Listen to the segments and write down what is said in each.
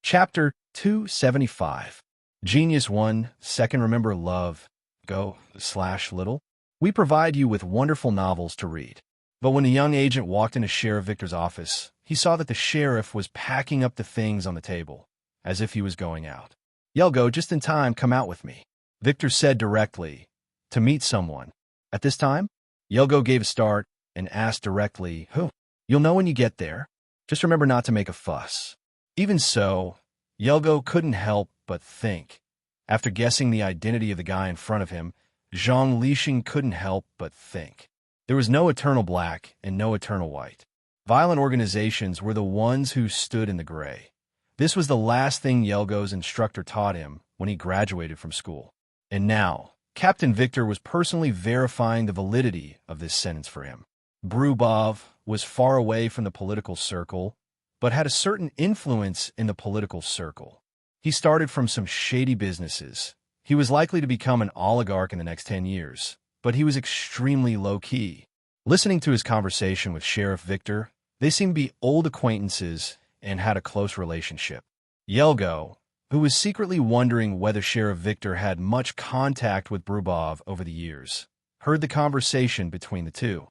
Chapter 275. Genius 1, Second Remember Love, Go/Little. We provide you with wonderful novels to read. But when the young agent walked into Sheriff Victor's office, he saw that the sheriff was packing up the things on the table, as if he was going out. "Yelgo, just in time, come out with me," Victor said directly. "To meet someone." "At this time?" Yelgo gave a start and asked directly, "Who?" "You'll know when you get there. Just remember not to make a fuss." Even so, Yelgo couldn't help but think. After guessing the identity of the guy in front of him, Zhang Lixing couldn't help but think. There was no eternal black and no eternal white. Violent organizations were the ones who stood in the gray. This was the last thing Yelgo's instructor taught him when he graduated from school. And now, Captain Victor was personally verifying the validity of this sentence for him. Brubov was far away from the political circle, but had a certain influence in the political circle. He started from some shady businesses. He was likely to become an oligarch in the next 10 years, but he was extremely low-key. Listening to his conversation with Sheriff Victor, they seemed to be old acquaintances and had a close relationship. Yelgo, who was secretly wondering whether Sheriff Victor had much contact with Brubov over the years, heard the conversation between the two.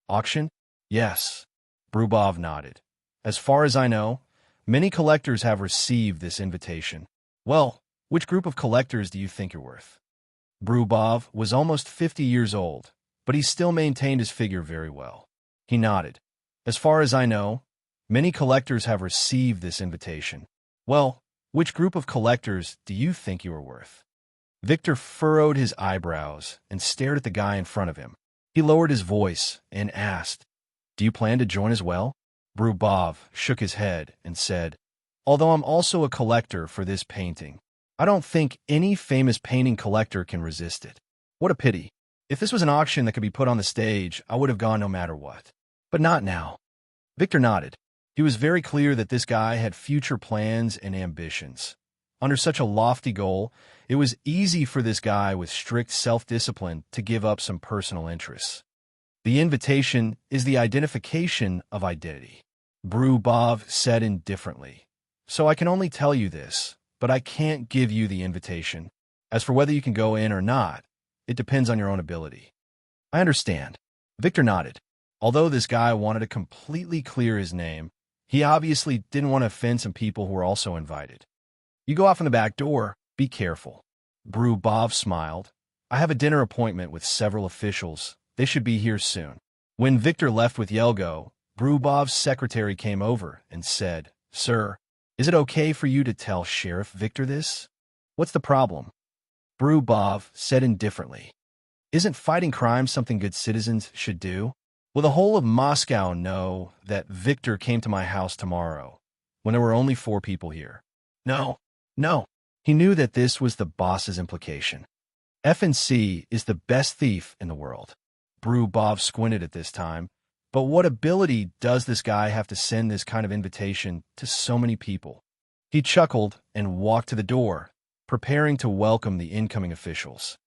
"Auction?" "Yes." Brubov nodded. "As far as I know, many collectors have received this invitation." "Well, which group of collectors do you think you're worth?" Brubov was almost 50 years old, but he still maintained his figure very well. He nodded. "As far as I know, many collectors have received this invitation." "Well, which group of collectors do you think you are worth?" Victor furrowed his eyebrows and stared at the guy in front of him. He lowered his voice and asked, "Do you plan to join as well?" Brubov shook his head and said, "Although I'm also a collector for this painting, I don't think any famous painting collector can resist it." "What a pity. If this was an auction that could be put on the stage, I would have gone no matter what. But not now." Victor nodded. He was very clear that this guy had future plans and ambitions. Under such a lofty goal, it was easy for this guy with strict self-discipline to give up some personal interests. "The invitation is the identification of identity," Brubov said indifferently. "So I can only tell you this, but I can't give you the invitation. As for whether you can go in or not, it depends on your own ability." "I understand." Victor nodded. Although this guy wanted to completely clear his name, he obviously didn't want to offend some people who were also invited. "You go out from the back door. Be careful." Brubov smiled. "I have a dinner appointment with several officials. They should be here soon." When Victor left with Yelgo, Brubov's secretary came over and said, "Sir, is it okay for you to tell Sheriff Victor this?" "What's the problem?" Brubov said indifferently. "Isn't fighting crime something good citizens should do? Will the whole of Moscow know that Victor came to my house tomorrow, when there were only 4 people here?" "No, no." He knew that this was the boss's implication. "F&C is the best thief in the world." Brubov squinted at this time. But what ability does this guy have to send this kind of invitation to so many people? He chuckled and walked to the door, preparing to welcome the incoming officials.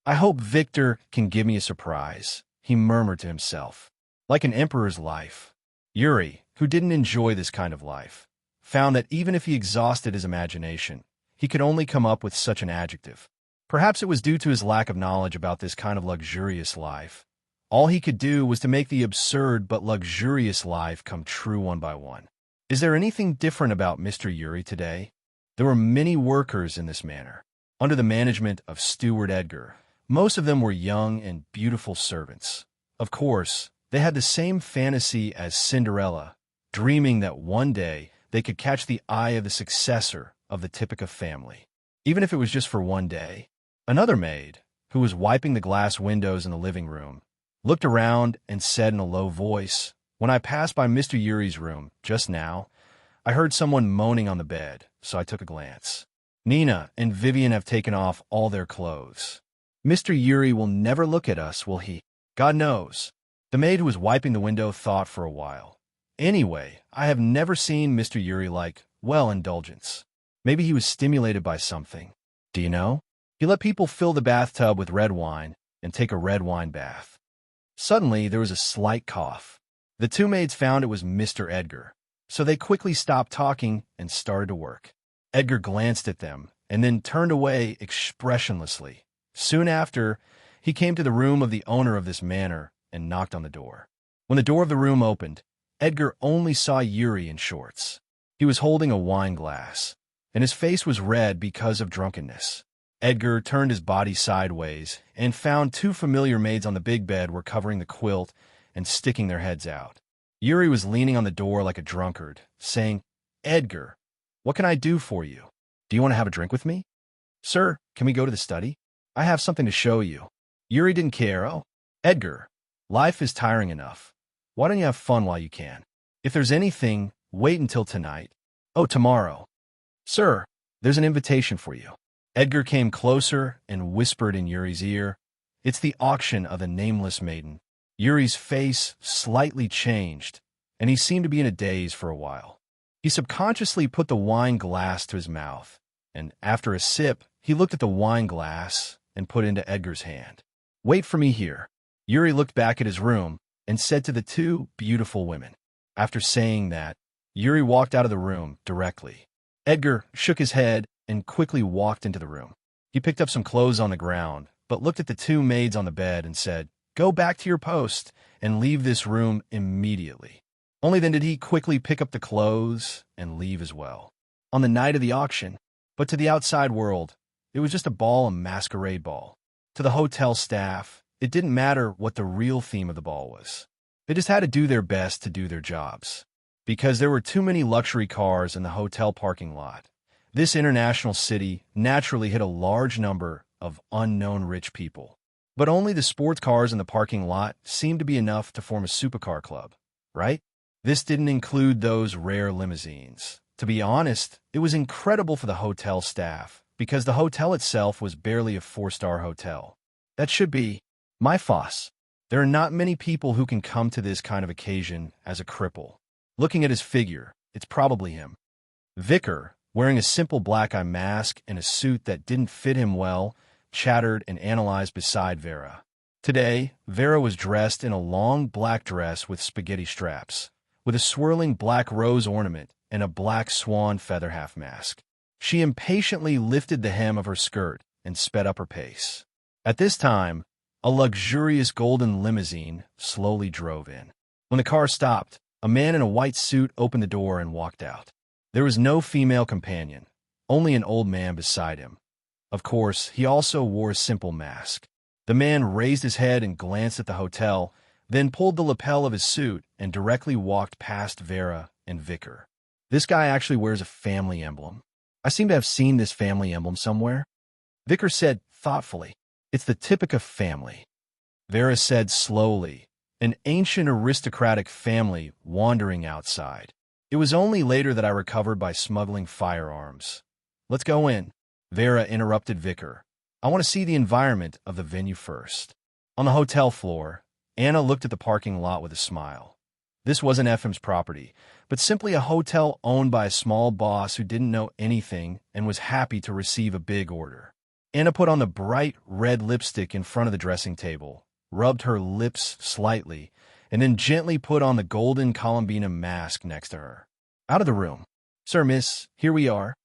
"I hope Victor can give me a surprise," he murmured to himself. Like an emperor's life. Yuri, who didn't enjoy this kind of life, found that even if he exhausted his imagination, he could only come up with such an adjective. Perhaps it was due to his lack of knowledge about this kind of luxurious life. All he could do was to make the absurd but luxurious life come true one by one. Is there anything different about Mr. Yuri today? There were many workers in this manner. Under the management of Steward Edgar, most of them were young and beautiful servants. Of course, they had the same fantasy as Cinderella, dreaming that one day they could catch the eye of the successor of the Typica family, even if it was just for one day. Another maid, who was wiping the glass windows in the living room, looked around and said in a low voice, "When I passed by Mr. Yuri's room just now, I heard someone moaning on the bed, so I took a glance. Nina and Vivian have taken off all their clothes. Mr. Yuri will never look at us, will he? God knows." The maid who was wiping the window thought for a while. "Anyway, I have never seen Mr. Yuri like, well, indulgence. Maybe he was stimulated by something. Do you know? He let people fill the bathtub with red wine and take a red wine bath." Suddenly, there was a slight cough. The 2 maids found it was Mr. Edgar, so they quickly stopped talking and started to work. Edgar glanced at them and then turned away expressionlessly. Soon after, he came to the room of the owner of this manor and knocked on the door. When the door of the room opened, Edgar only saw Yuri in shorts. He was holding a wine glass, and his face was red because of drunkenness. Edgar turned his body sideways and found two familiar maids on the big bed were covering the quilt and sticking their heads out. Yuri was leaning on the door like a drunkard, saying, "Edgar, what can I do for you? Do you want to have a drink with me? Sir, can we go to the study? I have something to show you." Yuri didn't care. "Oh, Edgar, life is tiring enough. Why don't you have fun while you can? If there's anything, wait until tonight. Oh, tomorrow. Sir, there's an invitation for you." Edgar came closer and whispered in Yuri's ear, "It's the auction of the nameless maiden." Yuri's face slightly changed, and he seemed to be in a daze for a while. He subconsciously put the wine glass to his mouth, and after a sip, he looked at the wine glass and put it into Edgar's hand. "Wait for me here." Yuri looked back at his room and said to the two beautiful women. After saying that, Yuri walked out of the room directly. Edgar shook his head and quickly walked into the room. He picked up some clothes on the ground, but looked at the two maids on the bed and said, "Go back to your post and leave this room immediately." Only then did he quickly pick up the clothes and leave as well. On the night of the auction, but to the outside world, it was just a masquerade ball. To the hotel staff, it didn't matter what the real theme of the ball was. They just had to do their best to do their jobs. Because there were too many luxury cars in the hotel parking lot, this international city naturally hid a large number of unknown rich people. But only the sports cars in the parking lot seemed to be enough to form a supercar club, right? This didn't include those rare limousines. To be honest, it was incredible for the hotel staff, because the hotel itself was barely a 4-star hotel. That should be my fuss. There are not many people who can come to this kind of occasion as a cripple. Looking at his figure, it's probably him. Vicar, wearing a simple black eye mask and a suit that didn't fit him well, chattered and analyzed beside Vera. Today, Vera was dressed in a long black dress with spaghetti straps, with a swirling black rose ornament and a black swan feather half mask. She impatiently lifted the hem of her skirt and sped up her pace. At this time, a luxurious golden limousine slowly drove in. When the car stopped, a man in a white suit opened the door and walked out. There was no female companion, only an old man beside him. Of course, he also wore a simple mask. The man raised his head and glanced at the hotel, then pulled the lapel of his suit and directly walked past Vera and Vicar. "This guy actually wears a family emblem. I seem to have seen this family emblem somewhere." Vicar said thoughtfully, "It's the Typica family." Vera said slowly, "An ancient aristocratic family wandering outside. It was only later that I recovered by smuggling firearms." "Let's go in." Vera interrupted Vicar. "I want to see the environment of the venue first." On the hotel floor, Anna looked at the parking lot with a smile. This wasn't Ephraim's property, but simply a hotel owned by a small boss who didn't know anything and was happy to receive a big order. Anna put on the bright red lipstick in front of the dressing table, rubbed her lips slightly, and then gently put on the golden Columbina mask next to her. "Out of the room." "Sir, miss, here we are."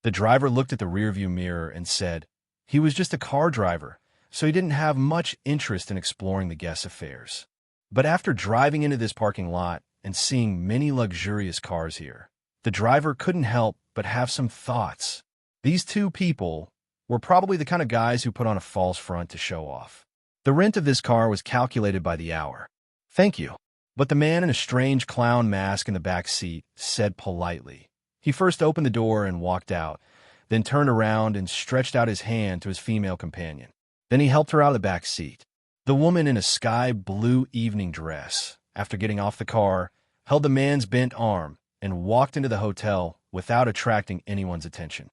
The driver looked at the rearview mirror and said he was just a car driver, so he didn't have much interest in exploring the guests' affairs. But after driving into this parking lot and seeing many luxurious cars here, the driver couldn't help but have some thoughts. These two people were probably the kind of guys who put on a false front to show off. The rent of this car was calculated by the hour. "Thank you." But the man in a strange clown mask in the back seat said politely. He first opened the door and walked out, then turned around and stretched out his hand to his female companion. Then he helped her out of the back seat. The woman in a sky blue evening dress, after getting off the car, held the man's bent arm and walked into the hotel without attracting anyone's attention.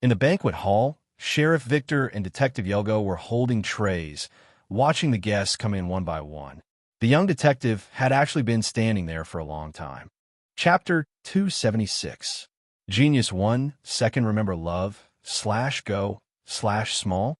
In the banquet hall, Sheriff Victor and Detective Yogo were holding trays, watching the guests come in one by one. The young detective had actually been standing there for a long time. Chapter 276. Genius 1, Second Remember Love, /go/small.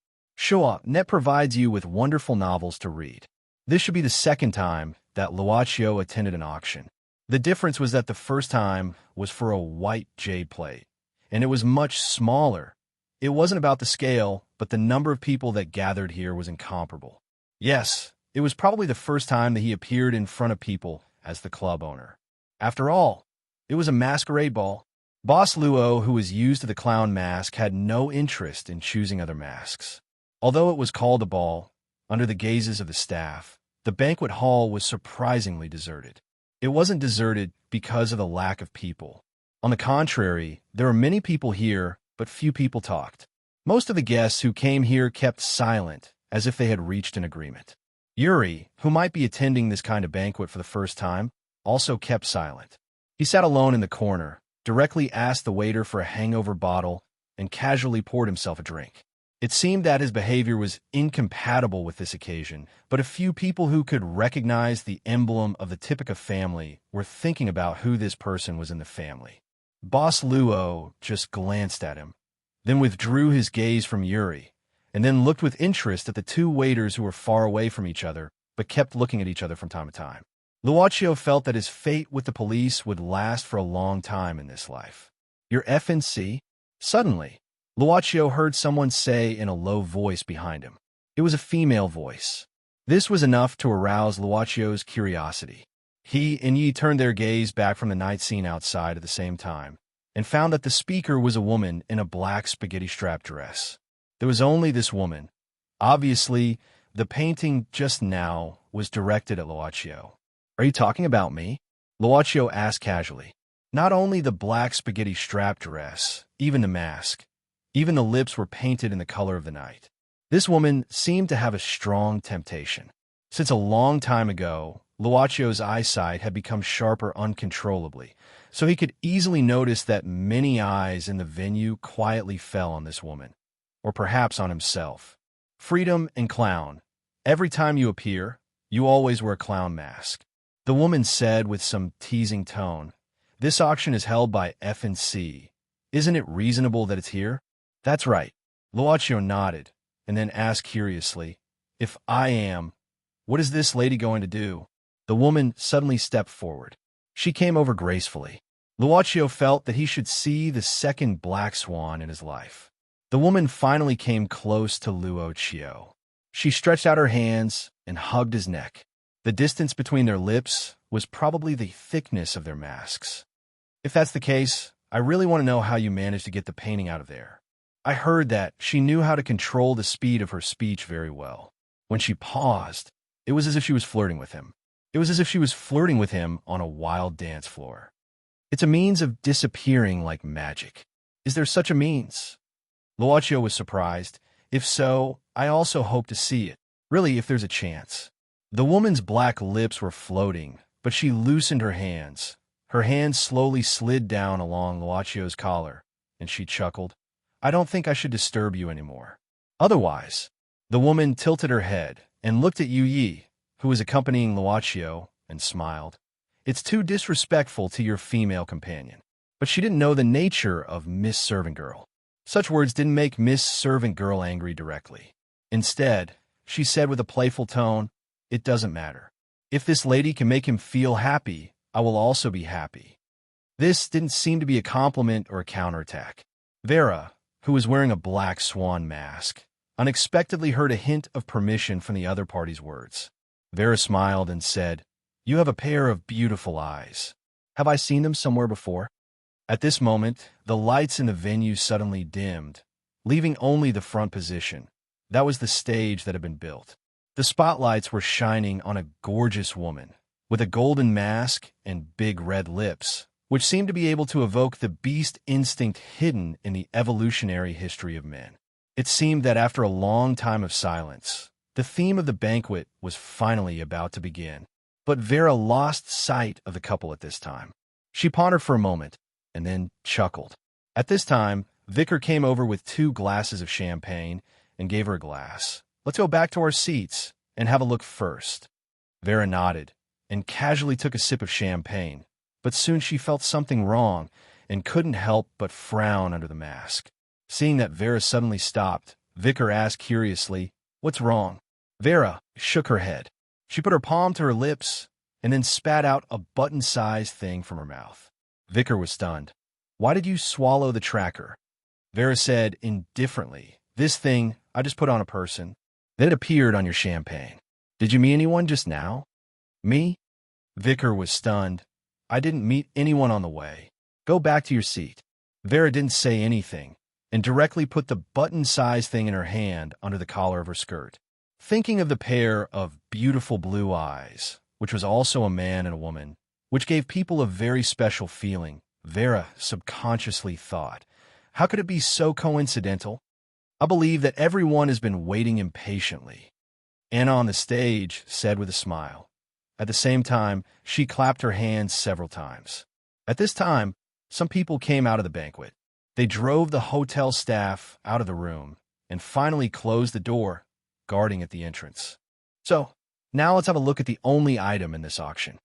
Net provides you with wonderful novels to read. This should be the second time that Luaccio attended an auction. The difference was that the first time was for a white jade plate, and it was much smaller. It wasn't about the scale, but the number of people that gathered here was incomparable. Yes, it was probably the first time that he appeared in front of people as the club owner. After all, it was a masquerade ball. Boss Luo, who was used to the clown mask, had no interest in choosing other masks. Although it was called a ball, under the gazes of the staff, the banquet hall was surprisingly deserted. It wasn't deserted because of the lack of people. On the contrary, there were many people here, but few people talked. Most of the guests who came here kept silent, as if they had reached an agreement. Yuri, who might be attending this kind of banquet for the first time, also kept silent. He sat alone in the corner, directly asked the waiter for a hangover bottle, and casually poured himself a drink. It seemed that his behavior was incompatible with this occasion, but a few people who could recognize the emblem of the Typica family were thinking about who this person was in the family. Boss Luo just glanced at him, then withdrew his gaze from Yuri, and then looked with interest at the two waiters who were far away from each other, but kept looking at each other from time to time. Luochio felt that his fate with the police would last for a long time in this life. "Your FNC?" Suddenly, Luochio heard someone say in a low voice behind him. It was a female voice. This was enough to arouse Luochio's curiosity. He and Yi turned their gaze back from the night scene outside at the same time, and found that the speaker was a woman in a black spaghetti-strap dress. There was only this woman. Obviously, the painting just now was directed at Luochio. "Are you talking about me?" Luochio asked casually. Not only the black spaghetti-strap dress, even the mask, even the lips were painted in the color of the night. This woman seemed to have a strong temptation. Since a long time ago, Luochio's eyesight had become sharper uncontrollably, so he could easily notice that many eyes in the venue quietly fell on this woman, or perhaps on himself. Freedom and clown. Every time you appear, you always wear a clown mask. The woman said with some teasing tone, "This auction is held by F&C. Isn't it reasonable that it's here?" "That's right." Luochio nodded, and then asked curiously, "If I am, what is this lady going to do?" The woman suddenly stepped forward. She came over gracefully. Luochio felt that he should see the second black swan in his life. The woman finally came close to Luochio. She stretched out her hands and hugged his neck. The distance between their lips was probably the thickness of their masks. "If that's the case, I really want to know how you managed to get the painting out of there." I heard that she knew how to control the speed of her speech very well. When she paused, it was as if she was flirting with him. It was as if she was flirting with him on a wild dance floor. "It's a means of disappearing like magic." "Is there such a means?" Luochio was surprised. "If so, I also hope to see it. Really, if there's a chance." The woman's black lips were floating, but she loosened her hands. Her hands slowly slid down along Luochio's collar, and she chuckled. "I don't think I should disturb you anymore. Otherwise." The woman tilted her head and looked at Yu Yi, who was accompanying Luochio, and smiled. "It's too disrespectful to your female companion." But she didn't know the nature of Miss Servant Girl. Such words didn't make Miss Servant Girl angry directly. Instead, she said with a playful tone, "It doesn't matter. If this lady can make him feel happy, I will also be happy." This didn't seem to be a compliment or a counterattack. Vera, who was wearing a black swan mask, unexpectedly heard a hint of permission from the other party's words. Vera smiled and said, "You have a pair of beautiful eyes. Have I seen them somewhere before?" At this moment, the lights in the venue suddenly dimmed, leaving only the front position. That was the stage that had been built. The spotlights were shining on a gorgeous woman, with a golden mask and big red lips, which seemed to be able to evoke the beast instinct hidden in the evolutionary history of men. It seemed that after a long time of silence, the theme of the banquet was finally about to begin. But Vera lost sight of the couple at this time. She pondered for a moment, and then chuckled. At this time, Vicar came over with 2 glasses of champagne and gave her a glass. "Let's go back to our seats and have a look first." Vera nodded and casually took a sip of champagne, but soon she felt something wrong and couldn't help but frown under the mask. Seeing that Vera suddenly stopped, Vicar asked curiously, "What's wrong?" Vera shook her head. She put her palm to her lips and then spat out a button-sized thing from her mouth. Vicar was stunned. Why did you swallow the tracker? Vera said indifferently, This thing, I just put on a person. Then it appeared on your champagne. Did you meet anyone just now? Me? Vicar was stunned. I didn't meet anyone on the way. Go back to your seat. Vera didn't say anything and directly put the button-sized thing in her hand under the collar of her skirt. Thinking of the pair of beautiful blue eyes, which was also a man and a woman, which gave people a very special feeling, Vera subconsciously thought, how could it be so coincidental? I believe that everyone has been waiting impatiently. Anna on the stage said with a smile. At the same time, she clapped her hands several times. At this time, some people came out of the banquet. They drove the hotel staff out of the room and finally closed the door, guarding at the entrance. So, now let's have a look at the only item in this auction.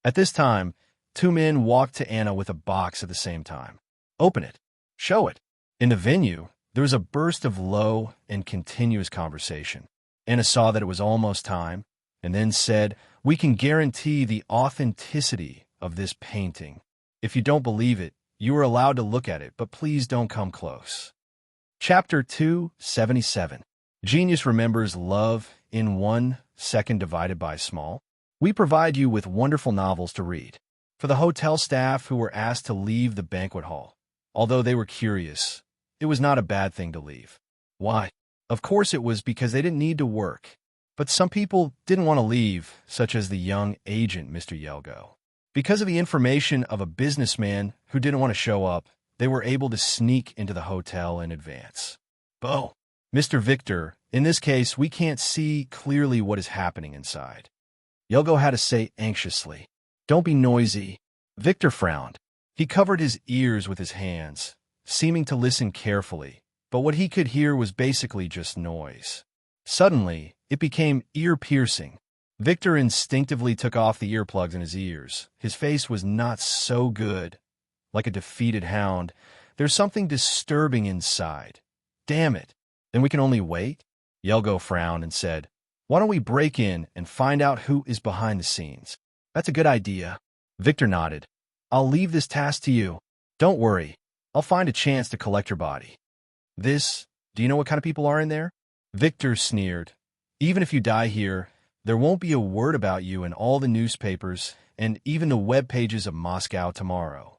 At this time, two men walked to Anna with a box at the same time. Open it. Show it. In the venue, there was a burst of low and continuous conversation. Anna saw that it was almost time, and then said, We can guarantee the authenticity of this painting. If you don't believe it, you are allowed to look at it, but please don't come close. Chapter 277. Genius remembers love in 1 second divided by small. We provide you with wonderful novels to read. For the hotel staff who were asked to leave the banquet hall, although they were curious, it was not a bad thing to leave. Why? Of course it was because they didn't need to work. But some people didn't want to leave, such as the young agent, Mr. Yelgo. Because of the information of a businessman who didn't want to show up, they were able to sneak into the hotel in advance. Bo, Mr. Victor, in this case, we can't see clearly what is happening inside. Yelgo had to say anxiously, Don't be noisy. Victor frowned. He covered his ears with his hands, seeming to listen carefully, but what he could hear was basically just noise. Suddenly, it became ear-piercing. Victor instinctively took off the earplugs in his ears. His face was not so good. Like a defeated hound, there's something disturbing inside. Damn it. Then we can only wait? Yelgo frowned and said, Why don't we break in and find out who is behind the scenes? That's a good idea. Victor nodded. I'll leave this task to you. Don't worry. I'll find a chance to collect your body. Do you know what kind of people are in there? Victor sneered. Even if you die here, there won't be a word about you in all the newspapers and even the web pages of Moscow tomorrow.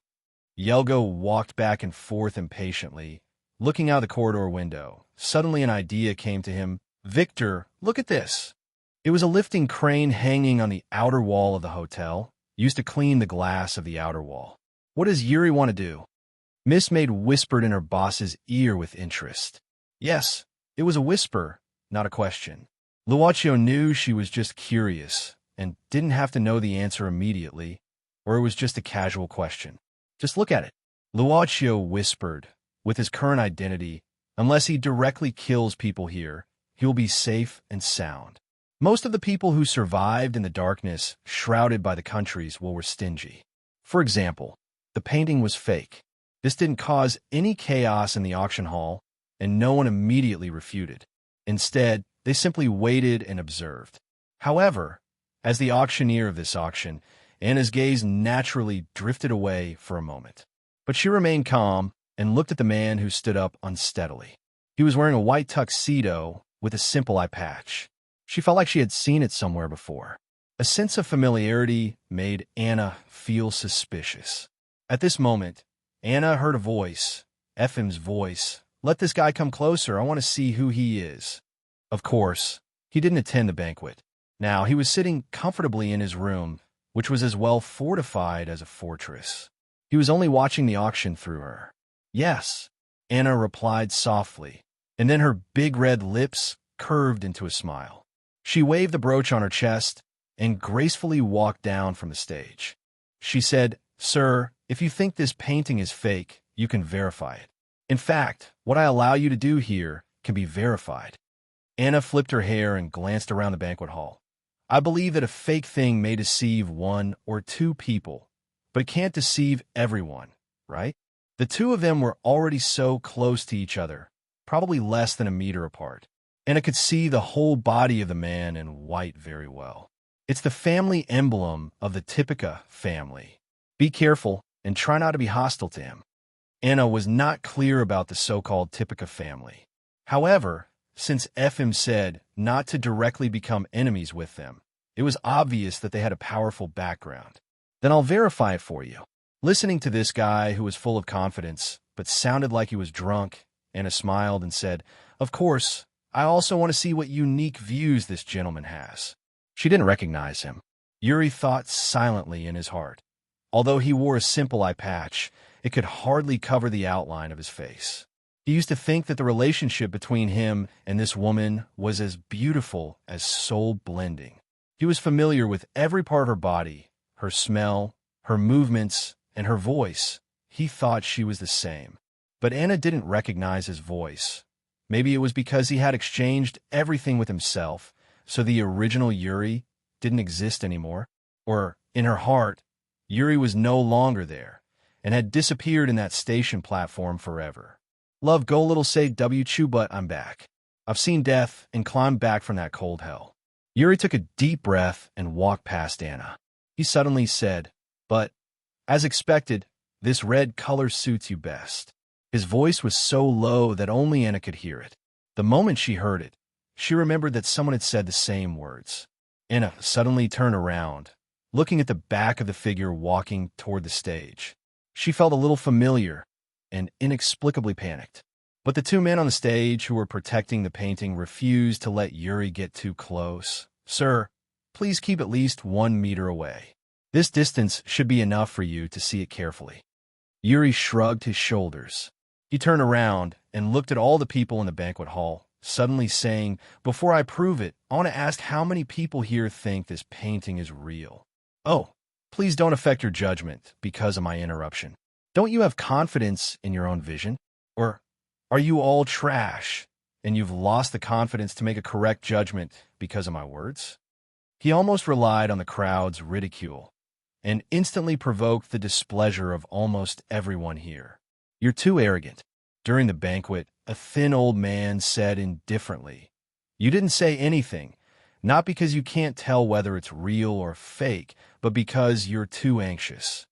Yelgo walked back and forth impatiently, looking out the corridor window. Suddenly an idea came to him. Victor, look at this. It was a lifting crane hanging on the outer wall of the hotel, used to clean the glass of the outer wall. What does Yuri want to do? Miss Maid whispered in her boss's ear with interest. Yes, it was a whisper, not a question. Luaccio knew she was just curious and didn't have to know the answer immediately, or it was just a casual question. Just look at it. Luaccio whispered, with his current identity, unless he directly kills people here, he will be safe and sound. Most of the people who survived in the darkness, shrouded by the country's will, were stingy. For example, the painting was fake. This didn't cause any chaos in the auction hall, and no one immediately refuted. Instead, they simply waited and observed. However, as the auctioneer of this auction, Anna's gaze naturally drifted away for a moment. But she remained calm and looked at the man who stood up unsteadily. He was wearing a white tuxedo with a simple eye patch. She felt like she had seen it somewhere before. A sense of familiarity made Anna feel suspicious. At this moment, Anna heard a voice, Efim's voice. Let this guy come closer. I want to see who he is. Of course, he didn't attend the banquet. Now, he was sitting comfortably in his room, which was as well fortified as a fortress. He was only watching the auction through her. Yes, Anna replied softly, and then her big red lips curved into a smile. She waved the brooch on her chest and gracefully walked down from the stage. She said, Sir, if you think this painting is fake, you can verify it. In fact, what I allow you to do here can be verified. Anna flipped her hair and glanced around the banquet hall. I believe that a fake thing may deceive 1 or 2 people, but it can't deceive everyone, right? The two of them were already so close to each other, probably less than a meter apart. Anna could see the whole body of the man in white very well. It's the family emblem of the Tipica family. Be careful and try not to be hostile to him. Anna was not clear about the so-called Typica family. However, since FM said not to directly become enemies with them, it was obvious that they had a powerful background. Then I'll verify it for you. Listening to this guy who was full of confidence, but sounded like he was drunk, Anna smiled and said, "Of course, I also want to see what unique views this gentleman has." She didn't recognize him. Yuri thought silently in his heart. Although he wore a simple eye patch, it could hardly cover the outline of his face. He used to think that the relationship between him and this woman was as beautiful as soul-blending. He was familiar with every part of her body, her smell, her movements, and her voice. He thought she was the same. But Anna didn't recognize his voice. Maybe it was because he had exchanged everything with himself, so the original Yuri didn't exist anymore. Or, in her heart, Yuri was no longer there, and had disappeared in that station platform forever. Love, go little say W chew, but I'm back. I've seen death and climbed back from that cold hell. Yuri took a deep breath and walked past Anna. He suddenly said, "But, as expected, this red color suits you best." His voice was so low that only Anna could hear it. The moment she heard it, she remembered that someone had said the same words. Anna suddenly turned around, looking at the back of the figure walking toward the stage. She felt a little familiar and inexplicably panicked. But the two men on the stage who were protecting the painting refused to let Yuri get too close. "Sir, please keep at least 1 meter away. This distance should be enough for you to see it carefully." Yuri shrugged his shoulders. He turned around and looked at all the people in the banquet hall, suddenly saying, "Before I prove it, I want to ask how many people here think this painting is real." "Oh, please don't affect your judgment because of my interruption. Don't you have confidence in your own vision? Or are you all trash, and you've lost the confidence to make a correct judgment because of my words?" He almost relied on the crowd's ridicule, and instantly provoked the displeasure of almost everyone here. "You're too arrogant." During the banquet, a thin old man said indifferently, "You didn't say anything, not because you can't tell whether it's real or fake, but because you're too anxious."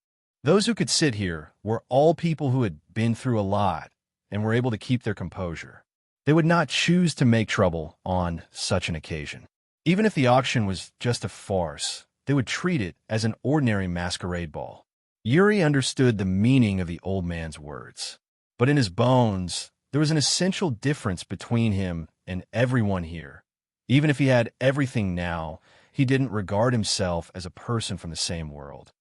Those who could sit here were all people who had been through a lot and were able to keep their composure. They would not choose to make trouble on such an occasion. Even if the auction was just a farce, they would treat it as an ordinary masquerade ball. Yuri understood the meaning of the old man's words, but in his bones, there was an essential difference between him and everyone here. Even if he had everything now, he didn't regard himself as a person from the same world.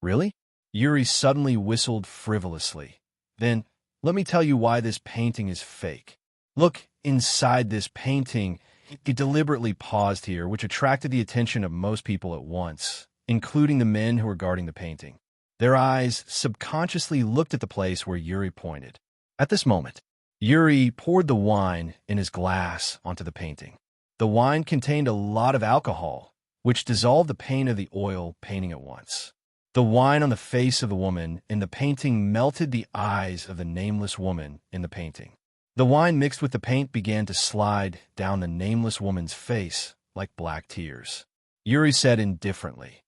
"Really?" Yuri suddenly whistled frivolously. "Then, let me tell you why this painting is fake. Look inside this painting." He deliberately paused here, which attracted the attention of most people at once, including the men who were guarding the painting. Their eyes subconsciously looked at the place where Yuri pointed. At this moment, Yuri poured the wine in his glass onto the painting. The wine contained a lot of alcohol, which dissolved the paint of the oil painting at once. The wine on the face of the woman in the painting melted the eyes of the nameless woman in the painting. The wine mixed with the paint began to slide down the nameless woman's face like black tears. Yuri said indifferently,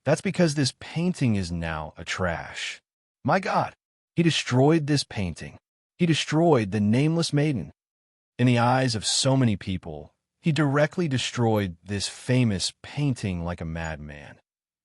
"That's because this painting is now a trash." My God, he destroyed this painting. He destroyed the nameless maiden. In the eyes of so many people, he directly destroyed this famous painting like a madman.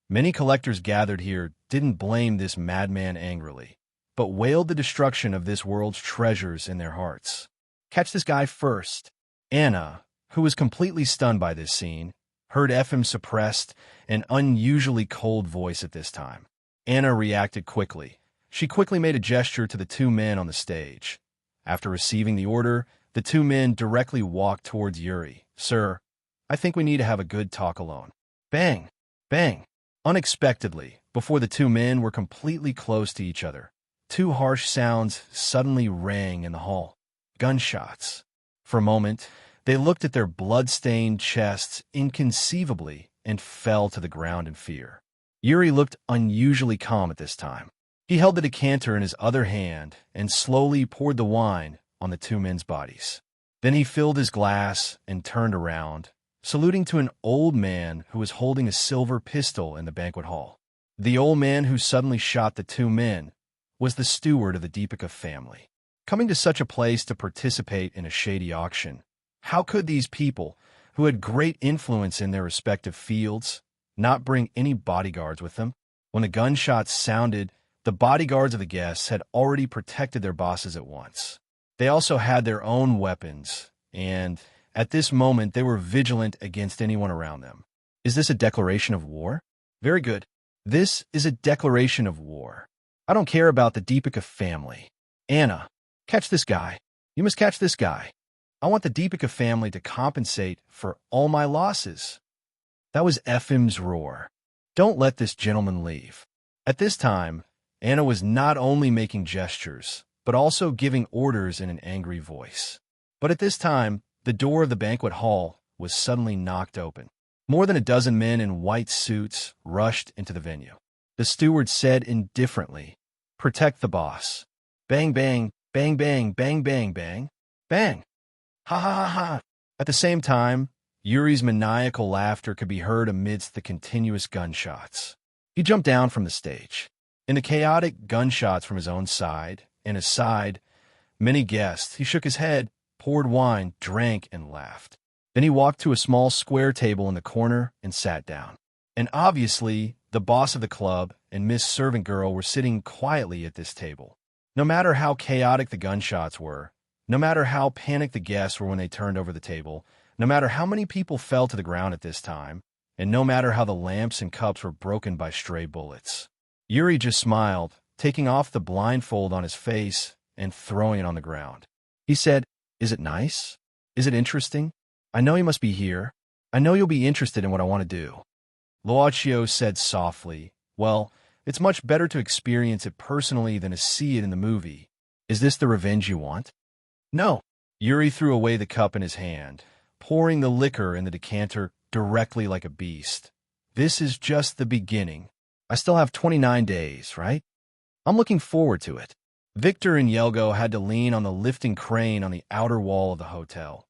Many collectors gathered here didn't blame this madman angrily, but wailed the destruction of this world's treasures in their hearts. "Catch this guy first." Anna, who was completely stunned by this scene, heard Ephraim's suppressed and unusually cold voice at this time. Anna reacted quickly. She quickly made a gesture to the two men on the stage. After receiving the order, the two men directly walked towards Yuri. "Sir, I think we need to have a good talk alone." Bang! Bang! Unexpectedly, before the two men were completely close to each other, two harsh sounds suddenly rang in the hall. Gunshots. For a moment, they looked at their blood-stained chests inconceivably and fell to the ground in fear. Yuri looked unusually calm at this time. He held the decanter in his other hand and slowly poured the wine on the two men's bodies. Then he filled his glass and turned around, saluting to an old man who was holding a silver pistol in the banquet hall. The old man who suddenly shot the two men was the steward of the Deepika family. Coming to such a place to participate in a shady auction, how could these people, who had great influence in their respective fields, not bring any bodyguards with them? When the gunshots sounded, the bodyguards of the guests had already protected their bosses at once. They also had their own weapons, and at this moment they were vigilant against anyone around them. Is this a declaration of war? Very good. This is a declaration of war. I don't care about the Deepika family. Anna, catch this guy. You must catch this guy. I want the Deepika family to compensate for all my losses. That was Ephraim's roar. Don't let this gentleman leave. At this time, Anna was not only making gestures, but also giving orders in an angry voice. But at this time, the door of the banquet hall was suddenly knocked open. More than a dozen men in white suits rushed into the venue. The steward said indifferently, "Protect the boss." Bang, bang, bang, bang, bang, bang, bang, bang. Ha ha ha ha. At the same time, Yuri's maniacal laughter could be heard amidst the continuous gunshots. He jumped down from the stage. In the chaotic gunshots from his own side and his side, many guests, he shook his head, poured wine, drank, and laughed. Then he walked to a small square table in the corner and sat down. And obviously, the boss of the club and Miss Servant Girl were sitting quietly at this table. No matter how chaotic the gunshots were, no matter how panicked the guests were when they turned over the table, no matter how many people fell to the ground at this time, and no matter how the lamps and cups were broken by stray bullets, Yuri just smiled, taking off the blindfold on his face and throwing it on the ground. He said, "Is it nice? Is it interesting? I know you must be here. I know you'll be interested in what I want to do." Luocio said softly, "Well, it's much better to experience it personally than to see it in the movie. Is this the revenge you want?" "No." Yuri threw away the cup in his hand, pouring the liquor in the decanter directly like a beast. "This is just the beginning. I still have 29 days, right? I'm looking forward to it." Victor and Yelgo had to lean on the lifting crane on the outer wall of the hotel,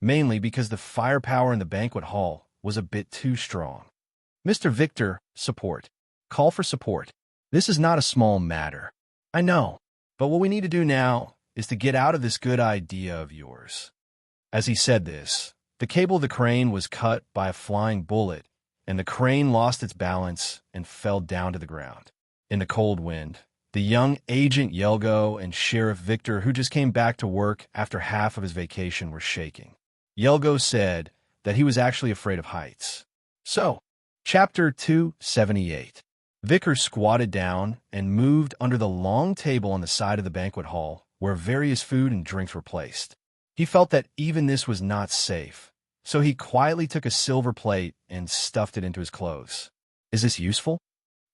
mainly because the firepower in the banquet hall was a bit too strong. "Mr. Victor, support. Call for support. This is not a small matter. I know, but what we need to do now is to get out of this good idea of yours." As he said this, the cable of the crane was cut by a flying bullet, and the crane lost its balance and fell down to the ground. In the cold wind, the young agent Yelgo and Sheriff Victor, who just came back to work after half of his vacation, were shaking. Yelgo said that he was actually afraid of heights. So, Chapter 278. Vicar squatted down and moved under the long table on the side of the banquet hall where various food and drinks were placed. He felt that even this was not safe, so he quietly took a silver plate and stuffed it into his clothes. "Is this useful?"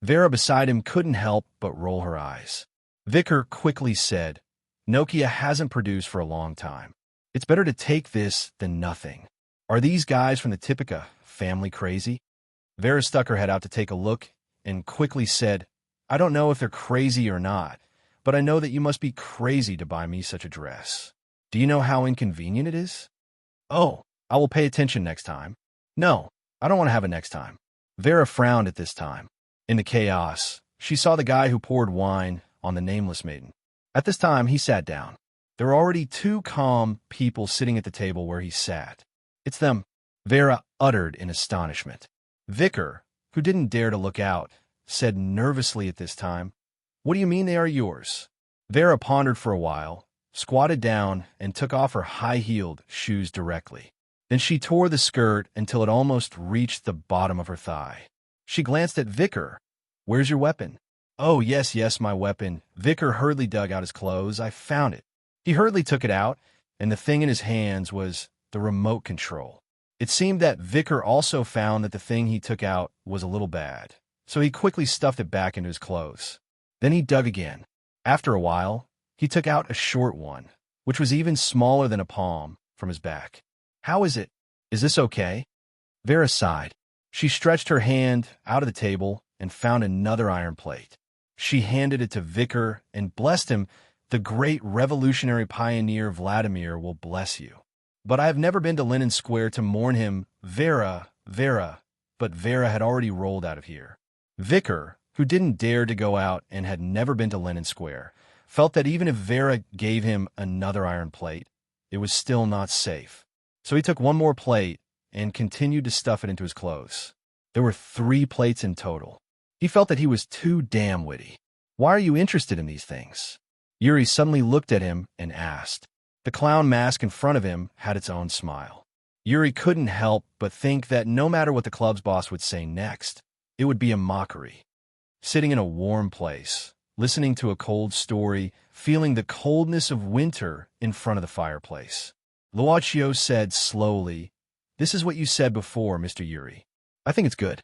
Vera beside him couldn't help but roll her eyes. Vicar quickly said, "Nokia hasn't produced for a long time. It's better to take this than nothing. Are these guys from the Deepika family crazy?" Vera stuck her head out to take a look and quickly said, "I don't know if they're crazy or not, but I know that you must be crazy to buy me such a dress. Do you know how inconvenient it is?" "Oh, I will pay attention next time." "No, I don't want to have a next time." Vera frowned at this time. In the chaos, she saw the guy who poured wine on the nameless maiden. At this time, he sat down. There were already two calm people sitting at the table where he sat. "It's them," Vera uttered in astonishment. Vicar, who didn't dare to look out, said nervously at this time, "What do you mean they are yours?" Vera pondered for a while, squatted down, and took off her high-heeled shoes directly. Then she tore the skirt until it almost reached the bottom of her thigh. She glanced at Vicar. "Where's your weapon?" "Oh, yes, yes, my weapon." Vicar hurriedly dug out his clothes. "I found it." He hurriedly took it out, and the thing in his hands was the remote control. It seemed that Vicar also found that the thing he took out was a little bad, so he quickly stuffed it back into his clothes. Then he dug again. After a while, he took out a short one, which was even smaller than a palm, from his back. "How is it? Is this okay?" Vera sighed. She stretched her hand out of the table and found another iron plate. She handed it to Vicar and blessed him. "The great revolutionary pioneer Vladimir will bless you. But I have never been to Lenin Square to mourn him." Vera. But Vera had already rolled out of here. Vicar, who didn't dare to go out and had never been to Lenin Square, felt that even if Vera gave him another iron plate, it was still not safe. So he took one more plate and continued to stuff it into his clothes. There were 3 plates in total. He felt that he was too damn witty. Why are you interested in these things? Yuri suddenly looked at him and asked. The clown mask in front of him had its own smile. Yuri couldn't help but think that no matter what the club's boss would say next, it would be a mockery. Sitting in a warm place, listening to a cold story, feeling the coldness of winter in front of the fireplace. Luochio said slowly, "This is what you said before, Mr. Yuri. I think it's good."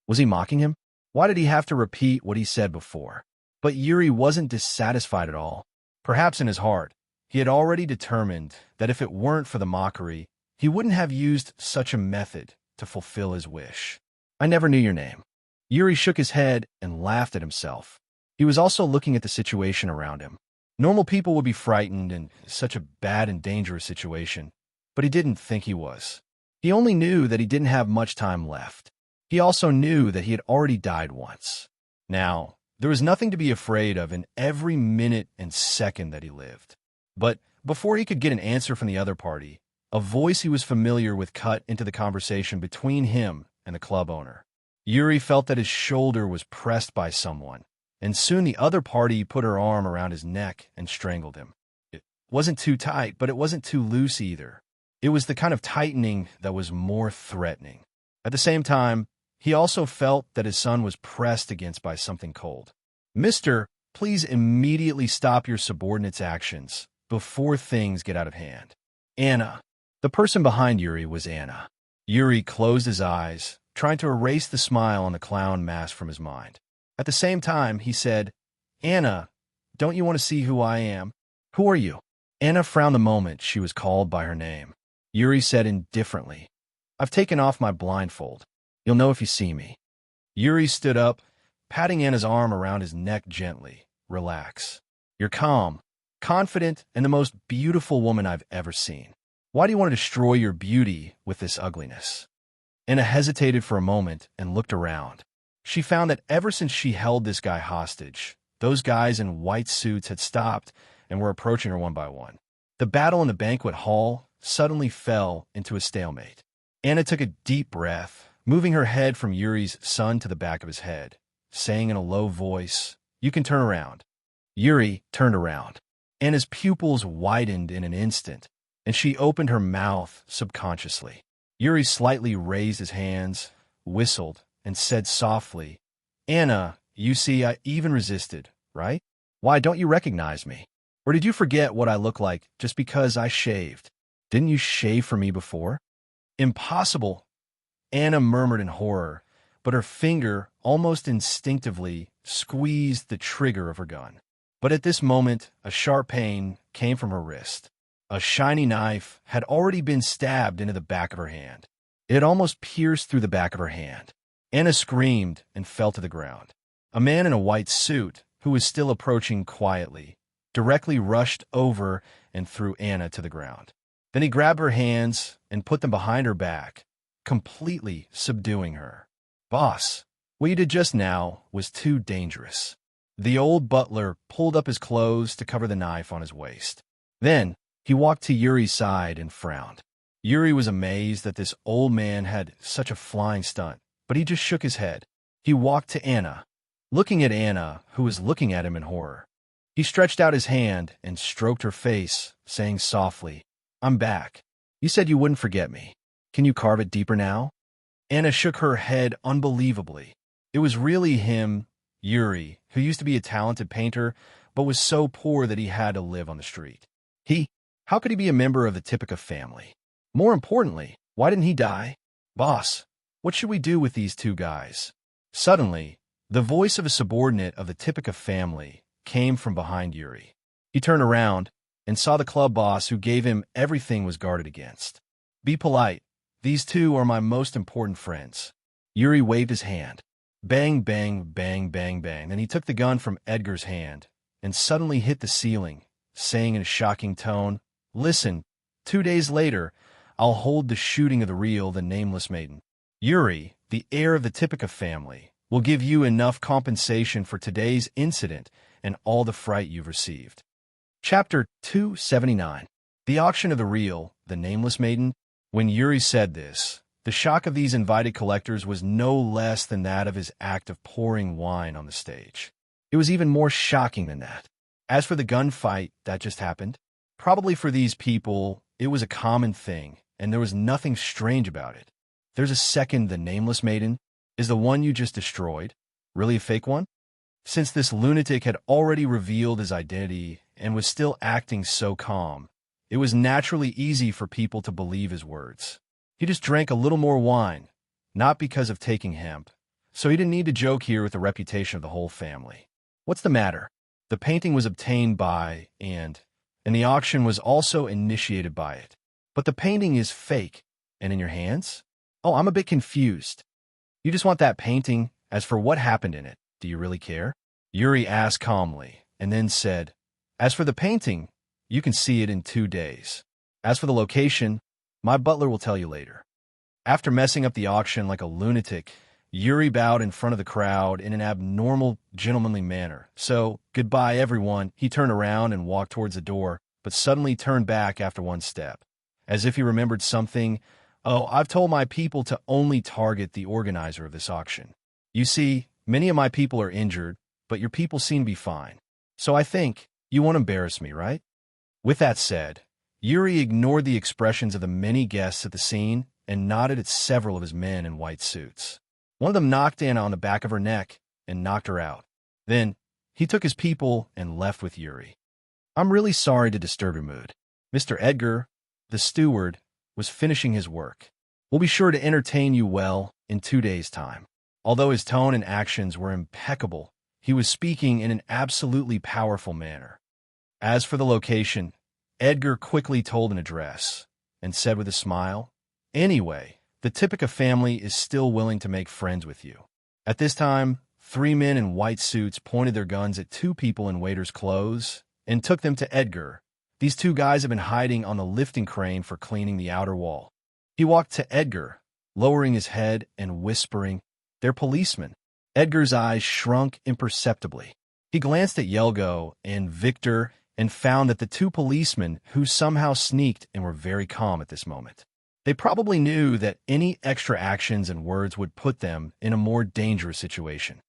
Was he mocking him? Why did he have to repeat what he said before? But Yuri wasn't dissatisfied at all. Perhaps in his heart, he had already determined that if it weren't for the mockery, he wouldn't have used such a method to fulfill his wish. "I never knew your name." Yuri shook his head and laughed at himself. He was also looking at the situation around him. Normal people would be frightened in such a bad and dangerous situation, but he didn't think he was. He only knew that he didn't have much time left. He also knew that he had already died once. Now, there was nothing to be afraid of in every minute and second that he lived. But before he could get an answer from the other party, a voice he was familiar with cut into the conversation between him and the club owner. Yuri felt that his shoulder was pressed by someone, and soon the other party put her arm around his neck and strangled him. It wasn't too tight, but it wasn't too loose either. It was the kind of tightening that was more threatening. At the same time, he also felt that his son was pressed against by something cold. "Mister, please immediately stop your subordinate's actions before things get out of hand." Anna. The person behind Yuri was Anna. Yuri closed his eyes, trying to erase the smile on the clown mask from his mind. At the same time, he said, "Anna, don't you want to see who I am?" "Who are you?" Anna frowned the moment she was called by her name. Yuri said indifferently, "I've taken off my blindfold. You'll know if you see me." Yuri stood up, patting Anna's arm around his neck gently. "Relax. You're calm, confident, and the most beautiful woman I've ever seen. Why do you want to destroy your beauty with this ugliness?" Anna hesitated for a moment and looked around. She found that ever since she held this guy hostage, those guys in white suits had stopped and were approaching her one by one. The battle in the banquet hall suddenly fell into a stalemate. Anna took a deep breath, moving her head from Yuri's son to the back of his head, saying in a low voice, "You can turn around." Yuri turned around. Anna's pupils widened in an instant, and she opened her mouth subconsciously. Yuri slightly raised his hands, whistled, and said softly, "Anna, you see, I even resisted, right? Why, don't you recognize me? Or did you forget what I look like just because I shaved? Didn't you shave for me before?" "Impossible," Anna murmured in horror, but her finger, almost instinctively, squeezed the trigger of her gun. But at this moment, a sharp pain came from her wrist. A shiny knife had already been stabbed into the back of her hand. It had almost pierced through the back of her hand. Anna screamed and fell to the ground. A man in a white suit, who was still approaching quietly, directly rushed over and threw Anna to the ground. Then he grabbed her hands and put them behind her back, completely subduing her. "Boss, what you did just now was too dangerous." The old butler pulled up his clothes to cover the knife on his waist. Then he walked to Yuri's side and frowned. Yuri was amazed that this old man had such a flying stunt, but he just shook his head. He walked to Anna, looking at Anna, who was looking at him in horror. He stretched out his hand and stroked her face, saying softly, "I'm back. You said you wouldn't forget me. Can you carve it deeper now?" Anna shook her head unbelievably. It was really him, Yuri, who used to be a talented painter, but was so poor that he had to live on the street. How could he be a member of the Typica family? More importantly, why didn't he die? "Boss, what should we do with these 2 guys?" Suddenly, the voice of a subordinate of the Typica family came from behind Yuri. He turned around and saw the club boss, who gave him everything was guarded against. "Be polite. These 2 are my most important friends." Yuri waved his hand. Bang, bang, bang, bang, bang. Then he took the gun from Edgar's hand and suddenly hit the ceiling, saying in a shocking tone, "Listen, 2 days later, I'll hold the shooting of the real, the nameless maiden." Yuri, the heir of the Typica family, We'll give you enough compensation for today's incident and all the fright you've received. Chapter 279. The Auction of the Real, the Nameless Maiden. When Yuri said this, the shock of these invited collectors was no less than that of his act of pouring wine on the stage. It was even more shocking than that. As for the gunfight that just happened, probably for these people, it was a common thing, and there was nothing strange about it. There's a second, the Nameless Maiden. Is the one you just destroyed really a fake one? Since this lunatic had already revealed his identity and was still acting so calm, it was naturally easy for people to believe his words. He just drank a little more wine, not because of taking hemp, so he didn't need to joke here with the reputation of the whole family. What's the matter? The painting was obtained by and the auction was also initiated by it. But the painting is fake, and in your hands? Oh, I'm a bit confused. You just want that painting. As for what happened in it, do you really care? Yuri asked calmly, and then said, as for the painting, you can see it in 2 days. As for the location, my butler will tell you later. After messing up the auction like a lunatic, Yuri bowed in front of the crowd in an abnormal, gentlemanly manner. So, goodbye everyone. He turned around and walked towards the door, but suddenly turned back after one step. As if he remembered something. Oh, I've told my people to only target the organizer of this auction. You see, many of my people are injured, but your people seem to be fine. So I think you won't embarrass me, right? With that said, Yuri ignored the expressions of the many guests at the scene and nodded at several of his men in white suits. One of them knocked in on the back of her neck and knocked her out. Then, he took his people and left with Yuri. I'm really sorry to disturb your mood. Mr. Edgar, the steward, was finishing his work. We'll be sure to entertain you well in 2 days' time. Although his tone and actions were impeccable, he was speaking in an absolutely powerful manner. As for the location, Edgar quickly told an address and said with a smile, anyway, the Typica family is still willing to make friends with you. At this time, 3 men in white suits pointed their guns at 2 people in waiters' clothes and took them to Edgar. These 2 guys have been hiding on the lifting crane for cleaning the outer wall. He walked to Edgar, lowering his head and whispering, they're policemen. Edgar's eyes shrunk imperceptibly. He glanced at Yelgo and Victor and found that the 2 policemen who somehow sneaked and were very calm at this moment. They probably knew that any extra actions and words would put them in a more dangerous situation.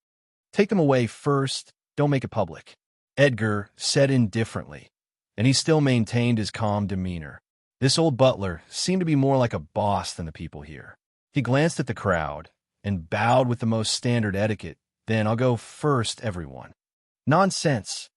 Take them away first, don't make it public, Edgar said indifferently, and he still maintained his calm demeanor. This old butler seemed to be more like a boss than the people here. He glanced at the crowd and bowed with the most standard etiquette. Then I'll go first, everyone. Nonsense.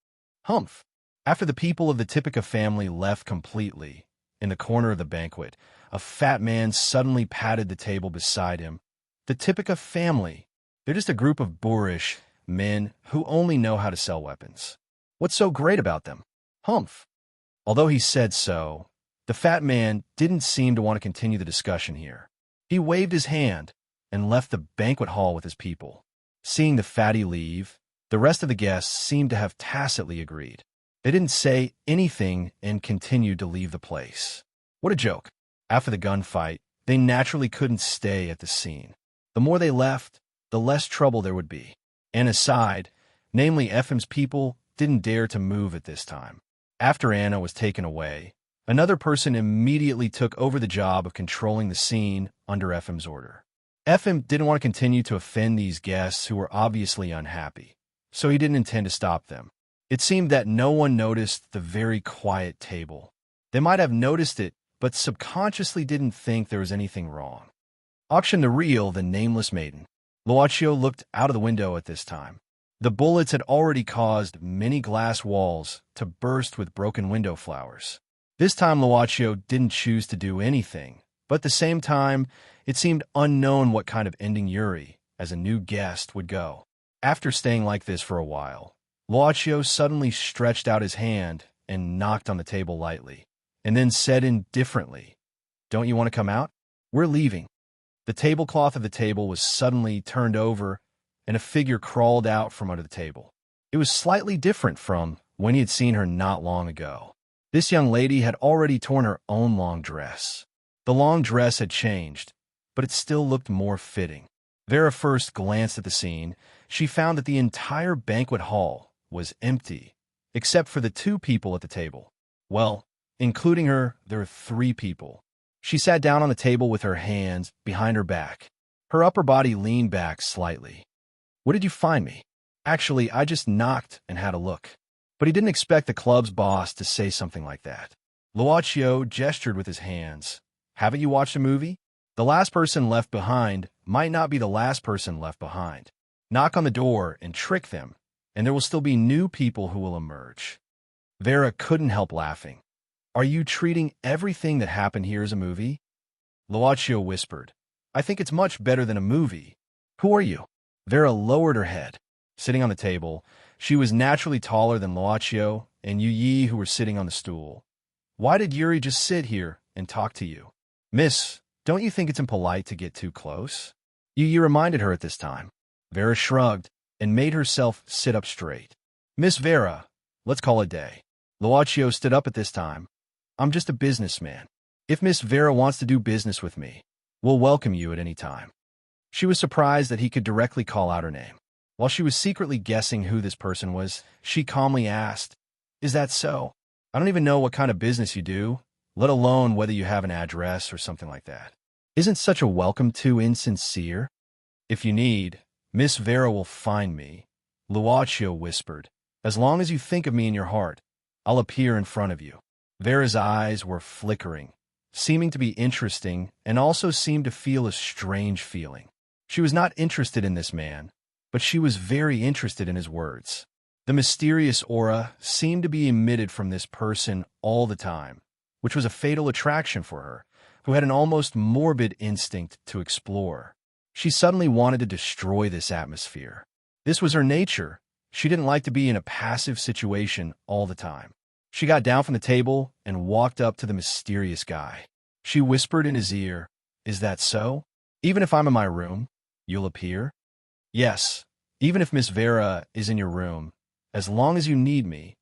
Humph. After the people of the Typica family left completely, in the corner of the banquet, a fat man suddenly patted the table beside him. The Typica family. They're just a group of boorish men who only know how to sell weapons. What's so great about them? Humph. Although he said so, the fat man didn't seem to want to continue the discussion here. He waved his hand and left the banquet hall with his people. Seeing the fatty leave, the rest of the guests seemed to have tacitly agreed. They didn't say anything and continued to leave the place. What a joke. After the gunfight, they naturally couldn't stay at the scene. The more they left, the less trouble there would be. And aside, namely Ephraim's people didn't dare to move at this time. After Anna was taken away, another person immediately took over the job of controlling the scene under Ephraim's order. Ephraim didn't want to continue to offend these guests who were obviously unhappy, so he didn't intend to stop them. It seemed that no one noticed the very quiet table. They might have noticed it, but subconsciously didn't think there was anything wrong. Auction the Real, the Nameless Maiden. Luaccio looked out of the window at this time. The bullets had already caused many glass walls to burst with broken window flowers. This time Luaccio didn't choose to do anything, but at the same time, it seemed unknown what kind of ending Yuri, as a new guest, would go. After staying like this for a while, Luaccio suddenly stretched out his hand and knocked on the table lightly, and then said indifferently, "Don't you want to come out? We're leaving." The tablecloth of the table was suddenly turned over, and a figure crawled out from under the table. It was slightly different from when he had seen her not long ago. This young lady had already torn her own long dress. The long dress had changed, but it still looked more fitting. Vera first glanced at the scene. She found that the entire banquet hall was empty, except for the two people at the table. Well, including her, there were three people. She sat down on the table with her hands behind her back. Her upper body leaned back slightly. "What did you find me?" "Actually, I just knocked and had a look." But he didn't expect the club's boss to say something like that. Luaccio gestured with his hands. "Haven't you watched a movie? The last person left behind might not be the last person left behind. Knock on the door and trick them, and there will still be new people who will emerge." Vera couldn't help laughing. "Are you treating everything that happened here as a movie?" Luaccio whispered. "I think it's much better than a movie. Who are you?" Vera lowered her head. Sitting on the table, she was naturally taller than Luaccio and Yu, who were sitting on the stool. "Why did Yuri just sit here and talk to you?" "Miss, don't you think it's impolite to get too close?" Yu reminded her at this time. Vera shrugged and made herself sit up straight. "Miss Vera, let's call it day." Luaccio stood up at this time. "I'm just a businessman. If Miss Vera wants to do business with me, we'll welcome you at any time." She was surprised that he could directly call out her name. While she was secretly guessing who this person was, she calmly asked, "Is that so? I don't even know what kind of business you do, let alone whether you have an address or something like that. Isn't such a welcome too insincere?" "If you need, Miss Vera will find me," Luaccio whispered. "As long as you think of me in your heart, I'll appear in front of you." Vera's eyes were flickering, seeming to be interesting, and also seemed to feel a strange feeling. She was not interested in this man, but she was very interested in his words. The mysterious aura seemed to be emitted from this person all the time, which was a fatal attraction for her, who had an almost morbid instinct to explore. She suddenly wanted to destroy this atmosphere. This was her nature. She didn't like to be in a passive situation all the time. She got down from the table and walked up to the mysterious guy. She whispered in his ear, "Is that so? Even if I'm in my room, you'll appear?" "Yes, even if Miss Vera is in your room, as long as you need me,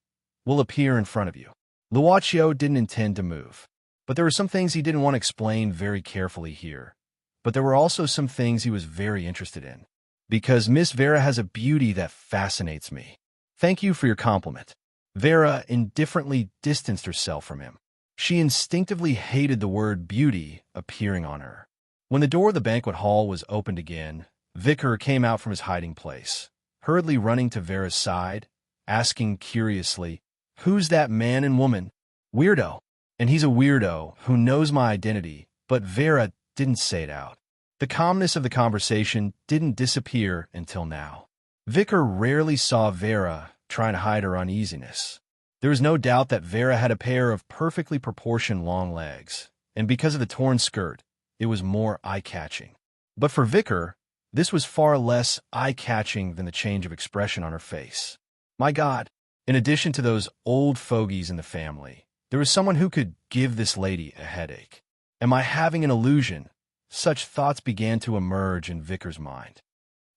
we'll appear in front of you." Luaccio didn't intend to move, but there were some things he didn't want to explain very carefully here. But there were also some things he was very interested in. "Because Miss Vera has a beauty that fascinates me." "Thank you for your compliment." Vera indifferently distanced herself from him. She instinctively hated the word beauty appearing on her. When the door of the banquet hall was opened again, Vicar came out from his hiding place, hurriedly running to Vera's side, asking curiously, "Who's that man and woman?" "Weirdo. And he's a weirdo who knows my identity," but Vera didn't say it out. The calmness of the conversation didn't disappear until now. Vicar rarely saw Vera trying to hide her uneasiness. There was no doubt that Vera had a pair of perfectly proportioned long legs, and because of the torn skirt, it was more eye-catching. But for Vicar, this was far less eye-catching than the change of expression on her face. My God, in addition to those old fogies in the family, there was someone who could give this lady a headache. Am I having an illusion? Such thoughts began to emerge in Vicar's mind.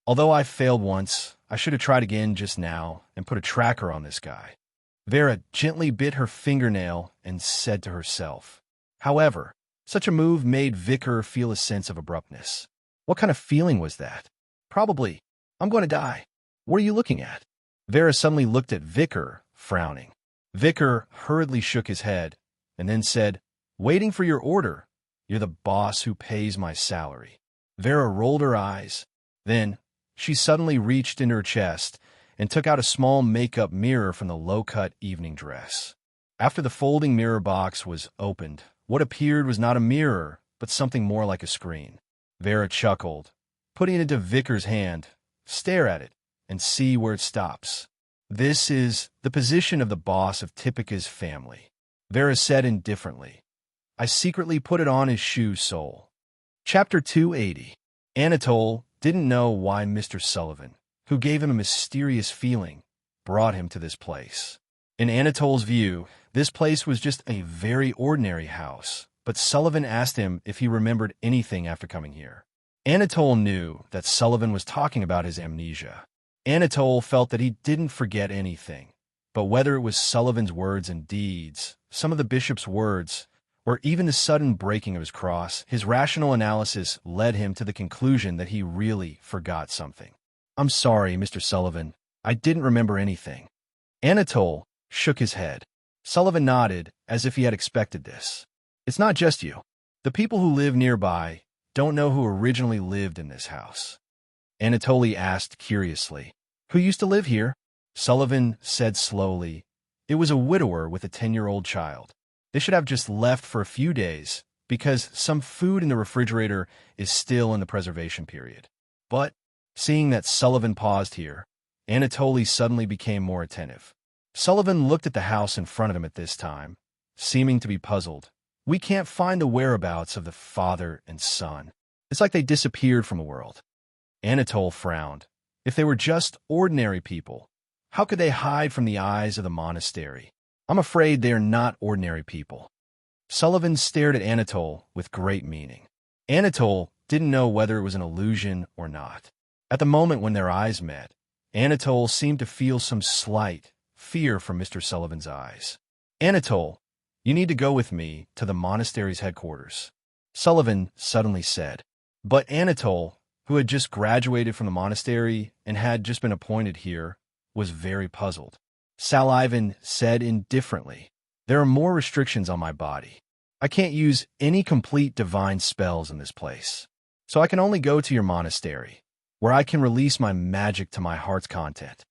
Although I failed once, I should have tried again just now and put a tracker on this guy. Vera gently bit her fingernail and said to herself. However, such a move made Vicar feel a sense of abruptness. What kind of feeling was that? Probably, I'm going to die. What are you looking at? Vera suddenly looked at Vicar, frowning. Vicar hurriedly shook his head and then said, Waiting for your order. You're the boss who pays my salary. Vera rolled her eyes. Then, she suddenly reached into her chest and took out a small makeup mirror from the low-cut evening dress. After the folding mirror box was opened, what appeared was not a mirror, but something more like a screen. Vera chuckled, putting it into Vicar's hand. Stare at it and see where it stops. This is the position of the boss of Tipica's family. Vera said indifferently. I secretly put it on his shoe sole. Chapter 280. Anatole didn't know why Mr. Sullivan, who gave him a mysterious feeling, brought him to this place. In Anatole's view, this place was just a very ordinary house, but Sullivan asked him if he remembered anything after coming here. Anatole knew that Sullivan was talking about his amnesia. Anatole felt that he didn't forget anything, but whether it was Sullivan's words and deeds, some of the bishop's words, or even the sudden breaking of his cross, his rational analysis led him to the conclusion that he really forgot something. "I'm sorry, Mr. Sullivan. I didn't remember anything." Anatole shook his head. Sullivan nodded, as if he had expected this. "It's not just you. The people who live nearby don't know who originally lived in this house." Anatole asked curiously, "Who used to live here?" Sullivan said slowly, "It was a widower with a 10-year-old child. They should have just left for a few days because some food in the refrigerator is still in the preservation period." But, seeing that Sullivan paused here, Anatole suddenly became more attentive. Sullivan looked at the house in front of him at this time, seeming to be puzzled. "We can't find the whereabouts of the father and son. It's like they disappeared from the world." Anatole frowned. If they were just ordinary people, how could they hide from the eyes of the monastery? "I'm afraid they are not ordinary people." Sullivan stared at Anatole with great meaning. Anatole didn't know whether it was an illusion or not. At the moment when their eyes met, Anatole seemed to feel some slight fear from Mr. Sullivan's eyes. "Anatole, you need to go with me to the monastery's headquarters," Sullivan suddenly said. But Anatole, who had just graduated from the monastery and had just been appointed here, was very puzzled. Sal Ivan said indifferently, "There are more restrictions on my body. I can't use any complete divine spells in this place. So I can only go to your monastery, where I can release my magic to my heart's content."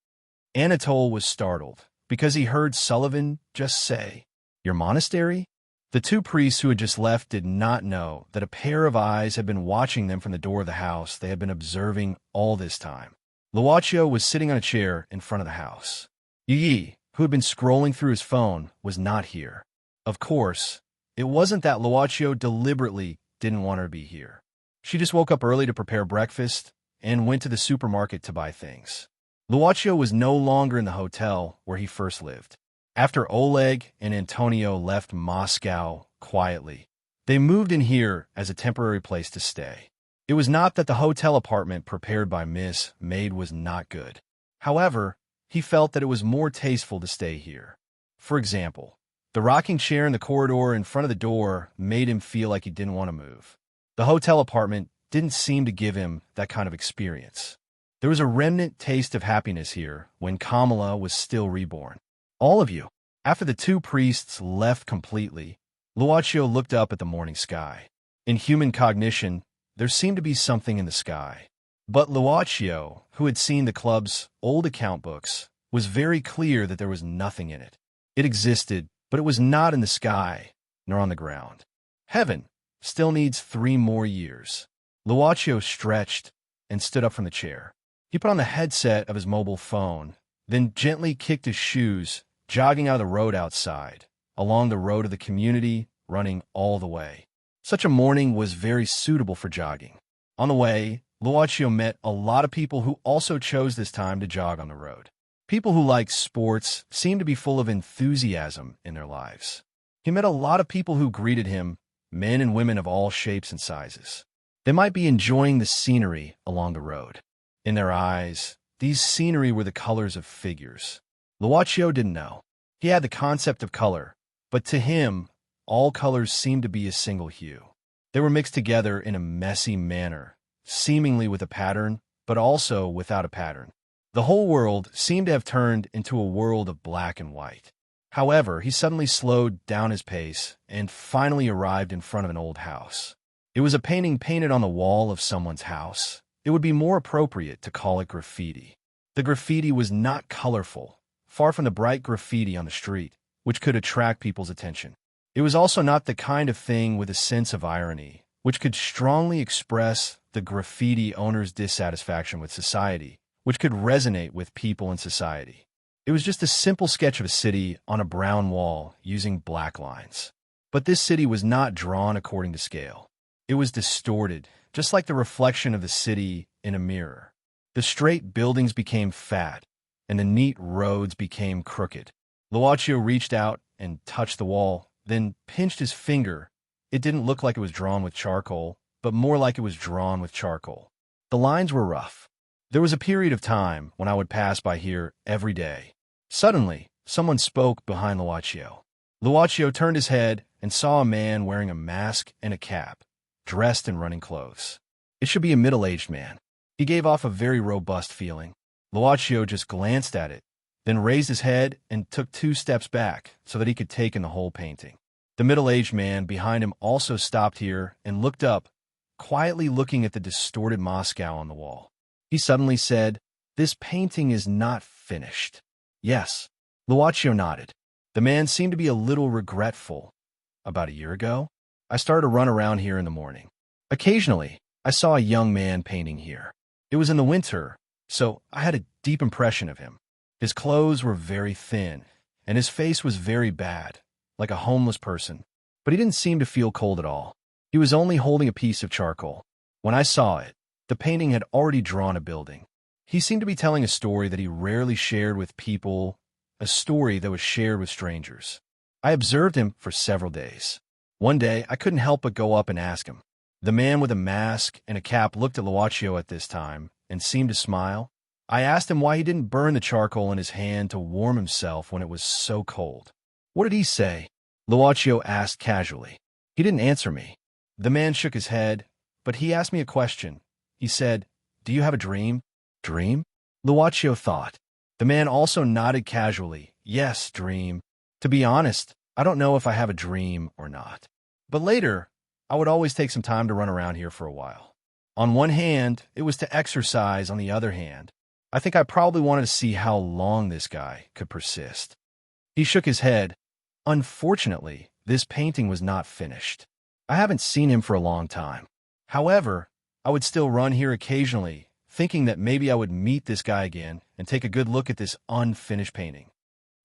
Anatole was startled, because he heard Sullivan just say, "Your monastery?" The two priests who had just left did not know that a pair of eyes had been watching them from the door of the house they had been observing all this time. Luaccio was sitting on a chair in front of the house. Yi, who had been scrolling through his phone, was not here. Of course, it wasn't that Luaccio deliberately didn't want her to be here. She just woke up early to prepare breakfast and went to the supermarket to buy things. Luaccio was no longer in the hotel where he first lived. After Oleg and Antonio left Moscow quietly, they moved in here as a temporary place to stay. It was not that the hotel apartment prepared by Miss Maid was not good. However, he felt that it was more tasteful to stay here. For example, the rocking chair in the corridor in front of the door made him feel like he didn't want to move. The hotel apartment didn't seem to give him that kind of experience. There was a remnant taste of happiness here when Kamala was still reborn. "All of you." After the two priests left completely, Luaccio looked up at the morning sky. In human cognition, there seemed to be something in the sky. But Luaccio, who had seen the club's old account books, was very clear that there was nothing in it. It existed, but it was not in the sky, nor on the ground. Heaven still needs 3 more years. Luaccio stretched and stood up from the chair. He put on the headset of his mobile phone, then gently kicked his shoes, jogging out of the road outside, along the road of the community, running all the way. Such a morning was very suitable for jogging. On the way, Luaccio met a lot of people who also chose this time to jog on the road. People who like sports seemed to be full of enthusiasm in their lives. He met a lot of people who greeted him, men and women of all shapes and sizes. They might be enjoying the scenery along the road. In their eyes, these scenery were the colors of figures. Luaccio didn't know. He had the concept of color, but to him, all colors seemed to be a single hue. They were mixed together in a messy manner, seemingly with a pattern, but also without a pattern. The whole world seemed to have turned into a world of black and white. However, he suddenly slowed down his pace and finally arrived in front of an old house. It was a painting painted on the wall of someone's house. It would be more appropriate to call it graffiti. The graffiti was not colorful, far from the bright graffiti on the street, which could attract people's attention. It was also not the kind of thing with a sense of irony, which could strongly express the graffiti owner's dissatisfaction with society, which could resonate with people in society. It was just a simple sketch of a city on a brown wall using black lines. But this city was not drawn according to scale. It was distorted, just like the reflection of the city in a mirror. The straight buildings became fat, and the neat roads became crooked. Luaccio reached out and touched the wall, then pinched his finger. It didn't look like it was drawn with charcoal, but more like it was drawn with charcoal. The lines were rough. There was a period of time when I would pass by here every day. Suddenly, someone spoke behind Luaccio. Luaccio turned his head and saw a man wearing a mask and a cap, dressed in running clothes. It should be a middle-aged man. He gave off a very robust feeling. Luaccio just glanced at it, then raised his head and took 2 steps back so that he could take in the whole painting. The middle-aged man behind him also stopped here and looked up, quietly looking at the distorted Moscow on the wall. He suddenly said, "This painting is not finished." "Yes." Luaccio nodded. The man seemed to be a little regretful. "About a year ago, I started to run around here in the morning. Occasionally, I saw a young man painting here. It was in the winter, so I had a deep impression of him. His clothes were very thin, and his face was very bad, like a homeless person. But he didn't seem to feel cold at all. He was only holding a piece of charcoal. When I saw it, the painting had already drawn a building. He seemed to be telling a story that he rarely shared with people, a story that was shared with strangers. I observed him for several days. One day, I couldn't help but go up and ask him. The man with a mask and a cap looked at Luaccio at this time and seemed to smile. I asked him why he didn't burn the charcoal in his hand to warm himself when it was so cold. "What did he say?" Luaccio asked casually. "He didn't answer me." The man shook his head, but he asked me a question. He said, "Do you have a dream?" "Dream?" Luaccio thought. The man also nodded casually. "Yes, dream. To be honest, I don't know if I have a dream or not. But later, I would always take some time to run around here for a while. On one hand, it was to exercise. On the other hand, I think I probably wanted to see how long this guy could persist." He shook his head. "Unfortunately, this painting was not finished. I haven't seen him for a long time. However, I would still run here occasionally, thinking that maybe I would meet this guy again and take a good look at this unfinished painting."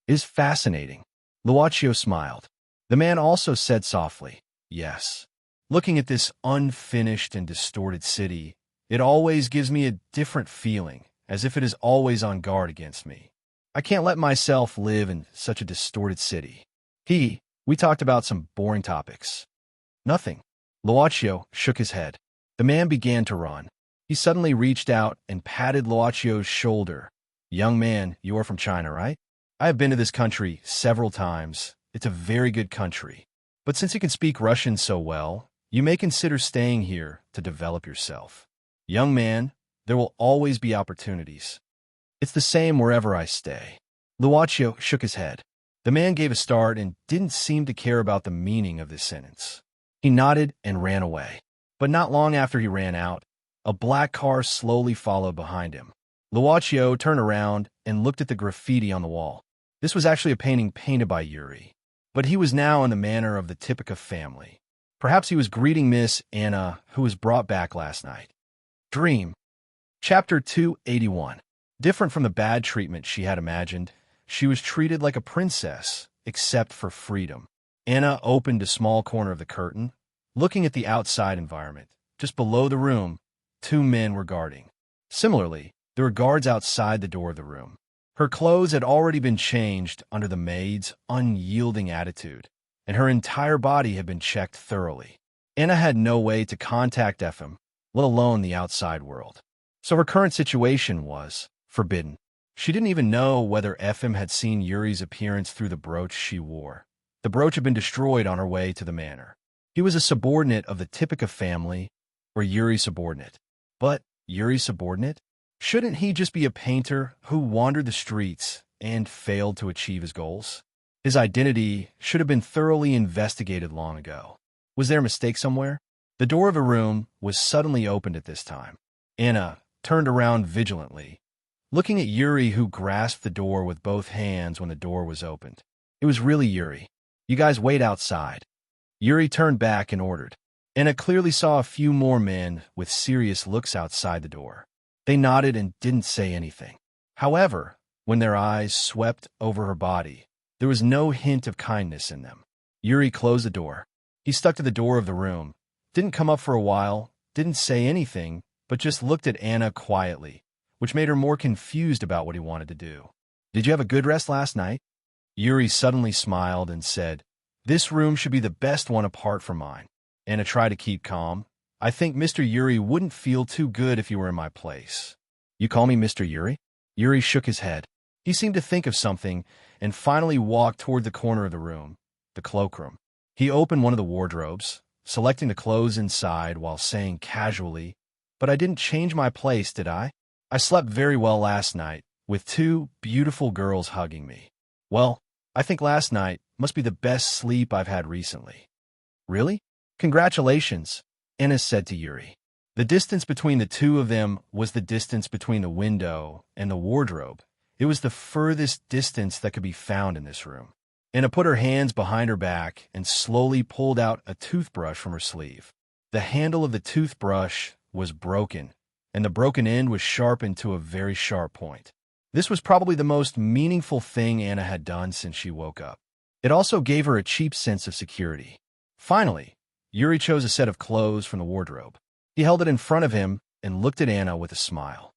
"It is fascinating." Luaccio smiled. The man also said softly, "Yes. Looking at this unfinished and distorted city, it always gives me a different feeling, as if it is always on guard against me. I can't let myself live in such a distorted city." We talked about some boring topics. "Nothing." Luaccio shook his head. The man began to run. He suddenly reached out and patted Luaccio's shoulder. "Young man, you are from China, right? I have been to this country several times. It's a very good country. But since you can speak Russian so well, you may consider staying here to develop yourself. Young man, there will always be opportunities. It's the same wherever I stay." Luaccio shook his head. The man gave a start and didn't seem to care about the meaning of this sentence. He nodded and ran away. But not long after he ran out, a black car slowly followed behind him. Luaccio turned around and looked at the graffiti on the wall. This was actually a painting painted by Yuri, but he was now in the manner of the Typica family. Perhaps he was greeting Miss Anna, who was brought back last night. Dream. Chapter 281. Different from the bad treatment she had imagined, she was treated like a princess, except for freedom. Anna opened a small corner of the curtain, looking at the outside environment. Just below the room, 2 men were guarding. Similarly, there were guards outside the door of the room. Her clothes had already been changed under the maid's unyielding attitude, and her entire body had been checked thoroughly. Anna had no way to contact Efim, let alone the outside world. So her current situation was forbidden. She didn't even know whether Efim had seen Yuri's appearance through the brooch she wore. The brooch had been destroyed on her way to the manor. He was a subordinate of the Typica family, or Yuri's subordinate. But Yuri's subordinate? Shouldn't he just be a painter who wandered the streets and failed to achieve his goals? His identity should have been thoroughly investigated long ago. Was there a mistake somewhere? The door of a room was suddenly opened at this time. Anna turned around vigilantly, looking at Yuri, who grasped the door with both hands when the door was opened. It was really Yuri. "You guys wait outside." Yuri turned back and ordered. Anna clearly saw a few more men with serious looks outside the door. They nodded and didn't say anything. However, when their eyes swept over her body, there was no hint of kindness in them. Yuri closed the door. He stuck to the door of the room, didn't come up for a while, didn't say anything, but just looked at Anna quietly, which made her more confused about what he wanted to do. "Did you have a good rest last night?" Yuri suddenly smiled and said, "This room should be the best one apart from mine." Anna tried to keep calm. "I think Mr. Yuri wouldn't feel too good if you were in my place." "You call me Mr. Yuri?" Yuri shook his head. He seemed to think of something and finally walked toward the corner of the room, the cloakroom. He opened one of the wardrobes, selecting the clothes inside while saying casually, "But I didn't change my place, did I? I slept very well last night, with two beautiful girls hugging me. Well, I think last night must be the best sleep I've had recently." "Really? Congratulations," Ennis said to Yuri. The distance between the two of them was the distance between the window and the wardrobe. It was the furthest distance that could be found in this room. Anna put her hands behind her back and slowly pulled out a toothbrush from her sleeve. The handle of the toothbrush was broken, and the broken end was sharpened to a very sharp point. This was probably the most meaningful thing Anna had done since she woke up. It also gave her a cheap sense of security. Finally, Yuri chose a set of clothes from the wardrobe. He held it in front of him and looked at Anna with a smile.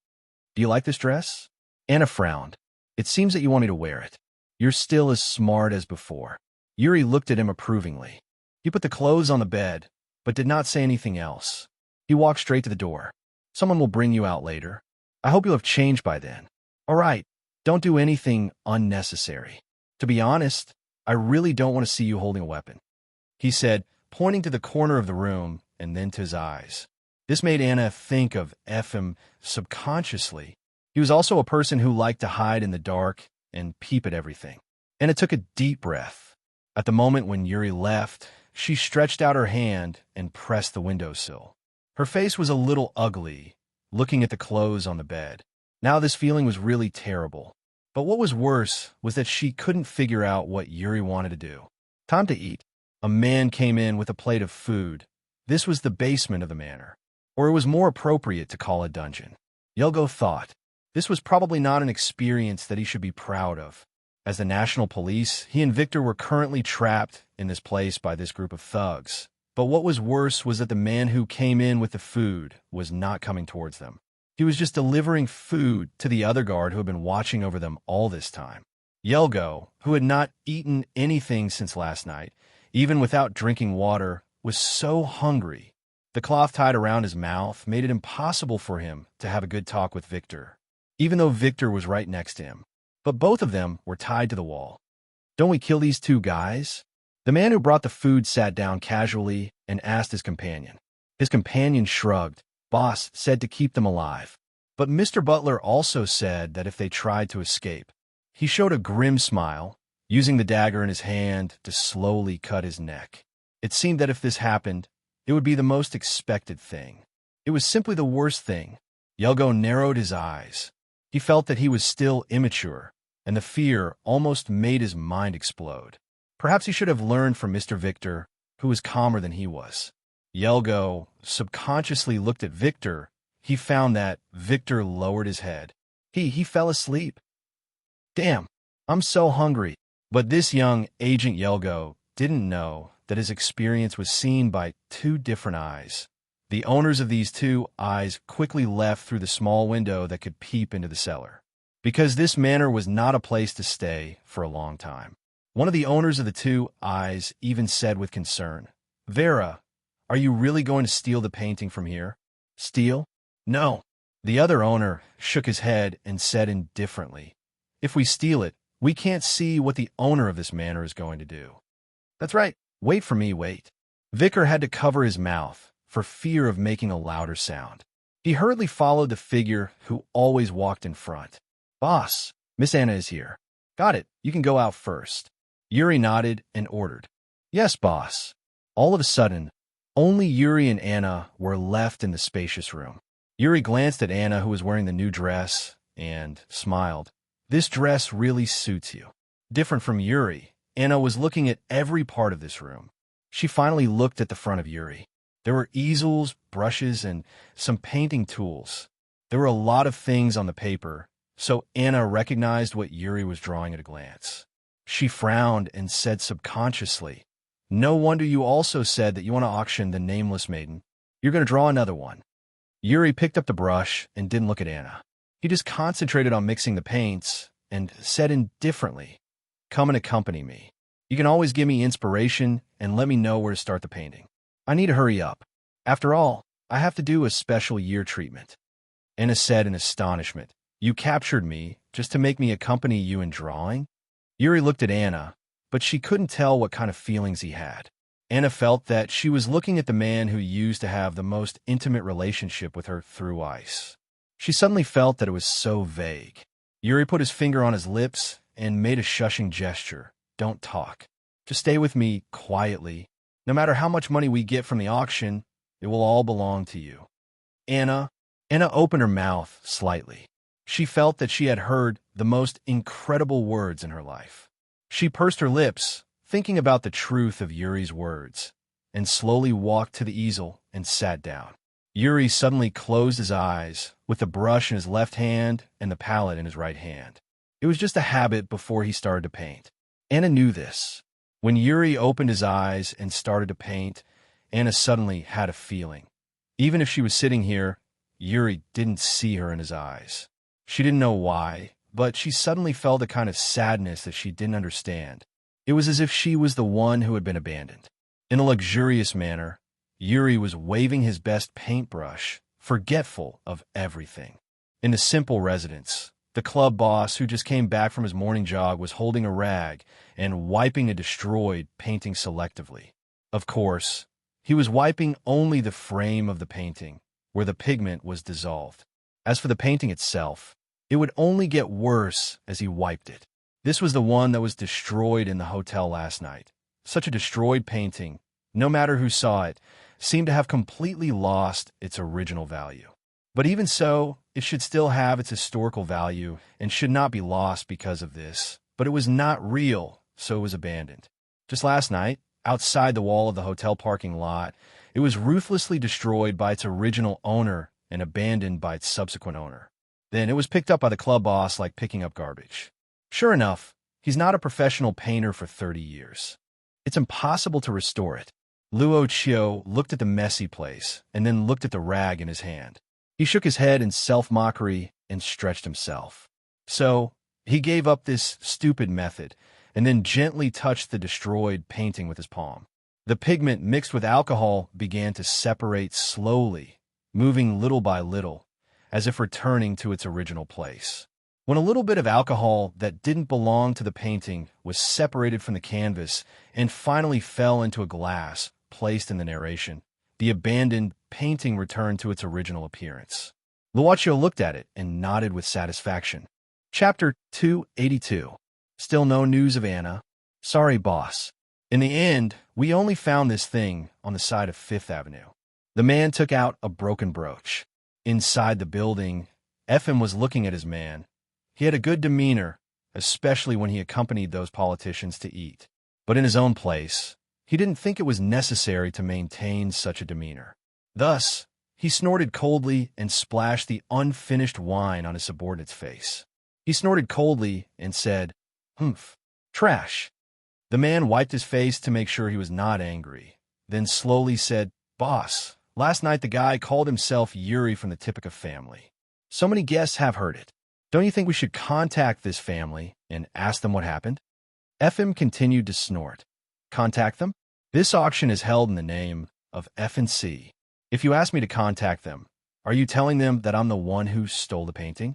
"Do you like this dress?" Anna frowned. "It seems that you want me to wear it. You're still as smart as before." Yuri looked at him approvingly. He put the clothes on the bed, but did not say anything else. He walked straight to the door. "Someone will bring you out later. I hope you'll have changed by then. All right, don't do anything unnecessary. To be honest, I really don't want to see you holding a weapon," he said, pointing to the corner of the room and then to his eyes. This made Anna think of Ephraim subconsciously. He was also a person who liked to hide in the dark and peep at everything. Anna took a deep breath. At the moment when Yuri left, she stretched out her hand and pressed the windowsill. Her face was a little ugly, looking at the clothes on the bed. Now this feeling was really terrible. But what was worse was that she couldn't figure out what Yuri wanted to do. Time to eat. A man came in with a plate of food. This was the basement of the manor, or it was more appropriate to call a dungeon. Yelgo thought, this was probably not an experience that he should be proud of. As the national police, he and Victor were currently trapped in this place by this group of thugs. But what was worse was that the man who came in with the food was not coming towards them. He was just delivering food to the other guard who had been watching over them all this time. Yelgo, who had not eaten anything since last night, even without drinking water, was so hungry. The cloth tied around his mouth made it impossible for him to have a good talk with Victor, even though Victor was right next to him. But both of them were tied to the wall. "Don't we kill these two guys?" The man who brought the food sat down casually and asked his companion. His companion shrugged. "Boss said to keep them alive. But Mr. Butler also said that if they tried to escape." He showed a grim smile, using the dagger in his hand to slowly cut his neck. It seemed that if this happened, it would be the most expected thing. It was simply the worst thing. Yelgo narrowed his eyes. He felt that he was still immature, and the fear almost made his mind explode. Perhaps he should have learned from Mr. Victor, who was calmer than he was. Yelgo subconsciously looked at Victor. He found that Victor lowered his head. He fell asleep. "Damn, I'm so hungry." But this young Agent Yelgo didn't know that his experience was seen by two different eyes. The owners of these two eyes quickly left through the small window that could peep into the cellar, because this manor was not a place to stay for a long time. One of the owners of the two eyes even said with concern, "Vera, are you really going to steal the painting from here?" "Steal? No." The other owner shook his head and said indifferently, "If we steal it, we can't see what the owner of this manor is going to do." "That's right. Wait for me, wait." Vicar had to cover his mouth for fear of making a louder sound. He hurriedly followed the figure who always walked in front. "Boss, Miss Anna is here." "Got it. You can go out first." Yuri nodded and ordered, "Yes, boss." All of a sudden, only Yuri and Anna were left in the spacious room. Yuri glanced at Anna, who was wearing the new dress, and smiled. "This dress really suits you." Different from Yuri, Anna was looking at every part of this room. She finally looked at the front of Yuri. There were easels, brushes, and some painting tools. There were a lot of things on the paper, so Anna recognized what Yuri was drawing at a glance. She frowned and said subconsciously, "No wonder you also said that you want to auction the Nameless Maiden. You're going to draw another one." Yuri picked up the brush and didn't look at Anna. He just concentrated on mixing the paints and said indifferently, "Come and accompany me. You can always give me inspiration and let me know where to start the painting. I need to hurry up. After all, I have to do a special year treatment." Anna said in astonishment, "You captured me just to make me accompany you in drawing?" Yuri looked at Anna, but she couldn't tell what kind of feelings he had. Anna felt that she was looking at the man who used to have the most intimate relationship with her through ice. She suddenly felt that it was so vague. Yuri put his finger on his lips and made a shushing gesture. Don't talk. Just stay with me quietly. No matter how much money we get from the auction, it will all belong to you. Anna opened her mouth slightly. She felt that she had heard the most incredible words in her life. She pursed her lips, thinking about the truth of Yuri's words, and slowly walked to the easel and sat down. Yuri suddenly closed his eyes, with the brush in his left hand and the palette in his right hand. It was just a habit before he started to paint. Anna knew this. When Yuri opened his eyes and started to paint, Anna suddenly had a feeling. Even if she was sitting here, Yuri didn't see her in his eyes. She didn't know why, but she suddenly felt a kind of sadness that she didn't understand. It was as if she was the one who had been abandoned. In a luxurious manner, Yuri was waving his best paintbrush, forgetful of everything. In a simple residence, the club boss who just came back from his morning jog was holding a rag and wiping a destroyed painting selectively. Of course, he was wiping only the frame of the painting, where the pigment was dissolved. As for the painting itself, it would only get worse as he wiped it. This was the one that was destroyed in the hotel last night. Such a destroyed painting, no matter who saw it, seemed to have completely lost its original value. But even so, it should still have its historical value and should not be lost because of this. But it was not real, so it was abandoned. Just last night, outside the wall of the hotel parking lot, it was ruthlessly destroyed by its original owner and abandoned by its subsequent owner. Then it was picked up by the club boss like picking up garbage. Sure enough, he's not a professional painter for 30 years. It's impossible to restore it. Luo Chio looked at the messy place and then looked at the rag in his hand. He shook his head in self-mockery and stretched himself. So, he gave up this stupid method and then gently touched the destroyed painting with his palm. The pigment mixed with alcohol began to separate slowly, moving little by little, as if returning to its original place. When a little bit of alcohol that didn't belong to the painting was separated from the canvas and finally fell into a glass placed in the narration, the abandoned painting returned to its original appearance. Luochio looked at it and nodded with satisfaction. Chapter 282. Still no news of Anna. Sorry, boss. In the end, we only found this thing on the side of Fifth Avenue. The man took out a broken brooch. Inside the building, Ephraim was looking at his man. He had a good demeanor, especially when he accompanied those politicians to eat. But in his own place, he didn't think it was necessary to maintain such a demeanor. Thus, he snorted coldly and splashed the unfinished wine on his subordinate's face. He snorted coldly and said, "Humph, trash." The man wiped his face to make sure he was not angry, then slowly said, "Boss, last night the guy called himself Yuri from the Typica family. So many guests have heard it. Don't you think we should contact this family and ask them what happened?" Ephraim continued to snort. Contact them? This auction is held in the name of F&C. If you ask me to contact them, are you telling them that I'm the one who stole the painting?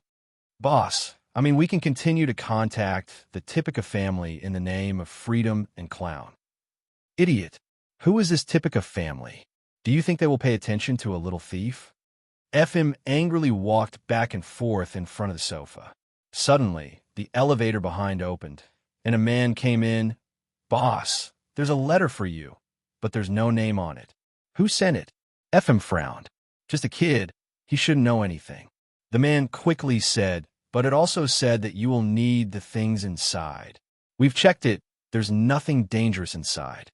Boss, I mean, we can continue to contact the Typica family in the name of Freedom and Clown. Idiot. Who is this Typica family? Do you think they will pay attention to a little thief? Ephraim angrily walked back and forth in front of the sofa. Suddenly, the elevator behind opened, and a man came in. "Boss, there's a letter for you, but there's no name on it." "Who sent it?" Ephraim frowned. "Just a kid. He shouldn't know anything." The man quickly said, "But it also said that you will need the things inside. We've checked it. There's nothing dangerous inside."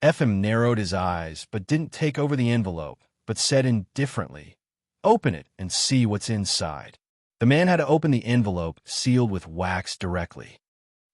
Ephraim narrowed his eyes, but didn't take over the envelope, but said indifferently, "Open it and see what's inside." The man had to open the envelope sealed with wax directly.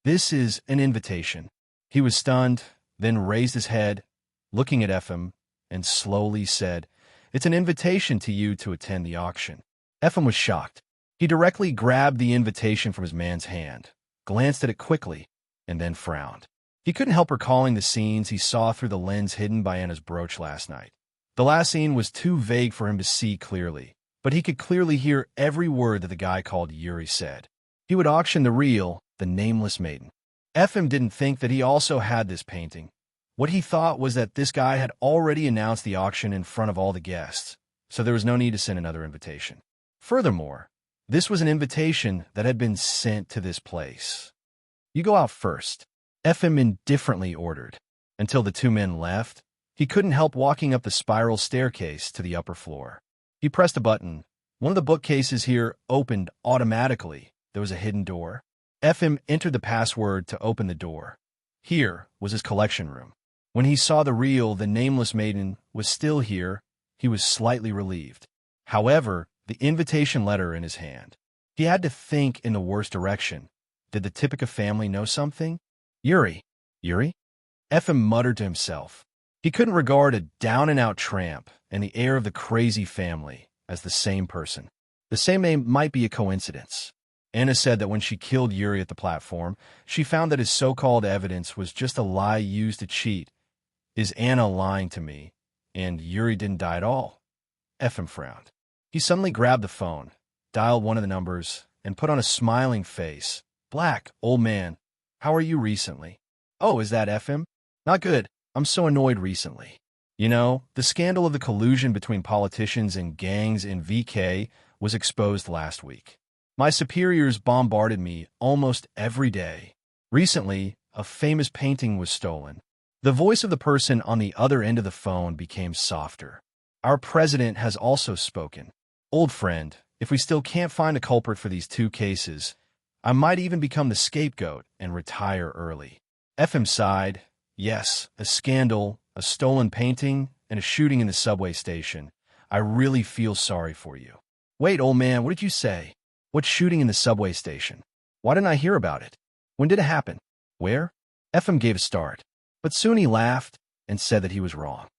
"This is an invitation." He was stunned, then raised his head, looking at Ephraim, and slowly said, "It's an invitation to you to attend the auction." Ephraim was shocked. He directly grabbed the invitation from his man's hand, glanced at it quickly, and then frowned. He couldn't help recalling the scenes he saw through the lens hidden by Anna's brooch last night. The last scene was too vague for him to see clearly, but he could clearly hear every word that the guy called Yuri said. He would auction the real, the nameless maiden. Ephraim didn't think that he also had this painting, What he thought was that this guy had already announced the auction in front of all the guests, so there was no need to send another invitation. Furthermore, this was an invitation that had been sent to this place. "You go out first," FM indifferently ordered. Until the two men left, he couldn't help walking up the spiral staircase to the upper floor. He pressed a button. One of the bookcases here opened automatically. There was a hidden door. FM entered the password to open the door. Here was his collection room. When he saw the nameless maiden was still here, he was slightly relieved. However, the invitation letter in his hand. He had to think in the worst direction. Did the Typica family know something? Yuri? FM muttered to himself. He couldn't regard a down-and-out tramp and the heir of the crazy family as the same person. The same name might be a coincidence. Anna said that when she killed Yuri at the platform, she found that his so-called evidence was just a lie used to cheat. Is Anna lying to me? And Yuri didn't die at all? FM frowned. He suddenly grabbed the phone, dialed one of the numbers, and put on a smiling face. "Black, old man, how are you recently?" "Oh, is that FM? Not good. I'm so annoyed recently. You know, the scandal of the collusion between politicians and gangs in VK was exposed last week. My superiors bombarded me almost every day. Recently, a famous painting was stolen." The voice of the person on the other end of the phone became softer. "Our president has also spoken. Old friend, if we still can't find a culprit for these two cases, I might even become the scapegoat and retire early." FM sighed. "Yes, a scandal, a stolen painting, and a shooting in the subway station. I really feel sorry for you." "Wait, old man, what did you say? What shooting in the subway station? Why didn't I hear about it? When did it happen? Where?" FM gave a start, but soon he laughed and said that he was wrong.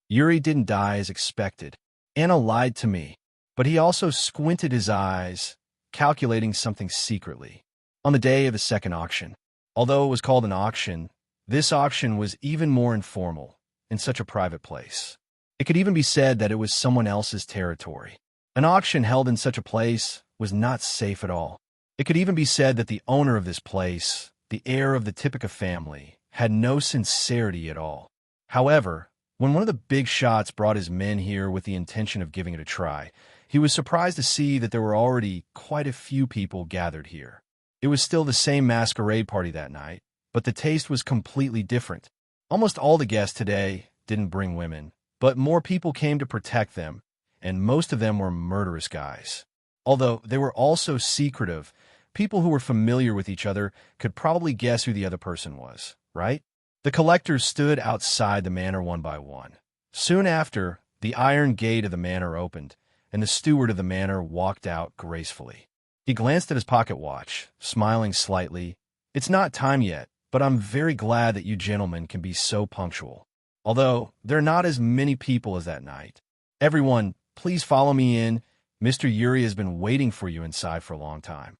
"Yuri didn't die as expected. Anna lied to me." But he also squinted his eyes, calculating something secretly. On the day of the second auction, although it was called an auction, this auction was even more informal, in such a private place. It could even be said that it was someone else's territory. An auction held in such a place was not safe at all. It could even be said that the owner of this place, the heir of the Typica family, had no sincerity at all. However, when one of the big shots brought his men here with the intention of giving it a try, he was surprised to see that there were already quite a few people gathered here. It was still the same masquerade party that night, but the taste was completely different. Almost all the guests today didn't bring women, but more people came to protect them, and most of them were murderous guys. Although they were also secretive, people who were familiar with each other could probably guess who the other person was, right? The collectors stood outside the manor one by one. Soon after, the iron gate of the manor opened, and the steward of the manor walked out gracefully. He glanced at his pocket watch, smiling slightly. "It's not time yet, but I'm very glad that you gentlemen can be so punctual. Although there are not as many people as that night. Everyone, please follow me in. Mr. Yuri has been waiting for you inside for a long time."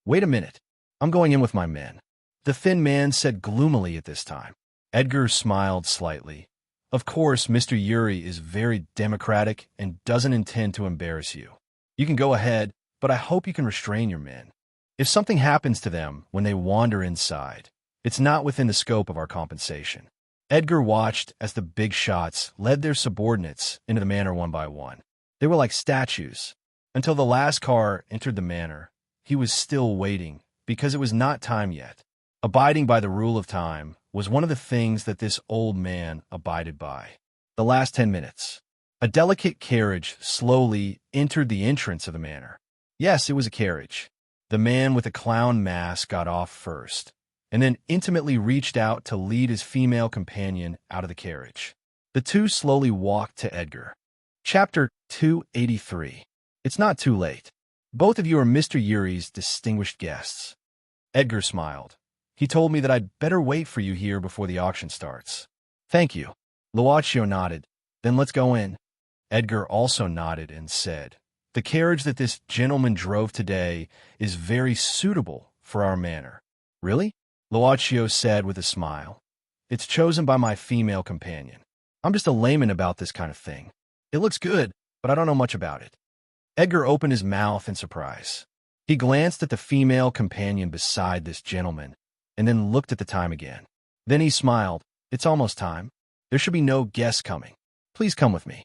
"Wait a minute. I'm going in with my men," the thin man said gloomily at this time. Edgar smiled slightly. "Of course, Mr. Yuri is very democratic and doesn't intend to embarrass you. You can go ahead, but I hope you can restrain your men. If something happens to them when they wander inside, it's not within the scope of our compensation." Edgar watched as the big shots led their subordinates into the manor one by one. They were like statues. Until the last car entered the manor, he was still waiting, because it was not time yet. Abiding by the rule of time was one of the things that this old man abided by. The last 10 minutes. A delicate carriage slowly entered the entrance of the manor. Yes, it was a carriage. The man with the clown mask got off first, and then intimately reached out to lead his female companion out of the carriage. The two slowly walked to Edgar. Chapter 283. It's not too late. Both of you are Mr. Yuri's distinguished guests. Edgar smiled. He told me that I'd better wait for you here before the auction starts. Thank you. Luaccio nodded. Then let's go in. Edgar also nodded and said, "The carriage that this gentleman drove today is very suitable for our manor." Really? Luaccio said with a smile. "It's chosen by my female companion. I'm just a layman about this kind of thing. It looks good, but I don't know much about it." Edgar opened his mouth in surprise. He glanced at the female companion beside this gentleman, and then looked at the time again. Then he smiled. It's almost time. There should be no guests coming. Please come with me."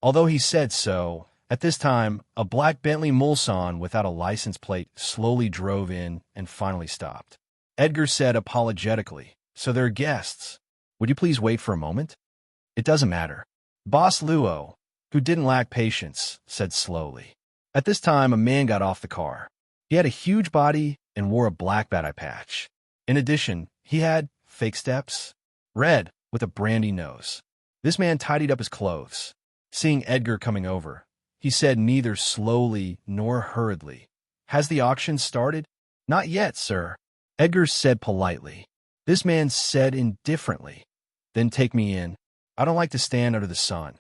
Although he said so, at this time, a black Bentley Mulsanne without a license plate slowly drove in and finally stopped. Edgar said apologetically, "So there are guests. Would you please wait for a moment?" "It doesn't matter." Boss Luo, who didn't lack patience, said slowly. At this time, a man got off the car. He had a huge body and wore a black bat-eye patch. In addition, he had fake steps, red, with a brandy nose. This man tidied up his clothes. Seeing Edgar coming over, he said neither slowly nor hurriedly, "Has the auction started?" "Not yet, sir," Edgar said politely. This man said indifferently, "Then take me in. I don't like to stand under the sun."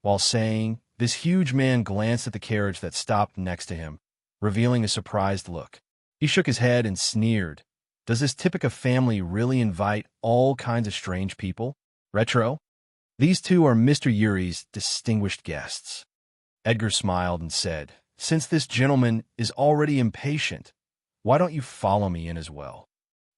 While saying, this huge man glanced at the carriage that stopped next to him, revealing a surprised look. He shook his head and sneered. "Does this typical family really invite all kinds of strange people? Retro? These two are Mr. Yuri's distinguished guests." Edgar smiled and said, "Since this gentleman is already impatient, why don't you follow me in as well?"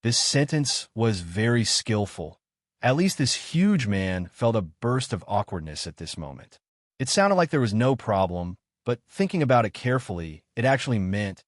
This sentence was very skillful. At least this huge man felt a burst of awkwardness at this moment. It sounded like there was no problem, but thinking about it carefully, it actually meant,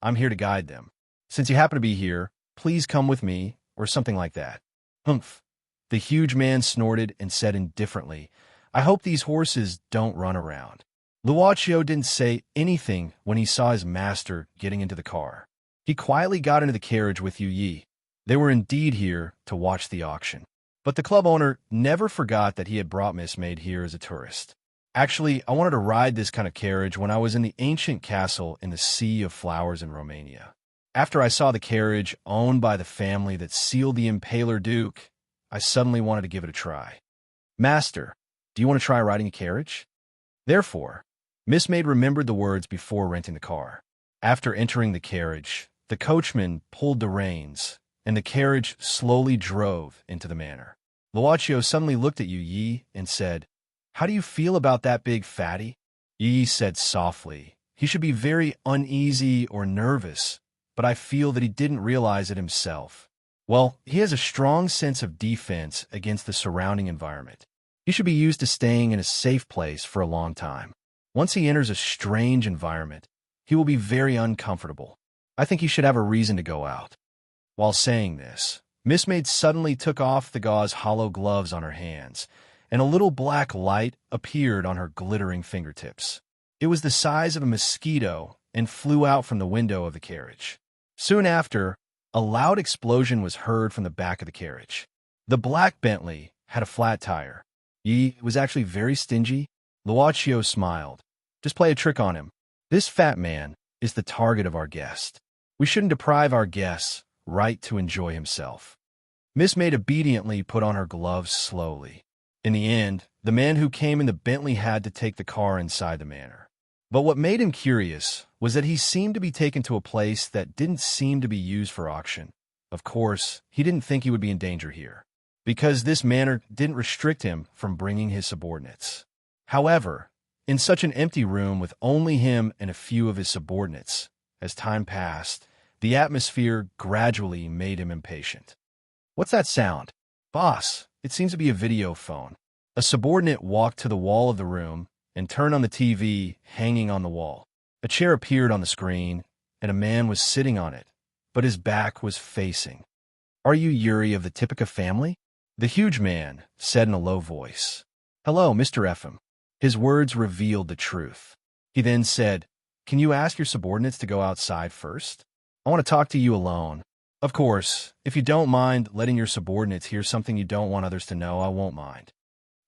"I'm here to guide them. Since you happen to be here, please come with me," or something like that. "Humph." The huge man snorted and said indifferently, "I hope these horses don't run around." Luochio didn't say anything when he saw his master getting into the car. He quietly got into the carriage with Yu Yi. They were indeed here to watch the auction. But the club owner never forgot that he had brought Miss Maid here as a tourist. "Actually, I wanted to ride this kind of carriage when I was in the ancient castle in the Sea of Flowers in Romania. After I saw the carriage owned by the family that sealed the Impaler Duke, I suddenly wanted to give it a try." "Master, do you want to try riding a carriage?" Therefore, Miss Maid remembered the words before renting the car. After entering the carriage, the coachman pulled the reins, and the carriage slowly drove into the manor. Luochio suddenly looked at Yu Yi and said, "How do you feel about that big fatty?" Yu Yi said softly, "He should be very uneasy or nervous, but I feel that he didn't realize it himself. Well, he has a strong sense of defense against the surrounding environment. He should be used to staying in a safe place for a long time. Once he enters a strange environment, he will be very uncomfortable. I think he should have a reason to go out." While saying this, Miss Maid suddenly took off the gauze hollow gloves on her hands, and a little black light appeared on her glittering fingertips. It was the size of a mosquito and flew out from the window of the carriage. Soon after, a loud explosion was heard from the back of the carriage. The black Bentley had a flat tire. Yi was actually very stingy. Luochio smiled. "Just play a trick on him. This fat man is the target of our guest. We shouldn't deprive our guest's right to enjoy himself." Miss Maid obediently put on her gloves slowly. In the end, the man who came in the Bentley had to take the car inside the manor. But what made him curious was that he seemed to be taken to a place that didn't seem to be used for auction. Of course, he didn't think he would be in danger here, because this manor didn't restrict him from bringing his subordinates. However, in such an empty room with only him and a few of his subordinates, as time passed, the atmosphere gradually made him impatient. "What's that sound?" "Boss, it seems to be a video phone." A subordinate walked to the wall of the room and turned on the TV hanging on the wall. A chair appeared on the screen, and a man was sitting on it, but his back was facing. "Are you Yuri of the Typica family?" The huge man said in a low voice. "Hello, Mr. Ephraim." His words revealed the truth. He then said, "Can you ask your subordinates to go outside first? I want to talk to you alone. Of course, if you don't mind letting your subordinates hear something you don't want others to know, I won't mind.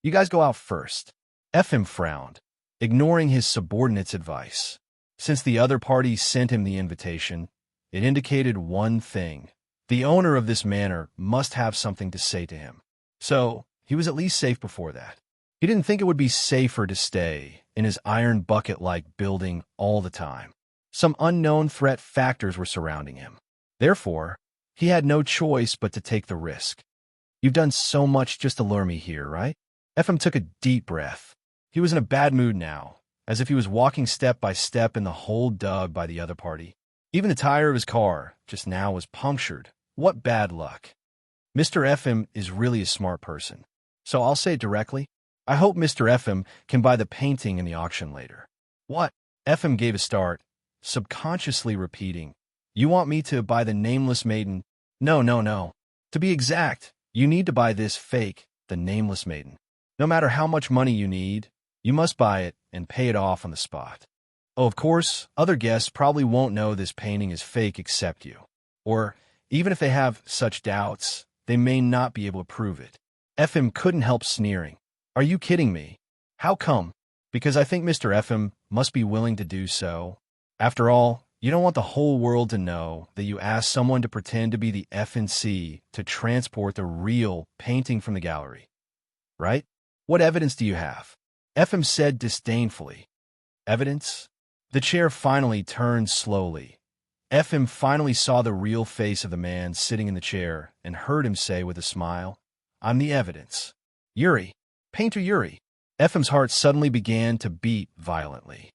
You guys go out first." Ephraim frowned, ignoring his subordinates' advice. Since the other party sent him the invitation, it indicated one thing. The owner of this manor must have something to say to him. So, he was at least safe before that. He didn't think it would be safer to stay in his iron bucket-like building all the time. Some unknown threat factors were surrounding him. Therefore, he had no choice but to take the risk. "You've done so much just to lure me here, right?" Ephraim took a deep breath. He was in a bad mood now, as if he was walking step by step in the hole dug by the other party. Even the tire of his car just now was punctured. What bad luck. Mr. FM is really a smart person. So I'll say it directly. I hope Mr. FM can buy the painting in the auction later. What? FM gave a start, subconsciously repeating, "You want me to buy the nameless maiden?" No, no, no. To be exact, you need to buy this fake, the nameless maiden. No matter how much money you need, you must buy it and pay it off on the spot. Oh, of course, other guests probably won't know this painting is fake except you. Or, even if they have such doubts, they may not be able to prove it. FM couldn't help sneering. Are you kidding me? How come? Because I think Mr. FM must be willing to do so. After all, you don't want the whole world to know that you asked someone to pretend to be the FNC to transport the real painting from the gallery. Right? What evidence do you have? FM said disdainfully. Evidence? The chair finally turned slowly. FM finally saw the real face of the man sitting in the chair and heard him say with a smile, "I'm the evidence. Yuri, painter Yuri." FM's heart suddenly began to beat violently.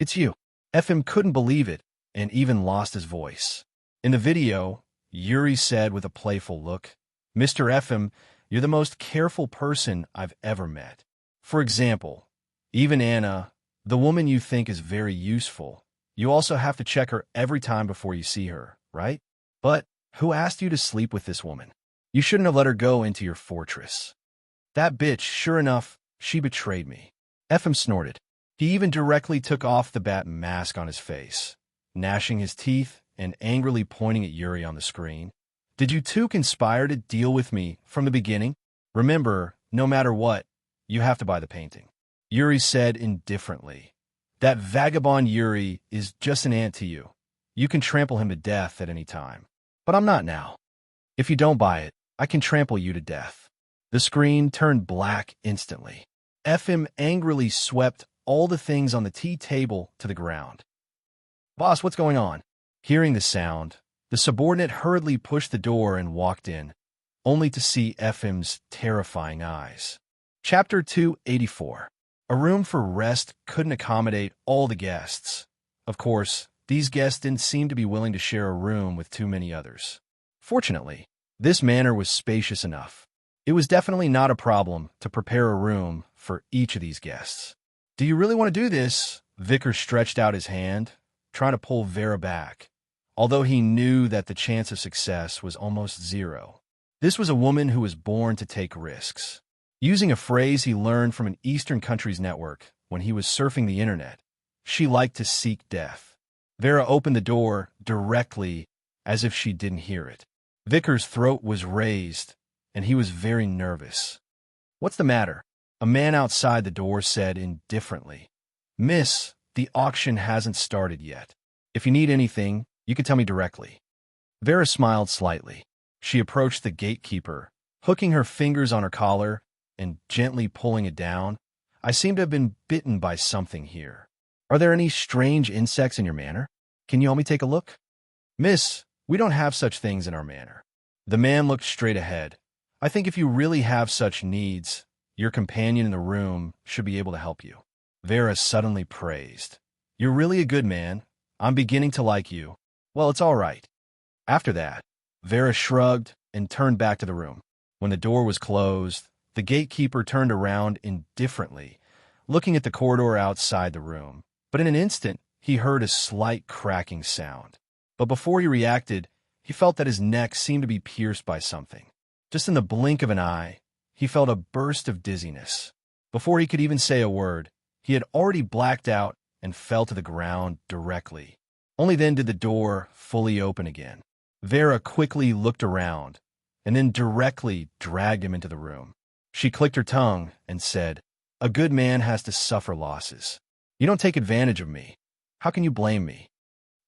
"It's you." FM couldn't believe it and even lost his voice. In the video, Yuri said with a playful look, "Mr. FM, you're the most careful person I've ever met. For example, even Anna, the woman you think is very useful, you also have to check her every time before you see her, right? But who asked you to sleep with this woman? You shouldn't have let her go into your fortress. That bitch, sure enough, she betrayed me." FM snorted. He even directly took off the bat mask on his face, gnashing his teeth and angrily pointing at Yuri on the screen. "Did you two conspire to deal with me from the beginning? Remember, no matter what, you have to buy the painting." Yuri said indifferently, "That vagabond Yuri is just an ant to you. You can trample him to death at any time. But I'm not now. If you don't buy it, I can trample you to death." The screen turned black instantly. FM angrily swept all the things on the tea table to the ground. "Boss, what's going on?" Hearing the sound, the subordinate hurriedly pushed the door and walked in, only to see FM's terrifying eyes. Chapter 284. A room for rest couldn't accommodate all the guests. Of course, these guests didn't seem to be willing to share a room with too many others. Fortunately, this manor was spacious enough. It was definitely not a problem to prepare a room for each of these guests. "Do you really want to do this?" Vickers stretched out his hand, trying to pull Vera back, although he knew that the chance of success was almost zero. This was a woman who was born to take risks. Using a phrase he learned from an Eastern country's network when he was surfing the internet, she liked to seek death. Vera opened the door directly as if she didn't hear it. Vickers' throat was raised, and he was very nervous. "What's the matter?" A man outside the door said indifferently. "Miss, the auction hasn't started yet. If you need anything, you can tell me directly." Vera smiled slightly. She approached the gatekeeper, hooking her fingers on her collar and gently pulling it down. "I seem to have been bitten by something here. Are there any strange insects in your manor? Can you help me take a look?" "Miss, we don't have such things in our manor." The man looked straight ahead. "I think if you really have such needs, your companion in the room should be able to help you." Vera suddenly praised. "You're really a good man. I'm beginning to like you. Well, it's all right." After that, Vera shrugged and turned back to the room. When the door was closed, the gatekeeper turned around indifferently, looking at the corridor outside the room. But in an instant, he heard a slight cracking sound. But before he reacted, he felt that his neck seemed to be pierced by something. Just in the blink of an eye, he felt a burst of dizziness. Before he could even say a word, he had already blacked out and fell to the ground directly. Only then did the door fully open again. Vera quickly looked around, and then directly dragged him into the room. She clicked her tongue and said, "A good man has to suffer losses. You don't take advantage of me. How can you blame me?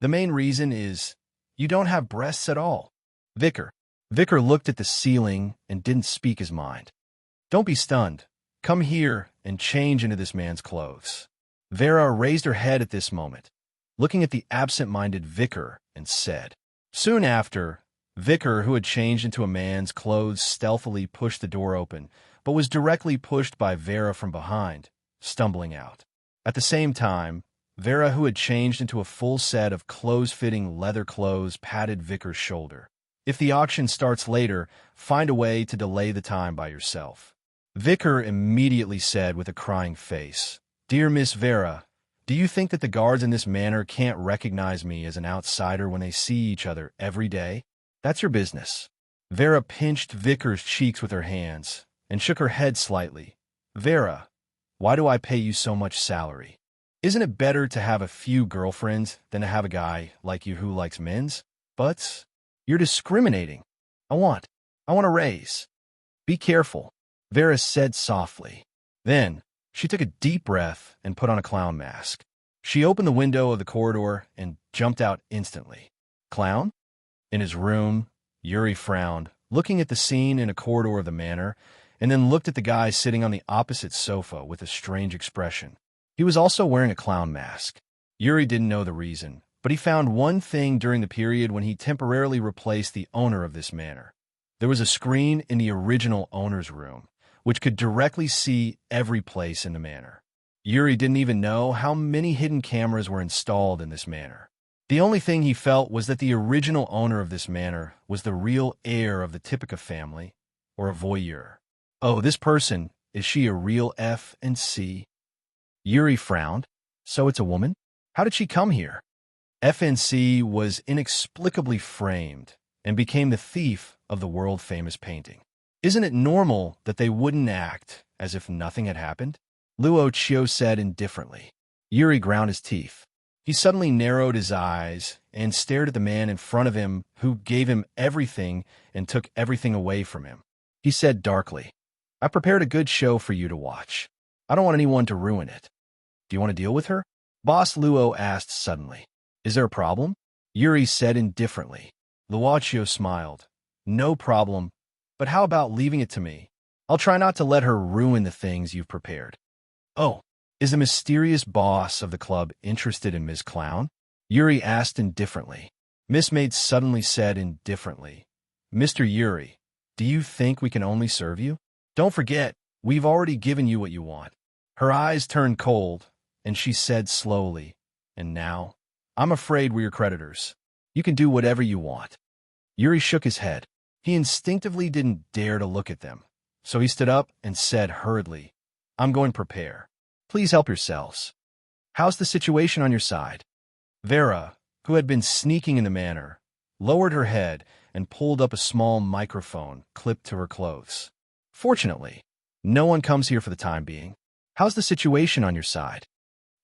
The main reason is you don't have breasts at all." Vicker looked at the ceiling and didn't speak his mind. "Don't be stunned. Come here and change into this man's clothes." Vera raised her head at this moment, looking at the absent-minded Vicker, and said. Soon after, Vicker, who had changed into a man's clothes, stealthily pushed the door open, but was directly pushed by Vera from behind, stumbling out. At the same time, Vera, who had changed into a full set of close-fitting leather clothes, patted Vicker's shoulder. If the auction starts later, find a way to delay the time by yourself." Vicar immediately said with a crying face, "Dear Miss Vera, do you think that the guards in this manor can't recognize me as an outsider when they see each other every day? That's your business." Vera pinched Vicar's cheeks with her hands and shook her head slightly. "Vera, why do I pay you so much salary? Isn't it better to have a few girlfriends than to have a guy like you who likes men's butts? You're discriminating. I want a raise." "Be careful," Vera said softly. Then she took a deep breath and put on a clown mask. She opened the window of the corridor and jumped out instantly. Clown? In his room, Yuri frowned, looking at the scene in a corridor of the manor, and then looked at the guy sitting on the opposite sofa with a strange expression. He was also wearing a clown mask. Yuri didn't know the reason, but he found one thing during the period when he temporarily replaced the owner of this manor. There was a screen in the original owner's room, which could directly see every place in the manor. Yuri didn't even know how many hidden cameras were installed in this manor. The only thing he felt was that the original owner of this manor was the real heir of the Typica family, or a voyeur. Oh, this person, is she a real F and C? Yuri frowned. So it's a woman? How did she come here? FNC was inexplicably framed and became the thief of the world-famous painting. Isn't it normal that they wouldn't act as if nothing had happened? Luo Chio said indifferently. Yuri ground his teeth. He suddenly narrowed his eyes and stared at the man in front of him who gave him everything and took everything away from him. He said darkly, "I prepared a good show for you to watch. I don't want anyone to ruin it. Do you want to deal with her?" Boss Luo asked suddenly. "Is there a problem?" Yuri said indifferently. Luochio smiled. "No problem, but how about leaving it to me? I'll try not to let her ruin the things you've prepared." "Oh, is the mysterious boss of the club interested in Ms. Clown?" Yuri asked indifferently. Miss Maid suddenly said indifferently, "Mr. Yuri, do you think we can only serve you? Don't forget, we've already given you what you want." Her eyes turned cold, and she said slowly, "And now, I'm afraid we're your creditors. You can do whatever you want." Yuri shook his head. He instinctively didn't dare to look at them, so he stood up and said hurriedly, "I'm going to prepare. Please help yourselves. How's the situation on your side?" Vera, who had been sneaking in the manor, lowered her head and pulled up a small microphone clipped to her clothes. "Fortunately, no one comes here for the time being. How's the situation on your side?"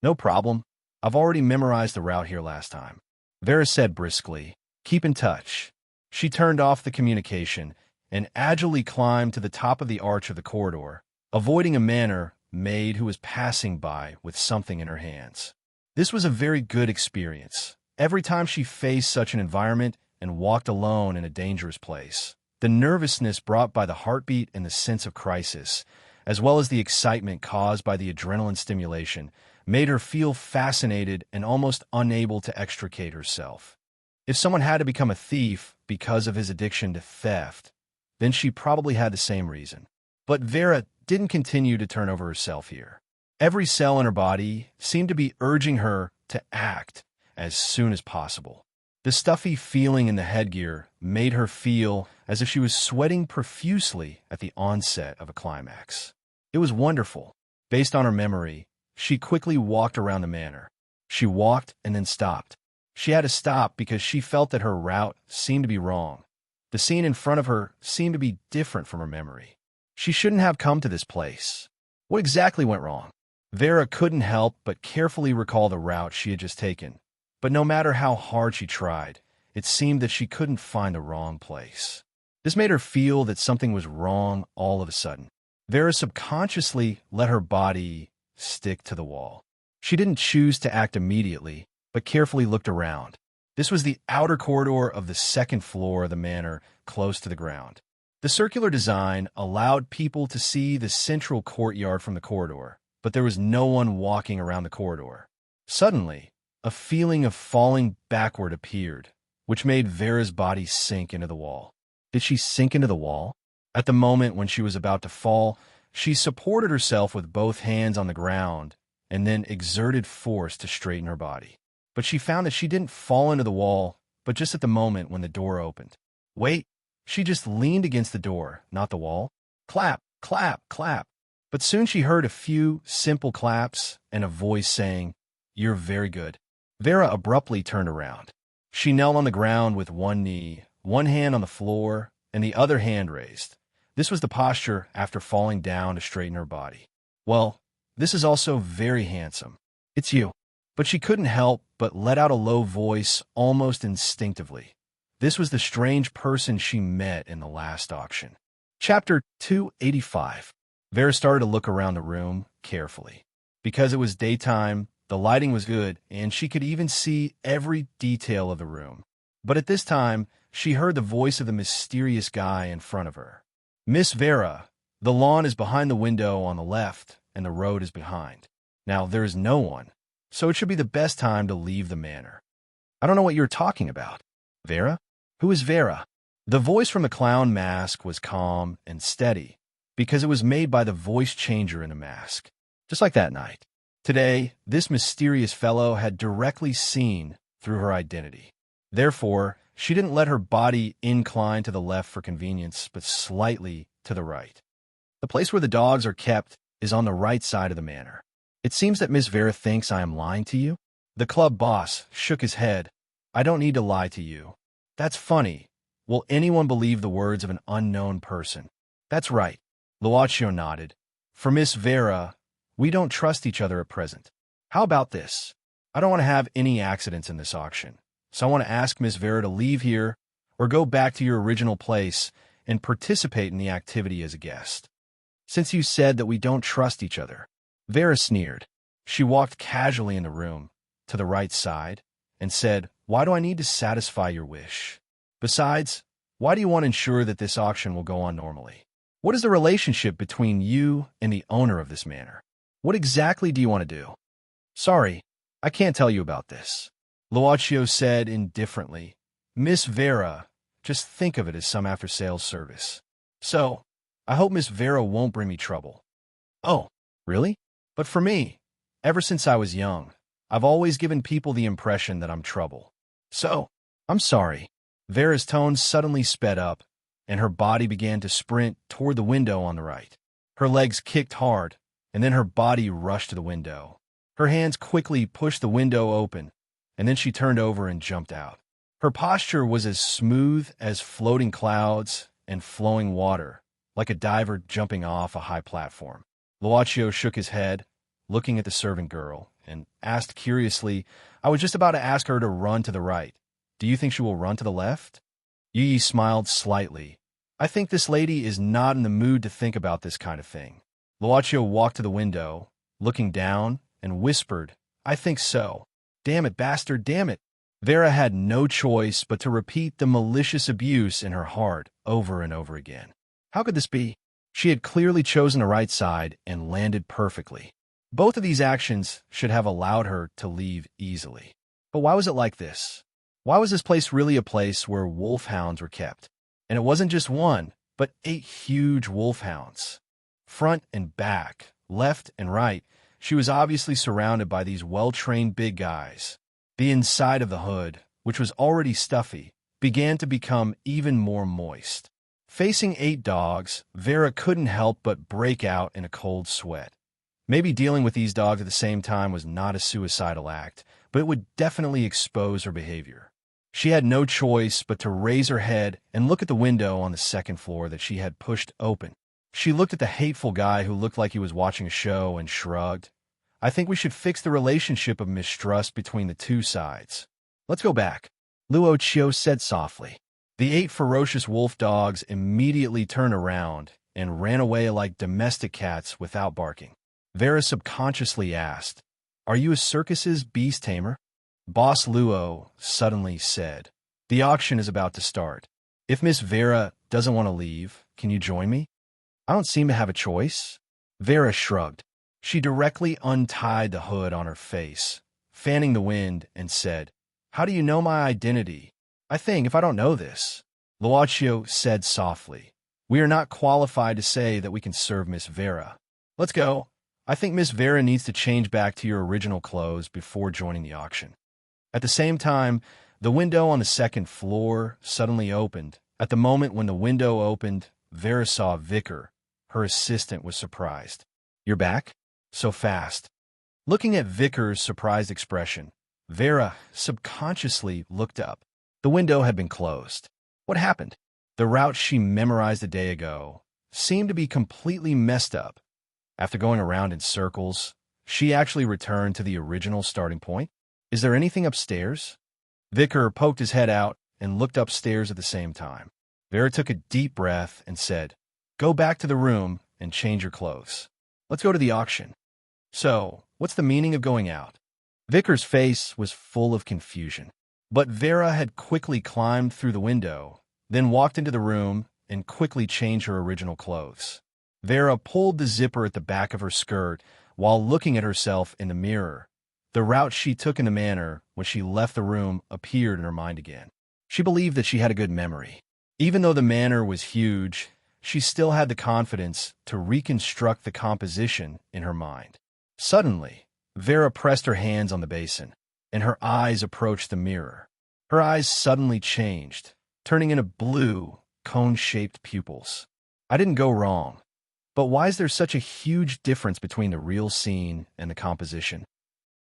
"No problem. I've already memorized the route here last time." Vera said briskly, "Keep in touch." She turned off the communication and agilely climbed to the top of the arch of the corridor, avoiding a manor maid who was passing by with something in her hands. This was a very good experience. Every time she faced such an environment and walked alone in a dangerous place, the nervousness brought by the heartbeat and the sense of crisis, as well as the excitement caused by the adrenaline stimulation, made her feel fascinated and almost unable to extricate herself. If someone had to become a thief because of his addiction to theft, then she probably had the same reason. But Vera didn't continue to turn over herself here. Every cell in her body seemed to be urging her to act as soon as possible. The stuffy feeling in the headgear made her feel as if she was sweating profusely at the onset of a climax. It was wonderful. Based on her memory, she quickly walked around the manor. She walked and then stopped. She had to stop because she felt that her route seemed to be wrong. The scene in front of her seemed to be different from her memory. She shouldn't have come to this place. What exactly went wrong? Vera couldn't help but carefully recall the route she had just taken. But no matter how hard she tried, it seemed that she couldn't find the wrong place. This made her feel that something was wrong all of a sudden. Vera subconsciously let her body stick to the wall. She didn't choose to act immediately, but carefully looked around. This was the outer corridor of the second floor of the manor, close to the ground. The circular design allowed people to see the central courtyard from the corridor, but there was no one walking around the corridor. Suddenly, a feeling of falling backward appeared, which made Vera's body sink into the wall. Did she sink into the wall? At the moment when she was about to fall, she supported herself with both hands on the ground and then exerted force to straighten her body. But she found that she didn't fall into the wall, but just at the moment when the door opened. Wait, she just leaned against the door, not the wall. Clap, clap, clap. But soon she heard a few simple claps and a voice saying, "You're very good." Vera abruptly turned around. She knelt on the ground with one knee, one hand on the floor, and the other hand raised. This was the posture after falling down to straighten her body. "Well, this is also very handsome. It's you." But she couldn't help but let out a low voice almost instinctively. This was the strange person she met in the last auction. Chapter 285. Vera started to look around the room carefully. Because it was daytime, the lighting was good, and she could even see every detail of the room. But at this time, she heard the voice of the mysterious guy in front of her. "Miss Vera, the lawn is behind the window on the left, and the road is behind. Now, there is no one, so it should be the best time to leave the manor." "I don't know what you're talking about." "Vera? Who is Vera?" The voice from the clown mask was calm and steady, because it was made by the voice changer in the mask. Just like that night. Today, this mysterious fellow had directly seen through her identity. Therefore, she didn't let her body incline to the left for convenience, but slightly to the right. "The place where the dogs are kept is on the right side of the manor. It seems that Miss Vera thinks I am lying to you." The club boss shook his head. "I don't need to lie to you." "That's funny. Will anyone believe the words of an unknown person?" "That's right." Luaccio nodded. "For Miss Vera, we don't trust each other at present. How about this? I don't want to have any accidents in this auction, so I want to ask Miss Vera to leave here or go back to your original place and participate in the activity as a guest." "Since you said that we don't trust each other." Vera sneered. She walked casually in the room, to the right side, and said, "Why do I need to satisfy your wish? Besides, why do you want to ensure that this auction will go on normally? What is the relationship between you and the owner of this manor? What exactly do you want to do?" "Sorry, I can't tell you about this," Luaccio said indifferently. "Miss Vera, just think of it as some after-sales service. So, I hope Miss Vera won't bring me trouble." "Oh, really?" "But for me, ever since I was young, I've always given people the impression that I'm trouble. So, I'm sorry." Vera's tone suddenly sped up, and her body began to sprint toward the window on the right. Her legs kicked hard, and then her body rushed to the window. Her hands quickly pushed the window open, and then she turned over and jumped out. Her posture was as smooth as floating clouds and flowing water, like a diver jumping off a high platform. Luaccio shook his head, looking at the servant girl, and asked curiously, "I was just about to ask her to run to the right. Do you think she will run to the left?" Yi smiled slightly. "I think this lady is not in the mood to think about this kind of thing." Luaccio walked to the window, looking down, and whispered, "I think so." "Damn it, bastard, damn it." Vera had no choice but to repeat the malicious abuse in her heart over and over again. How could this be? She had clearly chosen the right side and landed perfectly. Both of these actions should have allowed her to leave easily. But why was it like this? Why was this place really a place where wolfhounds were kept? And it wasn't just one, but 8 huge wolfhounds. Front and back, left and right, she was obviously surrounded by these well-trained big guys. The inside of the hood, which was already stuffy, began to become even more moist. Facing 8 dogs, Vera couldn't help but break out in a cold sweat. Maybe dealing with these dogs at the same time was not a suicidal act, but it would definitely expose her behavior. She had no choice but to raise her head and look at the window on the second floor that she had pushed open. She looked at the hateful guy who looked like he was watching a show and shrugged. "I think we should fix the relationship of mistrust between the two sides. Let's go back," Luocchio said softly. The 8 ferocious wolf dogs immediately turned around and ran away like domestic cats without barking. Vera subconsciously asked, "Are you a circus's beast tamer?" Boss Luo suddenly said, "The auction is about to start. If Miss Vera doesn't want to leave, can you join me?" "I don't seem to have a choice." Vera shrugged. She directly untied the hood on her face, fanning the wind, and said, "How do you know my identity?" "I think if I don't know this," Luocchio said softly, "we are not qualified to say that we can serve Miss Vera. Let's go. I think Miss Vera needs to change back to your original clothes before joining the auction." At the same time, the window on the second floor suddenly opened, At the moment when the window opened, Vera saw Vicar. Her assistant was surprised. "You're back? So fast." Looking at Vicar's surprised expression, Vera subconsciously looked up. The window had been closed. What happened? The route she memorized a day ago seemed to be completely messed up. After going around in circles, she actually returned to the original starting point. "Is there anything upstairs?" Vicar poked his head out and looked upstairs at the same time. Vera took a deep breath and said, "Go back to the room and change your clothes. Let's go to the auction." "So, what's the meaning of going out?" Vicar's face was full of confusion. But Vera had quickly climbed through the window, then walked into the room and quickly changed her original clothes. Vera pulled the zipper at the back of her skirt while looking at herself in the mirror. The route she took in the manor when she left the room appeared in her mind again. She believed that she had a good memory. Even though the manor was huge, she still had the confidence to reconstruct the composition in her mind. Suddenly, Vera pressed her hands on the basin, and her eyes approached the mirror. Her eyes suddenly changed, turning into blue, cone-shaped pupils. "I didn't go wrong. But why is there such a huge difference between the real scene and the composition?"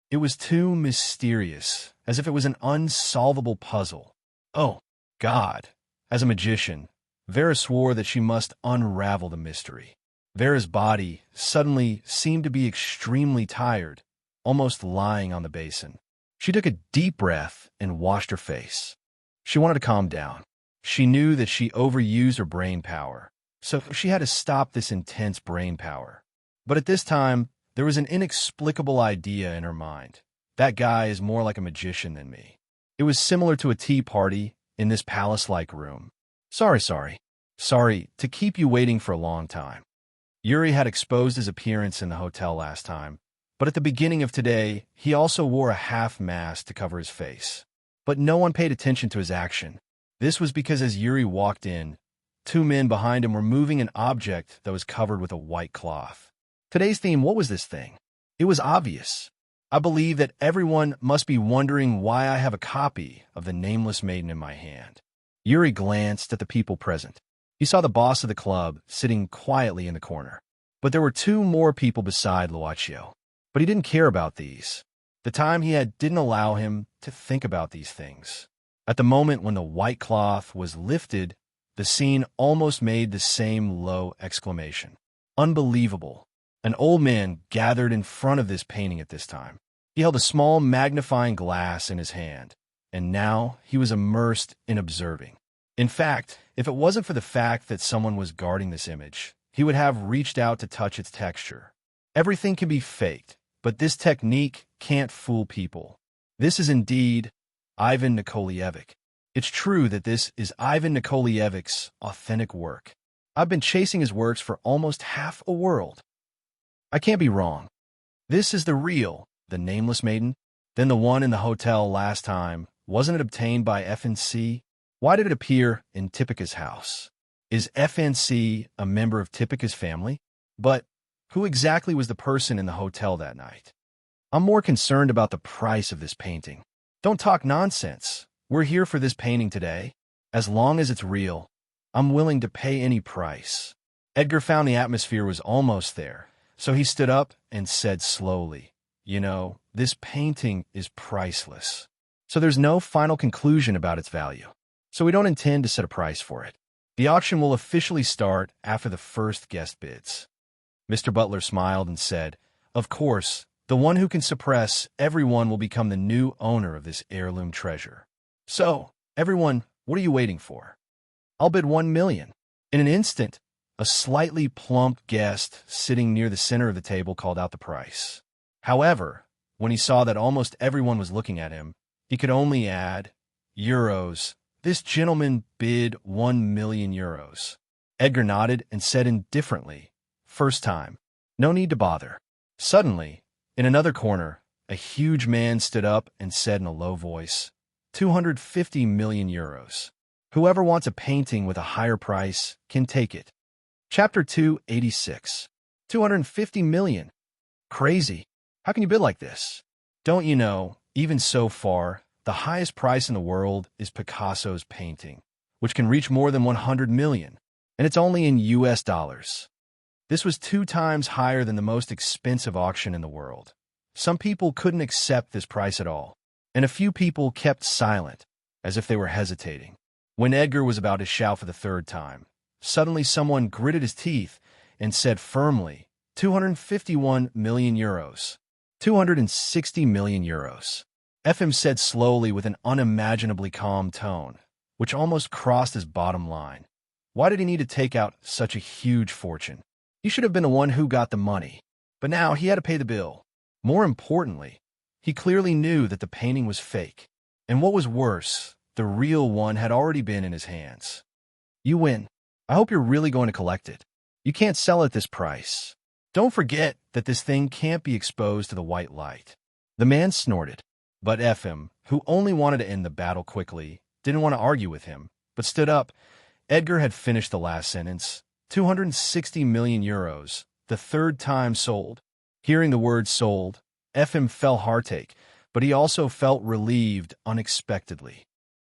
It was too mysterious, as if it was an unsolvable puzzle. Oh, God! As a magician, Vera swore that she must unravel the mystery. Vera's body suddenly seemed to be extremely tired, almost lying on the basin. She took a deep breath and washed her face. She wanted to calm down. She knew that she overused her brain power, so she had to stop this intense brain power. But at this time, there was an inexplicable idea in her mind. That guy is more like a magician than me. It was similar to a tea party in this palace-like room. Sorry to keep you waiting for a long time. Yuri had exposed his appearance in the hotel last time, but at the beginning of today, he also wore a half mask to cover his face. But no one paid attention to his action. This was because as Yuri walked in, two men behind him were moving an object that was covered with a white cloth. Today's theme, what was this thing? It was obvious. I believe that everyone must be wondering why I have a copy of The Nameless Maiden in my hand. Yuri glanced at the people present. He saw the boss of the club sitting quietly in the corner. But there were two more people beside Luaccio. But he didn't care about these. The time he had didn't allow him to think about these things. At the moment when the white cloth was lifted, the scene almost made the same low exclamation. Unbelievable. An old man gathered in front of this painting at this time. He held a small magnifying glass in his hand, and now he was immersed in observing. In fact, if it wasn't for the fact that someone was guarding this image, he would have reached out to touch its texture. Everything can be faked, but this technique can't fool people. This is indeed Ivan Nikolaevich. It's true that this is Ivan Nikolaievic's authentic work. I've been chasing his works for almost half a world. I can't be wrong. This is the real, the Nameless Maiden. Then the one in the hotel last time, wasn't it obtained by FNC? Why did it appear in Tipica's house? Is FNC a member of Tipica's family? But who exactly was the person in the hotel that night? I'm more concerned about the price of this painting. Don't talk nonsense. We're here for this painting today. As long as it's real, I'm willing to pay any price. Edgar found the atmosphere was almost there, so he stood up and said slowly, "You know, this painting is priceless. So there's no final conclusion about its value. So we don't intend to set a price for it. The auction will officially start after the first guest bids." Mr. Butler smiled and said, "Of course, the one who can suppress everyone will become the new owner of this heirloom treasure. So, everyone, what are you waiting for? I'll bid 1 million. In an instant, a slightly plump guest sitting near the center of the table called out the price. However, when he saw that almost everyone was looking at him, he could only add, "Euros. This gentleman bid 1 million euros. Edgar nodded and said indifferently, "First time. No need to bother." Suddenly, in another corner, a huge man stood up and said in a low voice, 250 million euros. Whoever wants a painting with a higher price can take it. Chapter 286. 250 million. Crazy. How can you bid like this? Don't you know, even so far, the highest price in the world is Picasso's painting, which can reach more than 100 million, and it's only in US dollars. This was 2 times higher than the most expensive auction in the world. Some people couldn't accept this price at all, and a few people kept silent, as if they were hesitating. When Edgar was about to shout for the 3rd time, suddenly someone gritted his teeth and said firmly, 251 million euros. 260 million euros. FM said slowly with an unimaginably calm tone, which almost crossed his bottom line. Why did he need to take out such a huge fortune? He should have been the one who got the money, but now he had to pay the bill. More importantly, he clearly knew that the painting was fake, and what was worse, the real one had already been in his hands. You win. I hope you're really going to collect it. You can't sell at this price. Don't forget that this thing can't be exposed to the white light. The man snorted, but FM, who only wanted to end the battle quickly, didn't want to argue with him, but stood up. Edgar had finished the last sentence. 260 million euros, the 3rd time sold. Hearing the word sold, FM felt heartache, but he also felt relieved unexpectedly.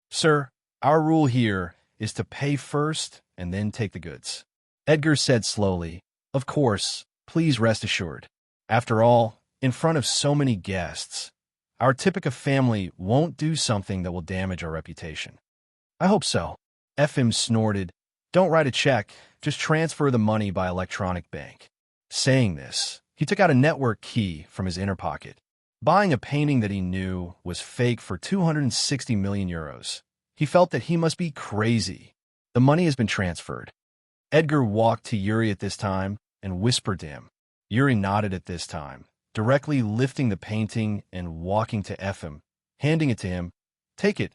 Sir, our rule here is to pay first and then take the goods. Edgar said slowly, of course, please rest assured. After all, in front of so many guests, our Typica family won't do something that will damage our reputation. I hope so. FM snorted. Don't write a check, just transfer the money by electronic bank. Saying this, he took out a network key from his inner pocket. Buying a painting that he knew was fake for 260 million euros. He felt that he must be crazy. The money has been transferred. Edgar walked to Yuri at this time and whispered to him. Yuri nodded at this time, directly lifting the painting and walking to FM, handing it to him. Take it.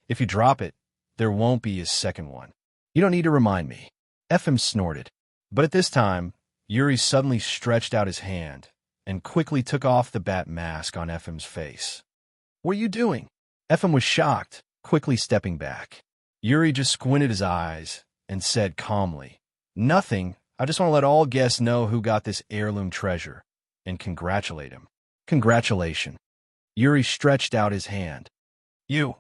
If you drop it, there won't be a second one. You don't need to remind me. FM snorted. But at this time, Yuri suddenly stretched out his hand and quickly took off the bat mask on FM's face. What are you doing? FM was shocked, quickly stepping back. Yuri just squinted his eyes and said calmly, Nothing. I just want to let all guests know who got this heirloom treasure and congratulate him. Congratulations. Yuri stretched out his hand. You.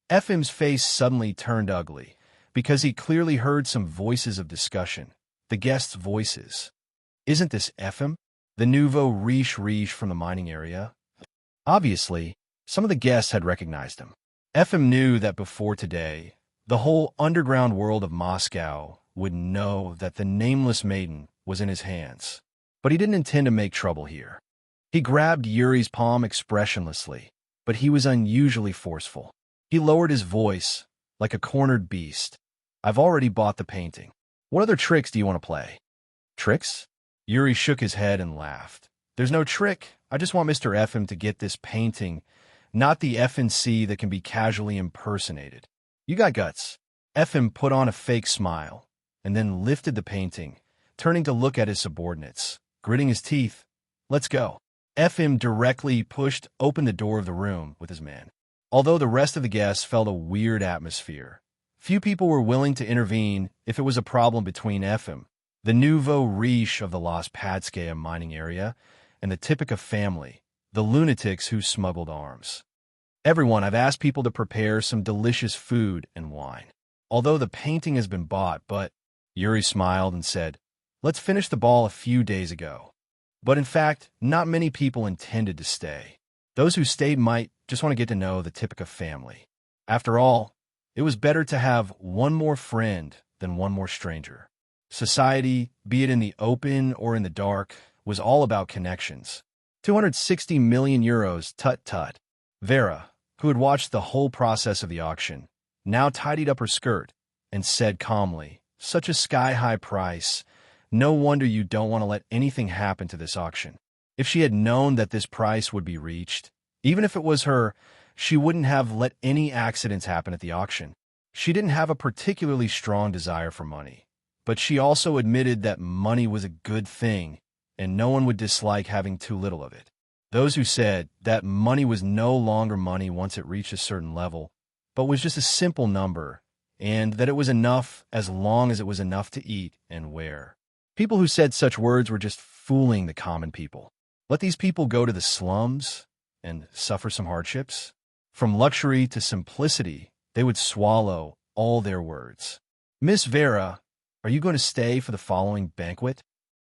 FM's face suddenly turned ugly because he clearly heard some voices of discussion, the guests' voices. Isn't this FM? The nouveau riche from the mining area? Obviously, some of the guests had recognized him. FM knew that before today, the whole underground world of Moscow would know that the nameless maiden was in his hands. But he didn't intend to make trouble here. He grabbed Yuri's palm expressionlessly, but he was unusually forceful. He lowered his voice, like a cornered beast. I've already bought the painting. What other tricks do you want to play? Tricks? Yuri shook his head and laughed. There's no trick. I just want Mr. FM to get this painting, not the FNC that can be casually impersonated. You got guts. FM put on a fake smile, and then lifted the painting, turning to look at his subordinates, gritting his teeth. Let's go. FM directly pushed open the door of the room with his man. Although the rest of the guests felt a weird atmosphere, few people were willing to intervene if it was a problem between FM, the nouveau riche of the Las Patskaya mining area, and the Typica family, the lunatics who smuggled arms. Everyone, I've asked people to prepare some delicious food and wine. Although the painting has been bought, but Yuri smiled and said, let's finish the ball a few days ago. But in fact, not many people intended to stay. Those who stayed might just want to get to know the Typica family. After all, it was better to have one more friend than one more stranger. Society, be it in the open or in the dark, was all about connections. 260 million euros, tut-tut. Vera, who had watched the whole process of the auction, now tidied up her skirt and said calmly, such a sky-high price. No wonder you don't want to let anything happen to this auction. If she had known that this price would be reached, even if it was her, she wouldn't have let any accidents happen at the auction. She didn't have a particularly strong desire for money, but she also admitted that money was a good thing, and no one would dislike having too little of it. Those who said that money was no longer money once it reached a certain level, but was just a simple number, and that it was enough as long as it was enough to eat and wear. People who said such words were just fooling the common people. Let these people go to the slums and suffer some hardships. From luxury to simplicity, they would swallow all their words. "Miss Vera, are you going to stay for the following banquet?"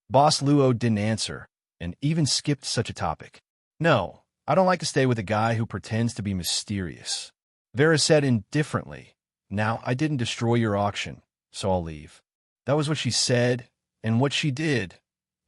Boss Luo didn't answer, and even skipped such a topic. "No, I don't like to stay with a guy who pretends to be mysterious," Vera said indifferently. "Now, I didn't destroy your auction, so I'll leave." That was what she said, and what she did.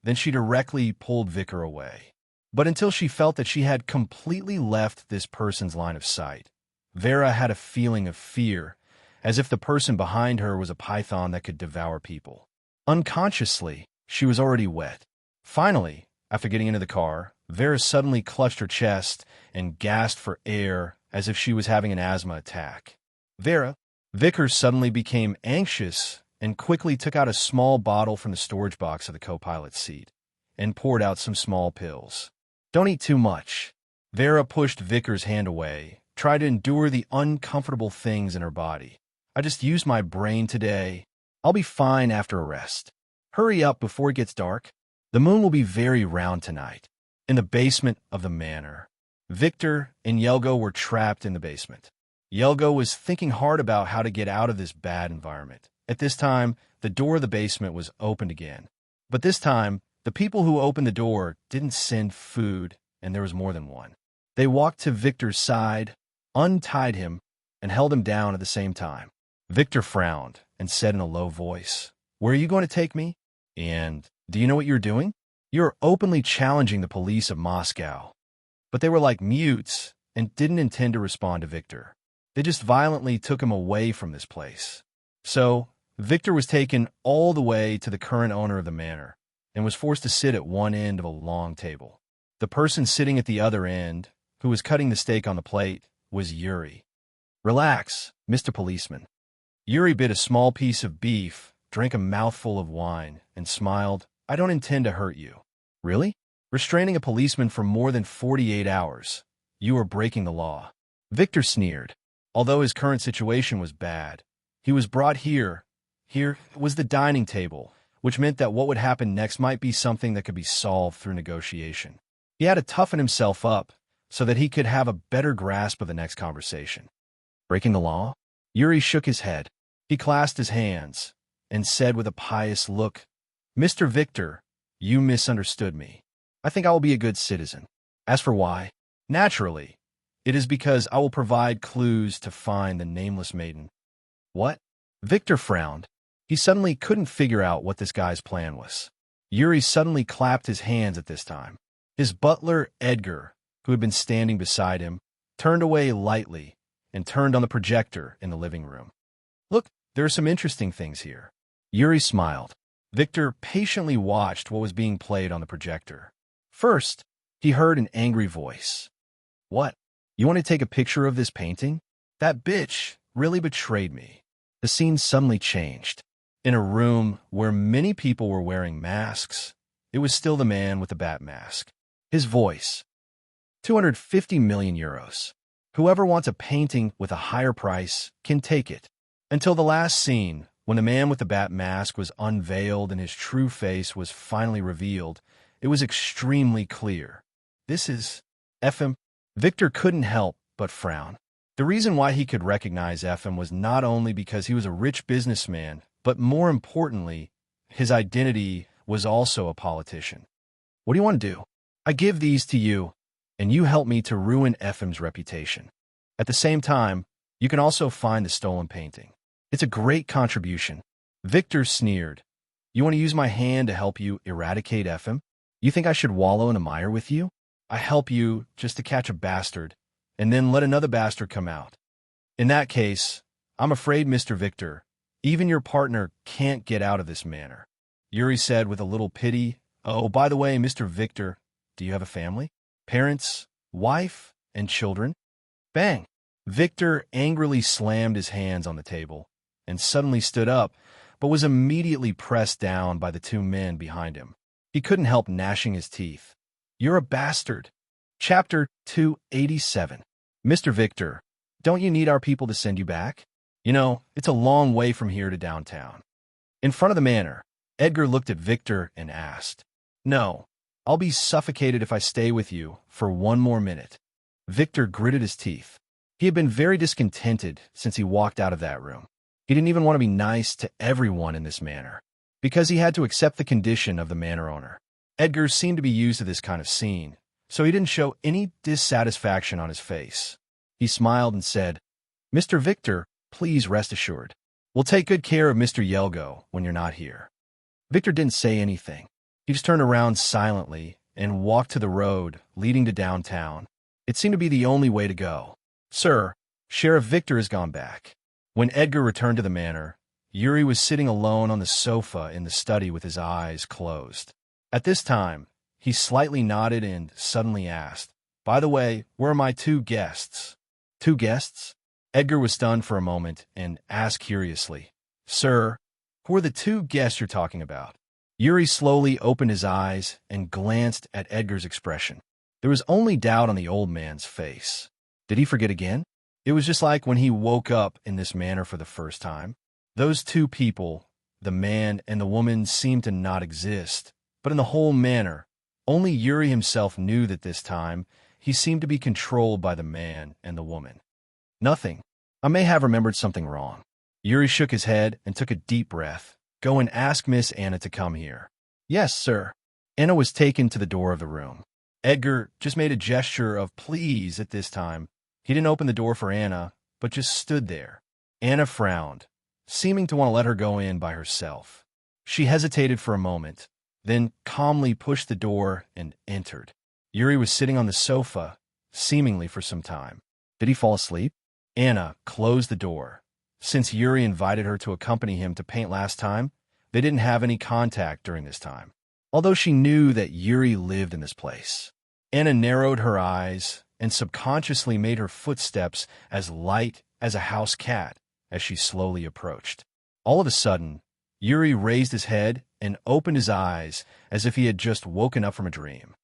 Then she directly pulled Vicar away. But until she felt that she had completely left this person's line of sight, Vera had a feeling of fear, as if the person behind her was a python that could devour people. Unconsciously, she was already wet. Finally, after getting into the car, Vera suddenly clutched her chest and gasped for air as if she was having an asthma attack. Vickers suddenly became anxious and quickly took out a small bottle from the storage box of the co-pilot's seat and poured out some small pills. "Don't eat too much." Vera pushed Vickers' hand away, tried to endure the uncomfortable things in her body. "I just used my brain today. I'll be fine after a rest. Hurry up before it gets dark. The moon will be very round tonight." In the basement of the manor, Victor and Yelgo were trapped in the basement. Yelgo was thinking hard about how to get out of this bad environment. At this time, the door of the basement was opened again. But this time, the people who opened the door didn't send food, and there was more than one. They walked to Victor's side, untied him, and held him down at the same time. Victor frowned and said in a low voice, "Where are you going to take me? And do you know what you're doing? You're openly challenging the police of Moscow." But they were like mutes and didn't intend to respond to Victor. They just violently took him away from this place. So, Victor was taken all the way to the current owner of the manor and was forced to sit at one end of a long table. The person sitting at the other end, who was cutting the steak on the plate, was Yuri. "Relax, Mr. Policeman." Yuri bit a small piece of beef, drank a mouthful of wine, and smiled. "I don't intend to hurt you." "Really? Restraining a policeman for more than 48 hours. You are breaking the law." Victor sneered. Although his current situation was bad, he was brought here. Here was the dining table, which meant that what would happen next might be something that could be solved through negotiation. He had to toughen himself up so that he could have a better grasp of the next conversation. "Breaking the law?" Yuri shook his head. He clasped his hands and said with a pious look, "Mr. Victor, you misunderstood me. I think I will be a good citizen. As for why, naturally, it is because I will provide clues to find the nameless maiden." "What?" Victor frowned. He suddenly couldn't figure out what this guy's plan was. Yuri suddenly clapped his hands at this time. His butler, Edgar, who had been standing beside him, turned away lightly and turned on the projector in the living room. "Look, there are some interesting things here." Yuri smiled. Victor patiently watched what was being played on the projector. First, he heard an angry voice. "What? You want to take a picture of this painting? That bitch really betrayed me." The scene suddenly changed. In a room where many people were wearing masks, it was still the man with the bat mask. His voice. 250 million euros. Whoever wants a painting with a higher price can take it. Until the last scene, when the man with the bat mask was unveiled and his true face was finally revealed, it was extremely clear. This is FM. Victor couldn't help but frown. The reason why he could recognize FM was not only because he was a rich businessman, but more importantly, his identity was also a politician. "What do you want to do? I give these to you, and you help me to ruin FM's reputation. At the same time, you can also find the stolen painting. It's a great contribution." Victor sneered. "You want to use my hand to help you eradicate FM? You think I should wallow in a mire with you? I help you just to catch a bastard, and then let another bastard come out. In that case, I'm afraid, Mr. Victor, even your partner can't get out of this manor." Yuri said with a little pity. "Oh, by the way, Mr. Victor, do you have a family? Parents, wife, and children?" Bang! Victor angrily slammed his hands on the table and suddenly stood up, but was immediately pressed down by the two men behind him. He couldn't help gnashing his teeth. "You're a bastard." Chapter 287. "Mr. Victor, don't you need our people to send you back? You know, it's a long way from here to downtown." In front of the manor, Edgar looked at Victor and asked, "No, I'll be suffocated if I stay with you for one more minute." Victor gritted his teeth. He had been very discontented since he walked out of that room. He didn't even want to be nice to everyone in this manner, because he had to accept the condition of the manor owner. Edgar seemed to be used to this kind of scene, so he didn't show any dissatisfaction on his face. He smiled and said, "Mr. Victor, please rest assured. We'll take good care of Mr. Yelgo when you're not here." Victor didn't say anything. He just turned around silently and walked to the road leading to downtown. It seemed to be the only way to go. "Sir, Sheriff Victor has gone back." When Edgar returned to the manor, Yuri was sitting alone on the sofa in the study with his eyes closed. At this time, he slightly nodded and suddenly asked, "By the way, where are my 2 guests?" "2 guests?" Edgar was stunned for a moment and asked curiously, "Sir, who are the 2 guests you're talking about?" Yuri slowly opened his eyes and glanced at Edgar's expression. There was only doubt on the old man's face. Did he forget again? It was just like when he woke up in this manner for the first time. Those 2 people, the man and the woman, seemed to not exist, but in the whole manor, only Yuri himself knew that this time he seemed to be controlled by the man and the woman. "Nothing. I may have remembered something wrong." Yuri shook his head and took a deep breath. "Go and ask Miss Anna to come here." "Yes, sir." Anna was taken to the door of the room. Edgar just made a gesture of please at this time. He didn't open the door for Anna, but just stood there. Anna frowned, seeming to want to let her go in by herself. She hesitated for a moment, then calmly pushed the door and entered. Yuri was sitting on the sofa, seemingly for some time. Did he fall asleep? Anna closed the door. Since Yuri invited her to accompany him to paint last time, they didn't have any contact during this time, although she knew that Yuri lived in this place. Anna narrowed her eyes and subconsciously made her footsteps as light as a house cat as she slowly approached. All of a sudden, Yuri raised his head and opened his eyes as if he had just woken up from a dream.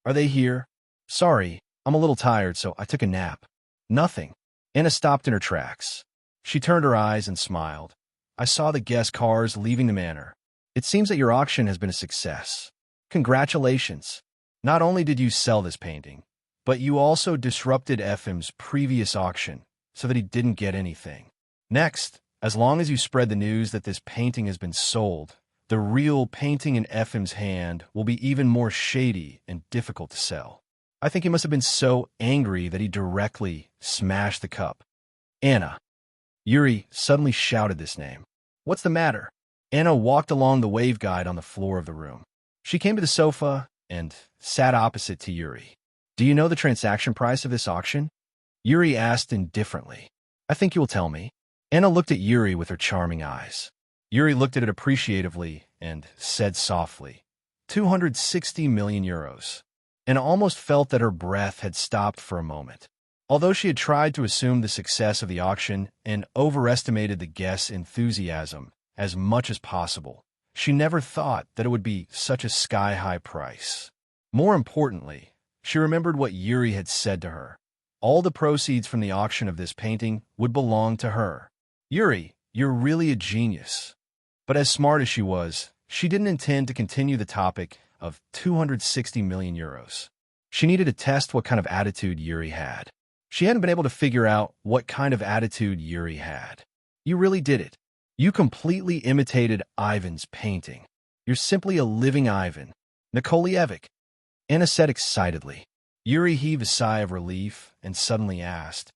"Are they here?" "Sorry, I'm a little tired, so I took a nap." "Nothing." Anna stopped in her tracks. She turned her eyes and smiled. "I saw the guest cars leaving the manor. It seems that your auction has been a success. Congratulations. Not only did you sell this painting, but you also disrupted Efim's previous auction so that he didn't get anything. Next, as long as you spread the news that this painting has been sold, the real painting in Efim's hand will be even more shady and difficult to sell." I think he must have been so angry that he directly smashed the cup. "Anna." Yuri suddenly shouted this name. "What's the matter?" Anna walked along the wave guide on the floor of the room. She came to the sofa and sat opposite to Yuri. "Do you know the transaction price of this auction?" Yuri asked indifferently. "I think you will tell me." Anna looked at Yuri with her charming eyes. Yuri looked at it appreciatively and said softly, 260 million euros. Anna almost felt that her breath had stopped for a moment. Although she had tried to assume the success of the auction and overestimated the guests' enthusiasm as much as possible, she never thought that it would be such a sky-high price. More importantly, she remembered what Yuri had said to her. All the proceeds from the auction of this painting would belong to her. "Yuri, you're really a genius." But as smart as she was, she didn't intend to continue the topic of 260 million euros. She needed to test what kind of attitude Yuri had. She hadn't been able to figure out what kind of attitude Yuri had. "You really did it. You completely imitated Ivan's painting. You're simply a living Ivan. Nikolaevich," Anna said excitedly. Yuri heaved a sigh of relief and suddenly asked,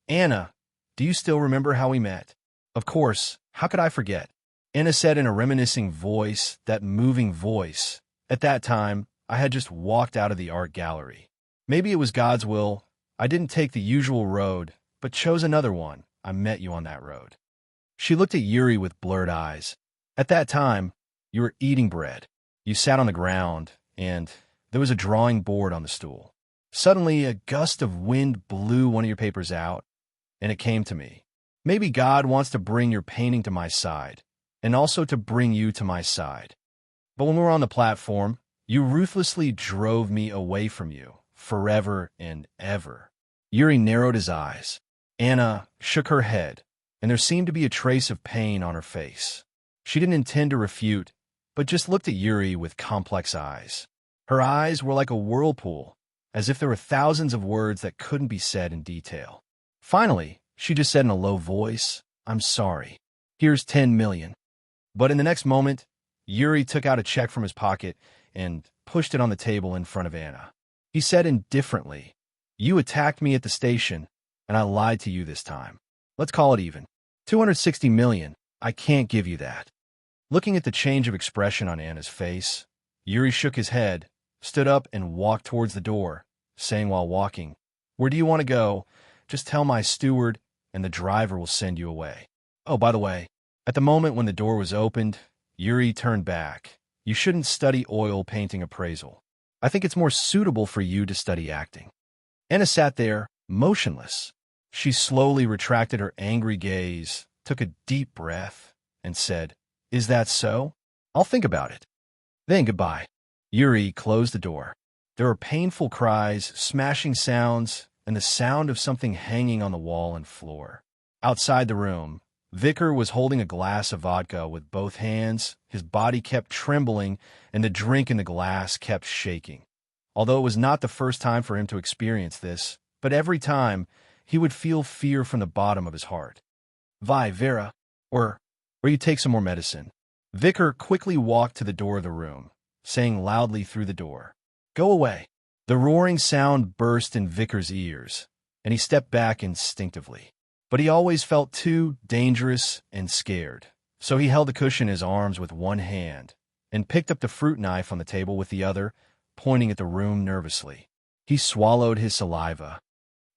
"Anna, do you still remember how we met?" "Of course, how could I forget?" Anna said in a reminiscing voice, that moving voice. "At that time, I had just walked out of the art gallery. Maybe it was God's will. I didn't take the usual road, but chose another one. I met you on that road." She looked at Yuri with blurred eyes. "At that time, you were eating bread. You sat on the ground, and there was a drawing board on the stool. Suddenly, a gust of wind blew one of your papers out, and it came to me. Maybe God wants to bring your painting to my side, and also to bring you to my side. But when we were on the platform, you ruthlessly drove me away from you, forever and ever." Yuri narrowed his eyes. Anna shook her head, and there seemed to be a trace of pain on her face. She didn't intend to refute, but just looked at Yuri with complex eyes. Her eyes were like a whirlpool, as if there were thousands of words that couldn't be said in detail. Finally, she just said in a low voice, "I'm sorry." Here's 10 million. But in the next moment, Yuri took out a check from his pocket and pushed it on the table in front of Anna. He said indifferently, "You attacked me at the station, and I lied to you this time. Let's call it even. 260 million. I can't give you that." Looking at the change of expression on Anna's face, Yuri shook his head, stood up, and walked towards the door, saying while walking, "Where do you want to go? Just tell my steward, and the driver will send you away. Oh, by the way," at the moment when the door was opened, Yuri turned back. "You shouldn't study oil painting appraisal. I think it's more suitable for you to study acting." Anna sat there, motionless. She slowly retracted her angry gaze, took a deep breath, and said, "Is that so? I'll think about it. Then goodbye." Yuri closed the door. There were painful cries, smashing sounds, and the sound of something hanging on the wall and floor. Outside the room, Vicar was holding a glass of vodka with both hands. His body kept trembling, and the drink in the glass kept shaking. Although it was not the first time for him to experience this, but every time, he would feel fear from the bottom of his heart. "Vi, Vera, or you take some more medicine." Vicar quickly walked to the door of the room, saying loudly through the door, "Go away." The roaring sound burst in Vicar's ears, and he stepped back instinctively. But he always felt too dangerous and scared, so he held the cushion in his arms with one hand and picked up the fruit knife on the table with the other, pointing at the room nervously. He swallowed his saliva.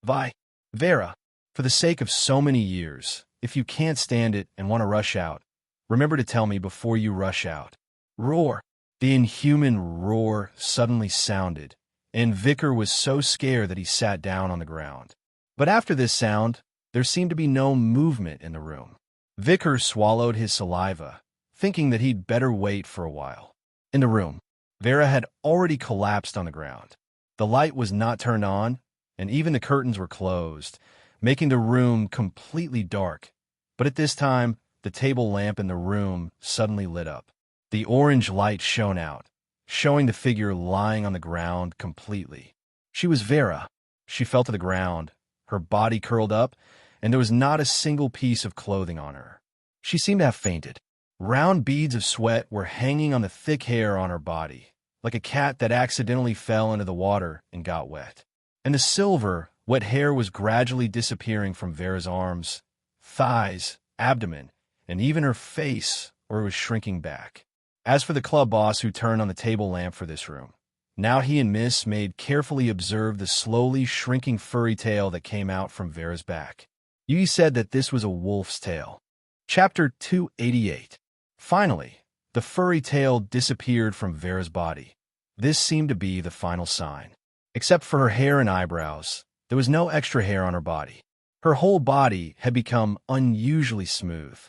"Vi, Vera, for the sake of so many years, if you can't stand it and want to rush out, remember to tell me before you rush out." Roar! The inhuman roar suddenly sounded, and Vicar was so scared that he sat down on the ground. But after this sound, there seemed to be no movement in the room. Vicar swallowed his saliva, thinking that he'd better wait for a while. In the room, Vera had already collapsed on the ground. The light was not turned on, and even the curtains were closed, making the room completely dark. But at this time, the table lamp in the room suddenly lit up. The orange light shone out, showing the figure lying on the ground completely. She was Vera. She fell to the ground, her body curled up, and there was not a single piece of clothing on her. She seemed to have fainted. Round beads of sweat were hanging on the thick hair on her body, like a cat that accidentally fell into the water and got wet. And the silver, wet hair was gradually disappearing from Vera's arms, thighs, abdomen, and even her face, where it was shrinking back. As for the club boss who turned on the table lamp for this room, now he and Miss Maid carefully observed the slowly shrinking furry tail that came out from Vera's back. Yui said that this was a wolf's tail. Chapter 288. Finally, the furry tail disappeared from Vera's body. This seemed to be the final sign. Except for her hair and eyebrows, there was no extra hair on her body. Her whole body had become unusually smooth.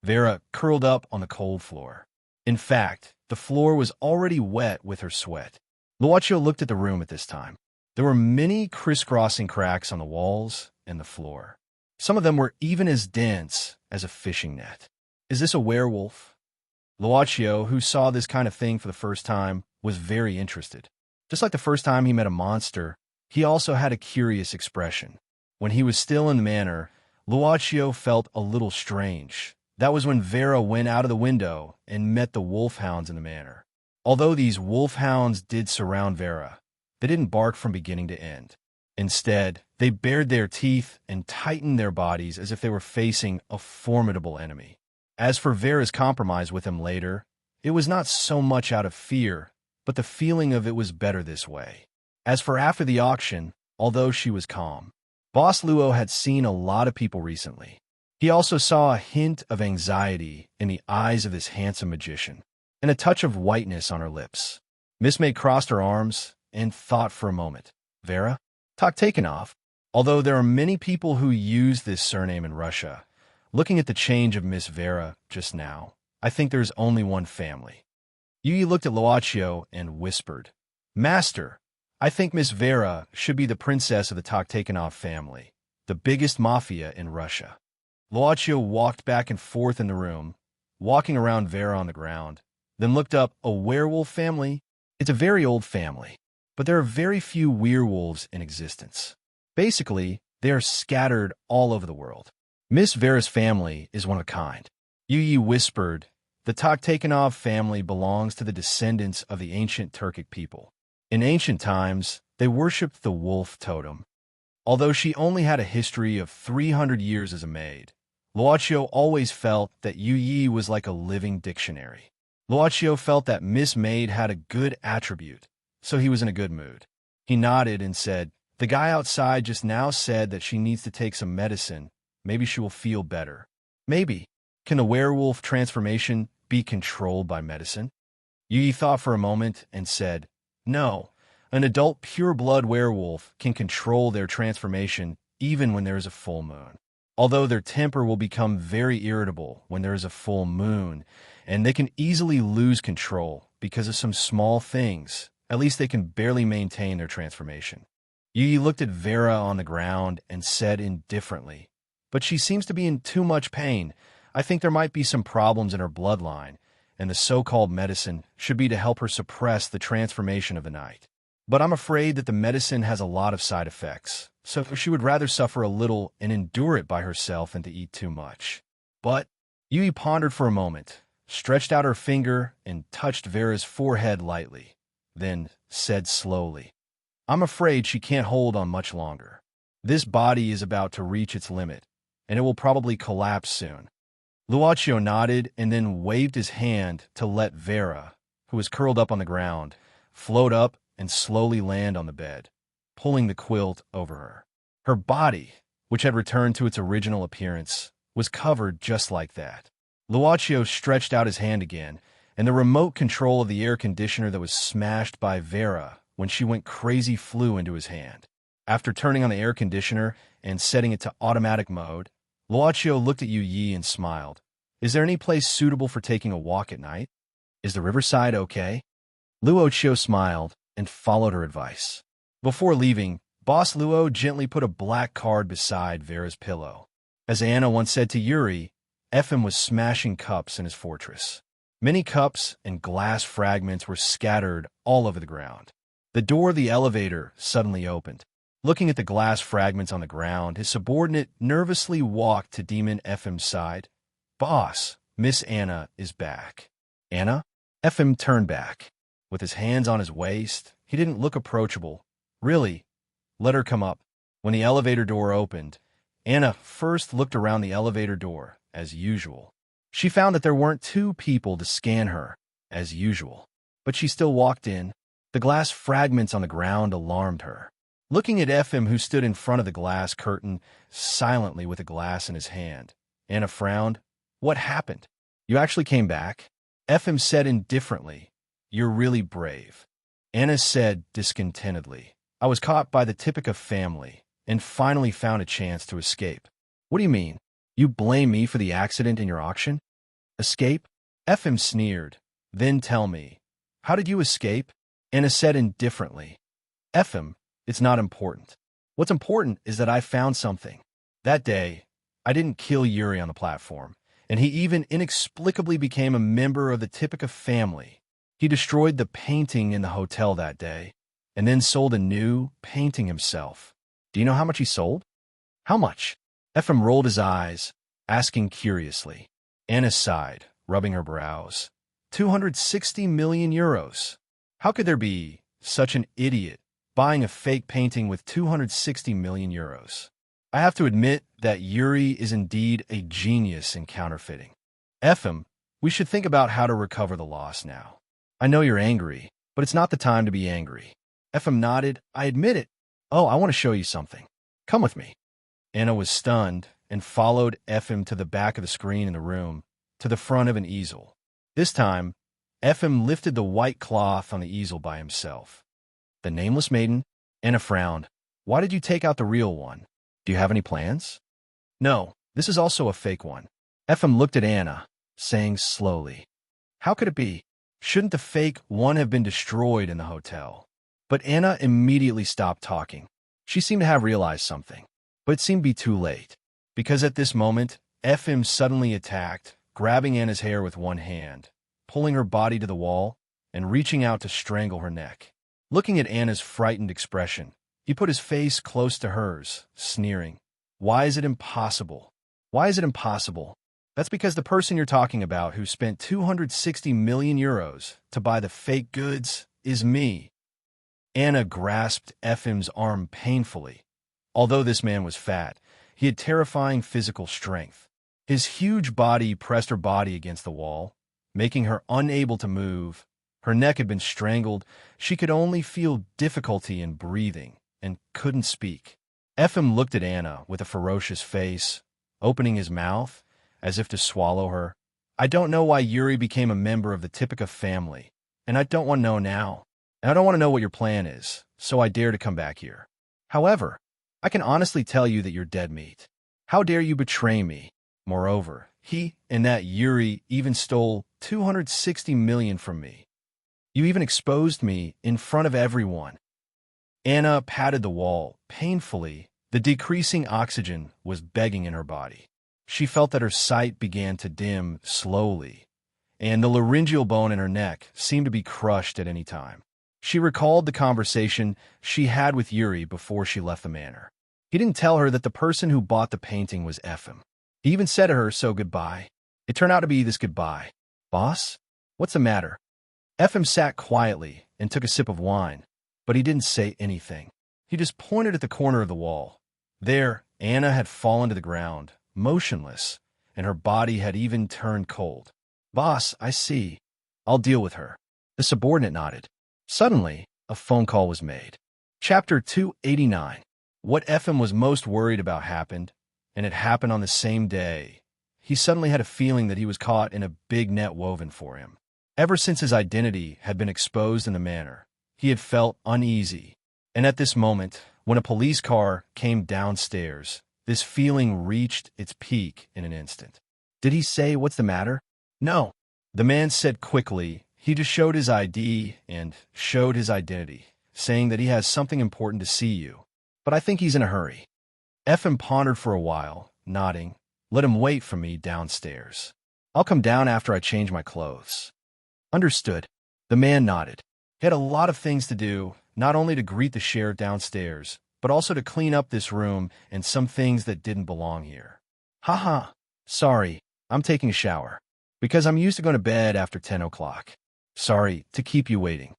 Vera curled up on the cold floor. In fact, the floor was already wet with her sweat. Luocio looked at the room at this time. There were many crisscrossing cracks on the walls and the floor. Some of them were even as dense as a fishing net. "Is this a werewolf?" Luocio, who saw this kind of thing for the first time, was very interested. Just like the first time he met a monster, he also had a curious expression. When he was still in the manor, Luocio felt a little strange. That was when Vera went out of the window and met the wolfhounds in the manor. Although these wolfhounds did surround Vera, they didn't bark from beginning to end. Instead, they bared their teeth and tightened their bodies as if they were facing a formidable enemy. As for Vera's compromise with him later, it was not so much out of fear, but the feeling of it was better this way. As for after the auction, although she was calm, Boss Luo had seen a lot of people recently. He also saw a hint of anxiety in the eyes of this handsome magician, and a touch of whiteness on her lips. Miss May crossed her arms and thought for a moment. Vera? Taktakenov. Although there are many people who use this surname in Russia, looking at the change of Miss Vera just now, I think there's only one family. Yui looked at Luocio and whispered, "Master, I think Miss Vera should be the princess of the Taktakenov family, the biggest mafia in Russia." Luocio walked back and forth in the room, walking around Vera on the ground, then looked up. "A werewolf family? It's a very old family, but there are very few werewolves in existence. Basically, they are scattered all over the world. Miss Vera's family is one of a kind. Yu whispered, "The Takhtakanov family belongs to the descendants of the ancient Turkic people. In ancient times, they worshipped the wolf totem. Although she only had a history of 300 years as a maid, Luocio always felt that Yu was like a living dictionary. Luocio felt that Miss Maid had a good attribute, so he was in a good mood. He nodded and said, "The guy outside just now said that she needs to take some medicine. Maybe she will feel better." Maybe. Can the werewolf transformation be controlled by medicine? Yu thought for a moment and said, "No. An adult pure-blood werewolf can control their transformation even when there is a full moon. Although their temper will become very irritable when there is a full moon, and they can easily lose control because of some small things, at least they can barely maintain their transformation." Yu looked at Vera on the ground and said indifferently, "But she seems to be in too much pain. I think there might be some problems in her bloodline, and the so-called medicine should be to help her suppress the transformation of the night. But I'm afraid that the medicine has a lot of side effects, so she would rather suffer a little and endure it by herself than to eat too much." But Yu pondered for a moment, stretched out her finger, and touched Vera's forehead lightly, then said slowly, "I'm afraid she can't hold on much longer. This body is about to reach its limit, and it will probably collapse soon." Luocio nodded and then waved his hand to let Vera, who was curled up on the ground, float up and slowly land on the bed, pulling the quilt over her. Her body, which had returned to its original appearance, was covered just like that. Luocio stretched out his hand again, and the remote control of the air conditioner that was smashed by Vera when she went crazy flew into his hand. After turning on the air conditioner and setting it to automatic mode, Luocio looked at Yu and smiled. "Is there any place suitable for taking a walk at night? Is the riverside okay?" Luocio smiled and followed her advice. Before leaving, Boss Luo gently put a black card beside Vera's pillow. As Anna once said to Yuri, Efim was smashing cups in his fortress. Many cups and glass fragments were scattered all over the ground. The door of the elevator suddenly opened. Looking at the glass fragments on the ground, his subordinate nervously walked to Demon Efim's side. "Boss, Miss Anna is back." "Anna?" Efim turned back. With his hands on his waist, he didn't look approachable. "Really? Let her come up." When the elevator door opened, Anna first looked around the elevator door, as usual. She found that there weren't two people to scan her, as usual. But she still walked in. The glass fragments on the ground alarmed her. Looking at Efim, who stood in front of the glass curtain, silently with a glass in his hand, Anna frowned. "What happened? You actually came back?" Efim said indifferently, "You're really brave." Anna said discontentedly, "I was caught by the Tipica family and finally found a chance to escape." "What do you mean? You blame me for the accident in your auction?" "Escape?" Efim sneered. "Then tell me, how did you escape?" Anna said indifferently, "Efim, it's not important. What's important is that I found something. That day, I didn't kill Yuri on the platform, and he even inexplicably became a member of the Tipica family. He destroyed the painting in the hotel that day, and then sold a new painting himself. Do you know how much he sold?" "How much?" Efim rolled his eyes, asking curiously. Anna sighed, rubbing her brows. 260 million euros. How could there be such an idiot buying a fake painting with 260 million euros? I have to admit that Yuri is indeed a genius in counterfeiting. Efim, we should think about how to recover the loss now. I know you're angry, but it's not the time to be angry. Efim nodded. "I admit it. Oh, I want to show you something. Come with me." Anna was stunned and followed Efim to the back of the screen in the room, to the front of an easel. This time, Efim lifted the white cloth on the easel by himself. "The Nameless Maiden?" Anna frowned. "Why did you take out the real one? Do you have any plans?" "No, this is also a fake one." Efim looked at Anna, saying slowly, "How could it be? Shouldn't the fake one have been destroyed in the hotel?" But Anna immediately stopped talking. She seemed to have realized something, but it seemed to be too late, because at this moment, Efim suddenly attacked, grabbing Anna's hair with one hand, pulling her body to the wall, and reaching out to strangle her neck. Looking at Anna's frightened expression, he put his face close to hers, sneering. "Why is it impossible? Why is it impossible? That's because the person you're talking about who spent 260 million euros to buy the fake goods is me. Anna grasped Efim's arm painfully. Although this man was fat, he had terrifying physical strength. His huge body pressed her body against the wall, making her unable to move. Her neck had been strangled. She could only feel difficulty in breathing and couldn't speak. Efim looked at Anna with a ferocious face, opening his mouth as if to swallow her. I don't know why Yuri became a member of the Typica family, and I don't want to know now. And I don't want to know what your plan is, so I dare to come back here. However, I can honestly tell you that you're dead meat. How dare you betray me? Moreover, he and that Yuri even stole 260 million from me. You even exposed me in front of everyone. Anna patted the wall painfully. The decreasing oxygen was begging in her body. She felt that her sight began to dim slowly, and the laryngeal bone in her neck seemed to be crushed at any time. She recalled the conversation she had with Yuri before she left the manor. He didn't tell her that the person who bought the painting was Efim. He even said to her, so goodbye. It turned out to be this goodbye. Boss? What's the matter? Efim sat quietly and took a sip of wine, but he didn't say anything. He just pointed at the corner of the wall. There, Anna had fallen to the ground, motionless, and her body had even turned cold. Boss, I see. I'll deal with her. The subordinate nodded. Suddenly, a phone call was made. Chapter 289. What Efim was most worried about happened, and it happened on the same day. He suddenly had a feeling that he was caught in a big net woven for him. Ever since his identity had been exposed in the manor, he had felt uneasy. And at this moment, when a police car came downstairs, this feeling reached its peak in an instant. Did he say, what's the matter? No. The man said quickly, he just showed his ID and showed his identity, saying that he has something important to see you. But I think he's in a hurry. Efim pondered for a while, nodding. Let him wait for me downstairs. I'll come down after I change my clothes. Understood. The man nodded. He had a lot of things to do, not only to greet the sheriff downstairs, but also to clean up this room and some things that didn't belong here. Haha. Sorry, I'm taking a shower. Because I'm used to going to bed after 10 o'clock. Sorry to keep you waiting.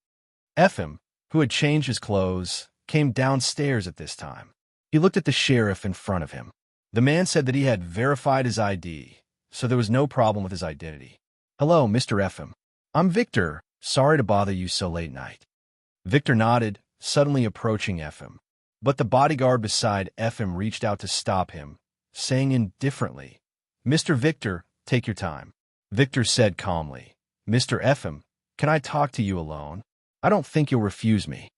Efim, who had changed his clothes, came downstairs at this time. He looked at the sheriff in front of him. The man said that he had verified his ID, so there was no problem with his identity. Hello, Mr. Efim. I'm Victor. Sorry to bother you so late night. Victor nodded, suddenly approaching Efim. But the bodyguard beside Efim reached out to stop him, saying indifferently, Mr. Victor, take your time. Victor said calmly, Mr. Efim, can I talk to you alone? I don't think you'll refuse me.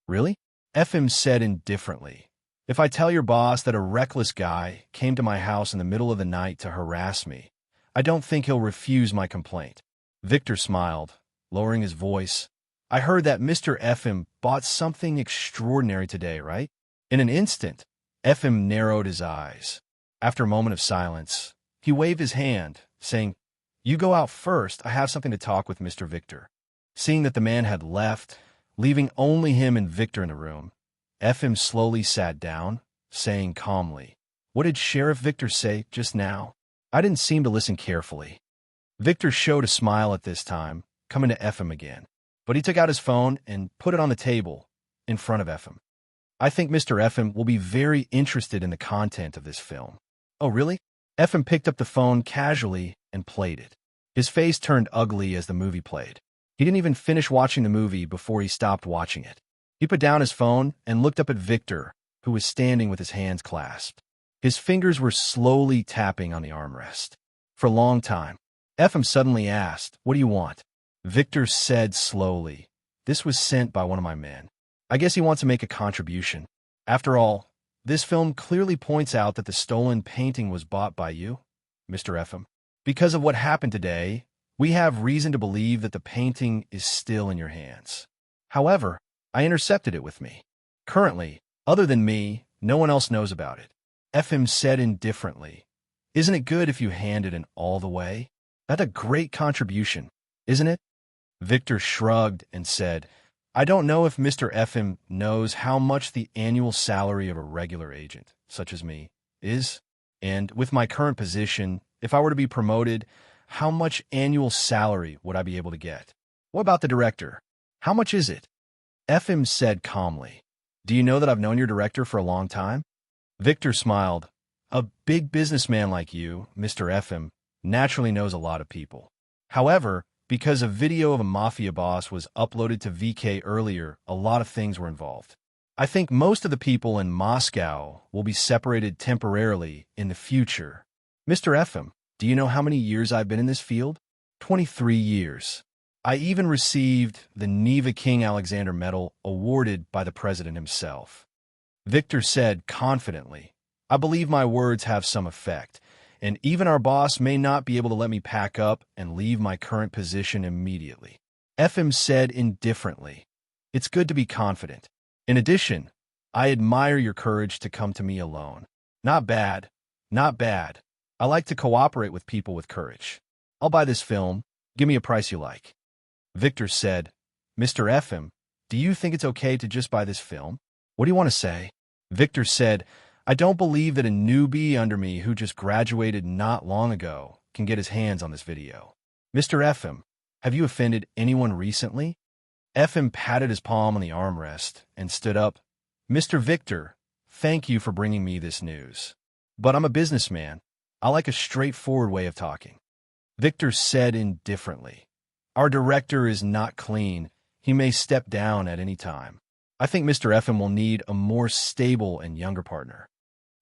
Really? Efim said indifferently. If I tell your boss that a reckless guy came to my house in the middle of the night to harass me, I don't think he'll refuse my complaint. Victor smiled, lowering his voice. I heard that Mr. Efim bought something extraordinary today, right? In an instant, Efim narrowed his eyes. After a moment of silence, he waved his hand, saying, You go out first. I have something to talk with Mr. Victor. Seeing that the man had left, leaving only him and Victor in the room, Efim slowly sat down, saying calmly, What did Sheriff Victor say just now? I didn't seem to listen carefully. Victor showed a smile at this time, coming to Efim again. But he took out his phone and put it on the table in front of Efim. I think Mr. Efim will be very interested in the content of this film. Oh, really? Efim picked up the phone casually and played it. His face turned ugly as the movie played. He didn't even finish watching the movie before he stopped watching it. He put down his phone and looked up at Victor, who was standing with his hands clasped. His fingers were slowly tapping on the armrest. For a long time, Efim suddenly asked, What do you want? Victor said slowly, This was sent by one of my men. I guess he wants to make a contribution. After all, this film clearly points out that the stolen painting was bought by you, Mr. Efim. Because of what happened today, we have reason to believe that the painting is still in your hands. However, I intercepted it with me. Currently, other than me, no one else knows about it. Efim said indifferently, Isn't it good if you hand it in all the way? That's a great contribution, isn't it? Victor shrugged and said, I don't know if Mr. Efim knows how much the annual salary of a regular agent, such as me, is, and with my current position If I were to be promoted, how much annual salary would I be able to get? What about the director? How much is it? FM said calmly. Do you know that I've known your director for a long time? Victor smiled. A big businessman like you, Mr. FM, naturally knows a lot of people. However, because a video of a mafia boss was uploaded to VK earlier, a lot of things were involved. I think most of the people in Moscow will be separated temporarily in the future. Mr. FM, do you know how many years I've been in this field? 23 years. I even received the Neva King Alexander Medal awarded by the president himself. Victor said confidently, I believe my words have some effect, and even our boss may not be able to let me pack up and leave my current position immediately. FM said indifferently, it's good to be confident. In addition, I admire your courage to come to me alone. Not bad, not bad. I like to cooperate with people with courage. I'll buy this film. Give me a price you like. Victor said, Mr. FM, do you think it's okay to just buy this film? What do you want to say? Victor said, I don't believe that a newbie under me who just graduated not long ago can get his hands on this video. Mr. FM, have you offended anyone recently? FM patted his palm on the armrest and stood up. Mr. Victor, thank you for bringing me this news. But I'm a businessman. I like a straightforward way of talking. Victor said indifferently, Our director is not clean. He may step down at any time. I think Mr. FM will need a more stable and younger partner.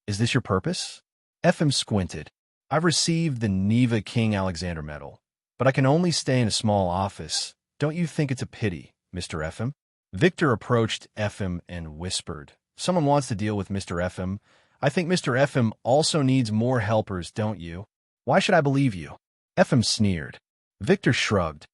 Is this your purpose? FM squinted. I've received the Neva King Alexander Medal, but I can only stay in a small office. Don't you think it's a pity, Mr. FM? Victor approached FM and whispered, Someone wants to deal with Mr. FM. I think Mr. FM also needs more helpers, don't you? Why should I believe you? FM sneered. Victor shrugged.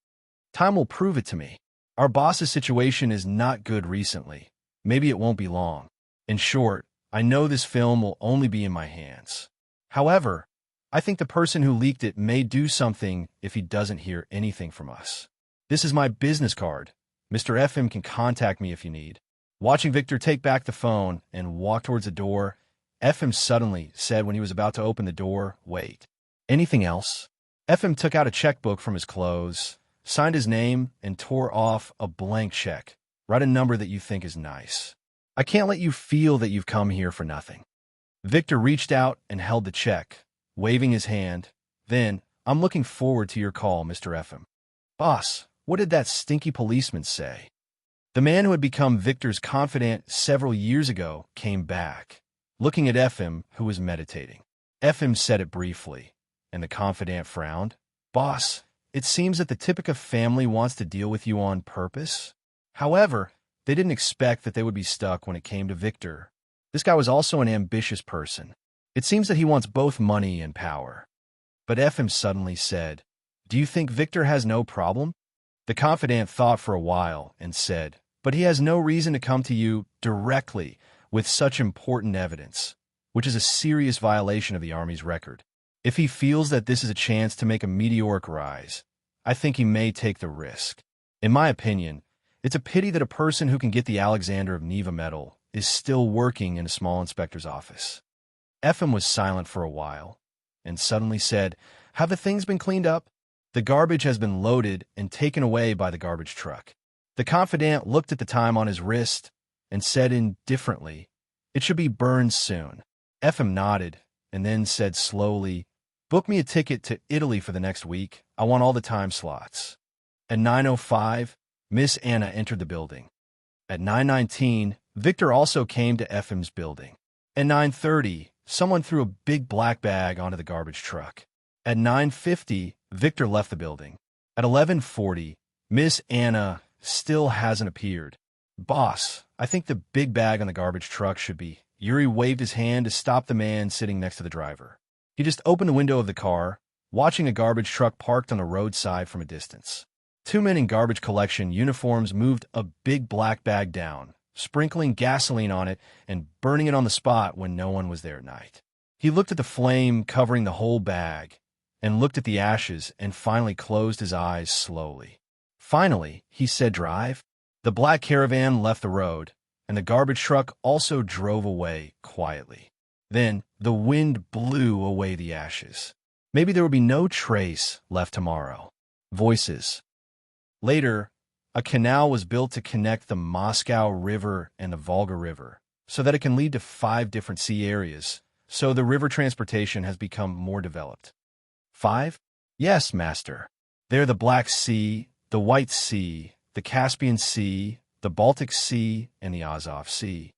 Time will prove it to me. Our boss's situation is not good recently. Maybe it won't be long. In short, I know this film will only be in my hands. However, I think the person who leaked it may do something if he doesn't hear anything from us. This is my business card. Mr. FM can contact me if you need. Watching Victor take back the phone and walk towards the door, FM suddenly said when he was about to open the door, Wait. Anything else? FM took out a checkbook from his clothes, signed his name, and tore off a blank check. Write a number that you think is nice. I can't let you feel that you've come here for nothing. Victor reached out and held the check, waving his hand. Then, I'm looking forward to your call, Mr. FM. Boss, what did that stinky policeman say? The man who had become Victor's confidant several years ago came back, looking at FM, who was meditating. FM said it briefly, and the confidant frowned. Boss, it seems that the Typica family wants to deal with you on purpose. However, they didn't expect that they would be stuck when it came to Victor. This guy was also an ambitious person. It seems that he wants both money and power. But FM suddenly said, Do you think Victor has no problem? The confidant thought for a while and said, But he has no reason to come to you directly with such important evidence, which is a serious violation of the Army's record. If he feels that this is a chance to make a meteoric rise, I think he may take the risk. In my opinion, it's a pity that a person who can get the Alexander of Neva Medal is still working in a small inspector's office. FM was silent for a while, and suddenly said, Have the things been cleaned up? The garbage has been loaded and taken away by the garbage truck. The confidant looked at the time on his wrist and said indifferently, It should be burned soon. FM nodded and then said slowly, Book me a ticket to Italy for the next week. I want all the time slots. At 9:05, Miss Anna entered the building. At 9:19, Victor also came to FM's building. At 9:30, someone threw a big black bag onto the garbage truck. At 9:50, Victor left the building. At 11:40, Miss Anna still hasn't appeared. Boss, I think the big bag on the garbage truck should be. Yuri waved his hand to stop the man sitting next to the driver. He just opened the window of the car, watching a garbage truck parked on the roadside from a distance. Two men in garbage collection uniforms moved a big black bag down, sprinkling gasoline on it and burning it on the spot when no one was there at night. He looked at the flame covering the whole bag, and looked at the ashes and finally closed his eyes slowly. Finally, he said, Drive. The black caravan left the road, and the garbage truck also drove away quietly. Then the wind blew away the ashes. Maybe there would be no trace left tomorrow. Voices. Later, a canal was built to connect the Moscow River and the Volga River, so that it can lead to 5 different sea areas, so the river transportation has become more developed. 5? Yes, master. They're the Black Sea, the White Sea, the Caspian Sea, the Baltic Sea, and the Azov Sea.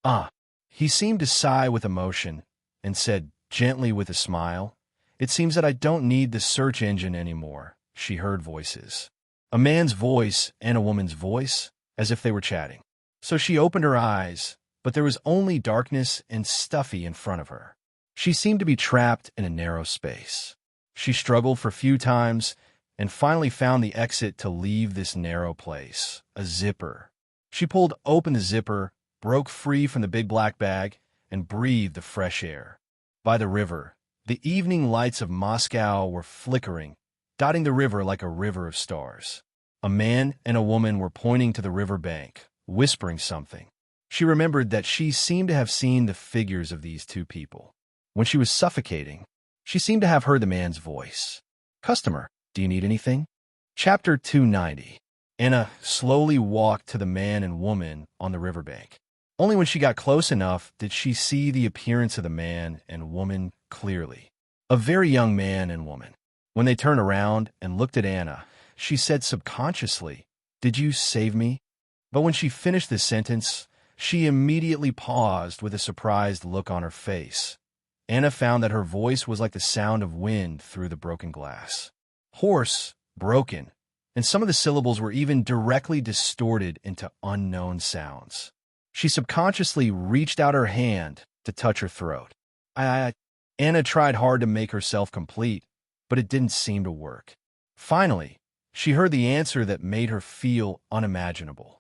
Ah. He seemed to sigh with emotion and said gently with a smile, "It seems that I don't need the search engine anymore." She heard voices. A man's voice and a woman's voice, as if they were chatting. So she opened her eyes, but there was only darkness and stuffy in front of her. She seemed to be trapped in a narrow space. She struggled for a few times and finally found the exit to leave this narrow place, a zipper. She pulled open the zipper, broke free from the big black bag, and breathed the fresh air. By the river, the evening lights of Moscow were flickering, dotting the river like a river of stars. A man and a woman were pointing to the river bank, whispering something. She remembered that she seemed to have seen the figures of these 2 people. When she was suffocating, she seemed to have heard the man's voice. "Customer, do you need anything?" Chapter 290. Anna slowly walked to the man and woman on the riverbank. Only when she got close enough did she see the appearance of the man and woman clearly. A very young man and woman. When they turned around and looked at Anna, she said subconsciously, "Did you save me?" But when she finished this sentence, she immediately paused with a surprised look on her face. Anna found that her voice was like the sound of wind through the broken glass. Hoarse, broken, and some of the syllables were even directly distorted into unknown sounds. She subconsciously reached out her hand to touch her throat. Anna tried hard to make herself complete, but it didn't seem to work. Finally, she heard the answer that made her feel unimaginable.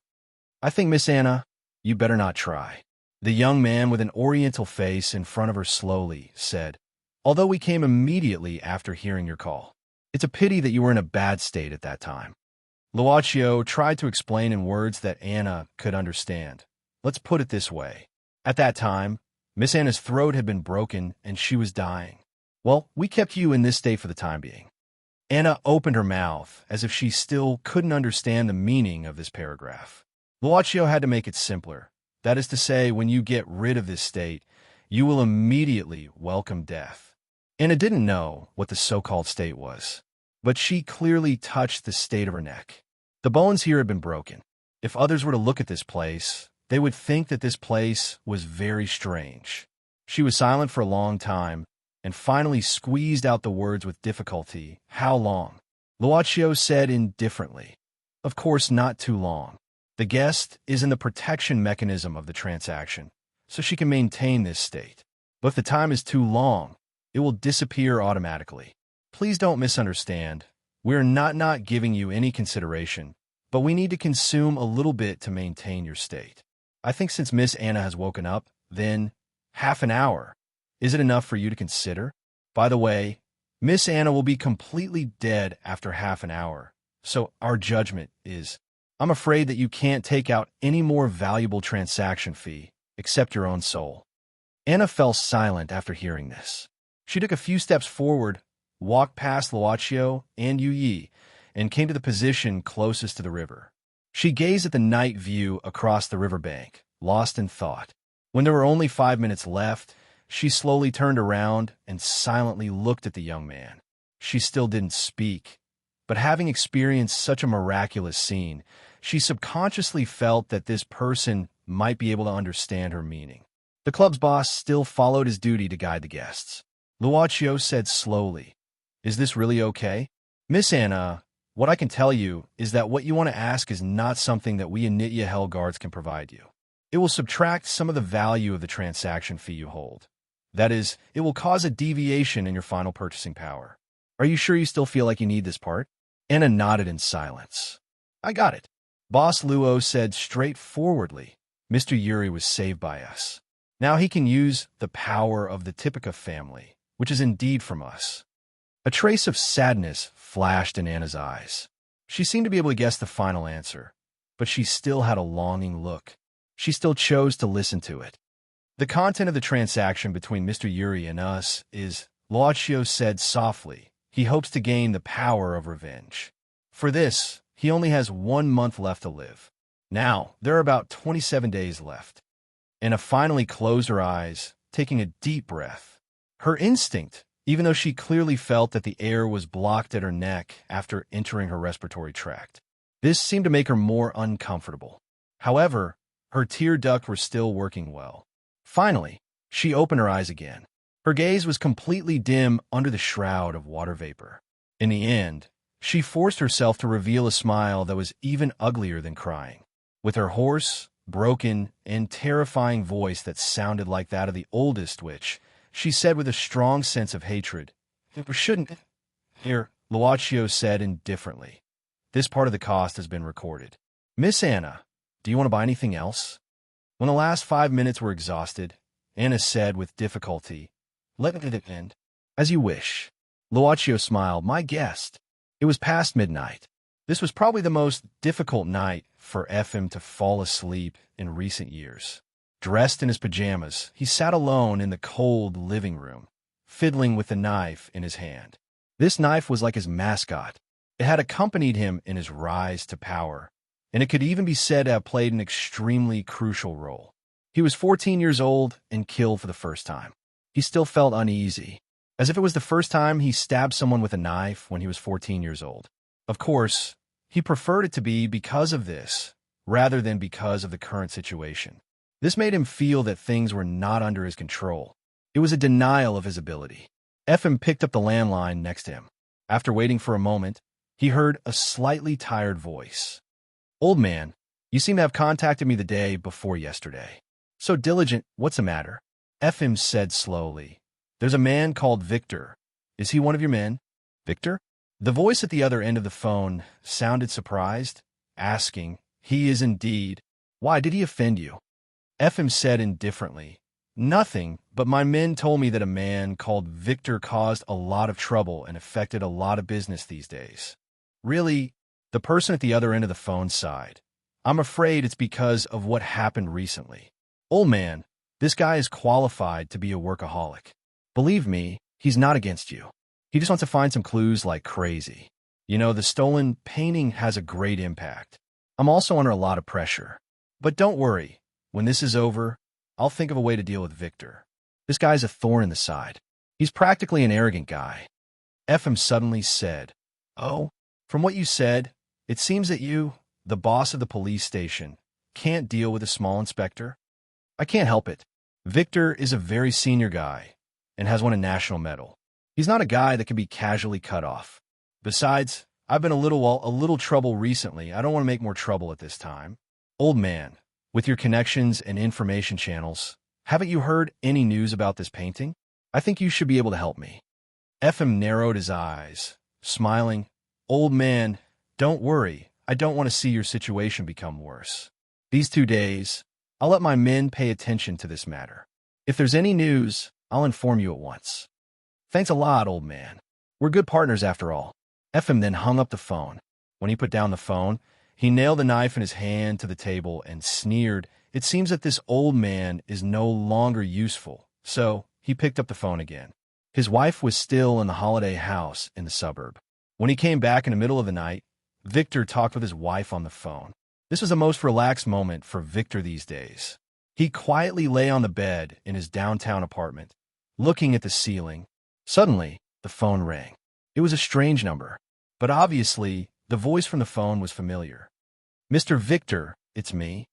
"I think, Miss Anna, you better not try." The young man with an oriental face in front of her slowly said, "Although we came immediately after hearing your call. It's a pity that you were in a bad state at that time." Luaccio tried to explain in words that Anna could understand. "Let's put it this way. At that time, Miss Anna's throat had been broken and she was dying. Well, we kept you in this state for the time being." Anna opened her mouth as if she still couldn't understand the meaning of this paragraph. Luaccio had to make it simpler. That is to say, when you get rid of this state, you will immediately welcome death. Anna didn't know what the so-called state was, but she clearly touched the state of her neck. The bones here had been broken. If others were to look at this place, they would think that this place was very strange. She was silent for a long time, and finally squeezed out the words with difficulty. "How long?" Luaccio said indifferently. "Of course not too long. The guest is in the protection mechanism of the transaction, so she can maintain this state. But if the time is too long, it will disappear automatically. Please don't misunderstand. We're not giving you any consideration, but we need to consume a little bit to maintain your state. I think since Miss Anna has woken up, then half an hour. Is it enough for you to consider? By the way, Miss Anna will be completely dead after half an hour, so our judgment is, I'm afraid that you can't take out any more valuable transaction fee, except your own soul." Anna fell silent after hearing this. She took a few steps forward, walked past Luaccio and Yuyi, and came to the position closest to the river. She gazed at the night view across the riverbank, lost in thought. When there were only 5 minutes left, she slowly turned around and silently looked at the young man. She still didn't speak, but having experienced such a miraculous scene, she subconsciously felt that this person might be able to understand her meaning. The club's boss still followed his duty to guide the guests. Luaccio said slowly, "Is this really okay? Miss Anna, what I can tell you is that what you want to ask is not something that we Initya Hell Guards can provide you. It will subtract some of the value of the transaction fee you hold. That is, it will cause a deviation in your final purchasing power. Are you sure you still feel like you need this part?" Anna nodded in silence. "I got it." Boss Luo said straightforwardly, "Mr. Yuri was saved by us. Now he can use the power of the Tipika family, which is indeed from us." A trace of sadness flashed in Anna's eyes. She seemed to be able to guess the final answer, but she still had a longing look. She still chose to listen to it. "The content of the transaction between Mr. Yuri and us is Lucio said softly. He hopes to gain the power of revenge. For this, he only has 1 month left to live. Now, there are about 27 days left. Anna finally closed her eyes, taking a deep breath. Her instinct, even though she clearly felt that the air was blocked at her neck after entering her respiratory tract. This seemed to make her more uncomfortable. However, her tear ducts were still working well. Finally, she opened her eyes again. Her gaze was completely dim under the shroud of water vapor. In the end, she forced herself to reveal a smile that was even uglier than crying. With her hoarse, broken, and terrifying voice that sounded like that of the oldest witch, she said with a strong sense of hatred, "We shouldn't." Here, Lucio said indifferently. This part of the cost has been recorded. Miss Anna, do you want to buy anything else? When the last 5 minutes were exhausted, Anna said with difficulty, "Let it end." As you wish. Lucio smiled. My guest. It was past midnight. This was probably the most difficult night for FM to fall asleep in recent years. Dressed in his pajamas, he sat alone in the cold living room, fiddling with the knife in his hand. This knife was like his mascot. It had accompanied him in his rise to power, and it could even be said to have played an extremely crucial role. He was 14 years old and killed for the first time. He still felt uneasy, as if it was the first time he stabbed someone with a knife when he was 14 years old. Of course, he preferred it to be because of this, rather than because of the current situation. This made him feel that things were not under his control. It was a denial of his ability. FM picked up the landline next to him. After waiting for a moment, he heard a slightly tired voice. "Old man, you seem to have contacted me the day before yesterday. So diligent, what's the matter?" FM said slowly. "There's a man called Victor. Is he one of your men?" "Victor?" The voice at the other end of the phone sounded surprised, asking, "He is indeed. Why, did he offend you?" FM said indifferently, "Nothing, but my men told me that a man called Victor caused a lot of trouble and affected a lot of business these days." "Really?" The person at the other end of the phone sighed. "I'm afraid it's because of what happened recently. Old man, this guy is qualified to be a workaholic. Believe me, he's not against you. He just wants to find some clues like crazy. You know, the stolen painting has a great impact. I'm also under a lot of pressure. But don't worry. When this is over, I'll think of a way to deal with Victor. This guy's a thorn in the side. He's practically an arrogant guy." FM suddenly said, "Oh, from what you said, it seems that you, the boss of the police station, can't deal with a small inspector." "I can't help it. Victor is a very senior guy and has won a national medal. He's not a guy that can be casually cut off. Besides, I've been a little trouble recently. I don't want to make more trouble at this time. Old man, with your connections and information channels, haven't you heard any news about this painting? I think you should be able to help me." FM narrowed his eyes, smiling. "Old man, don't worry. I don't want to see your situation become worse. These 2 days, I'll let my men pay attention to this matter. If there's any news, I'll inform you at once." "Thanks a lot, old man. We're good partners after all." FM then hung up the phone. When he put down the phone, he nailed the knife in his hand to the table and sneered. It seems that this old man is no longer useful, so he picked up the phone again. His wife was still in the holiday house in the suburb. When he came back in the middle of the night, Victor talked with his wife on the phone. This was the most relaxed moment for Victor these days. He quietly lay on the bed in his downtown apartment, looking at the ceiling. Suddenly, the phone rang. It was a strange number, but obviously, the voice from the phone was familiar. "Mr. Victor, it's me."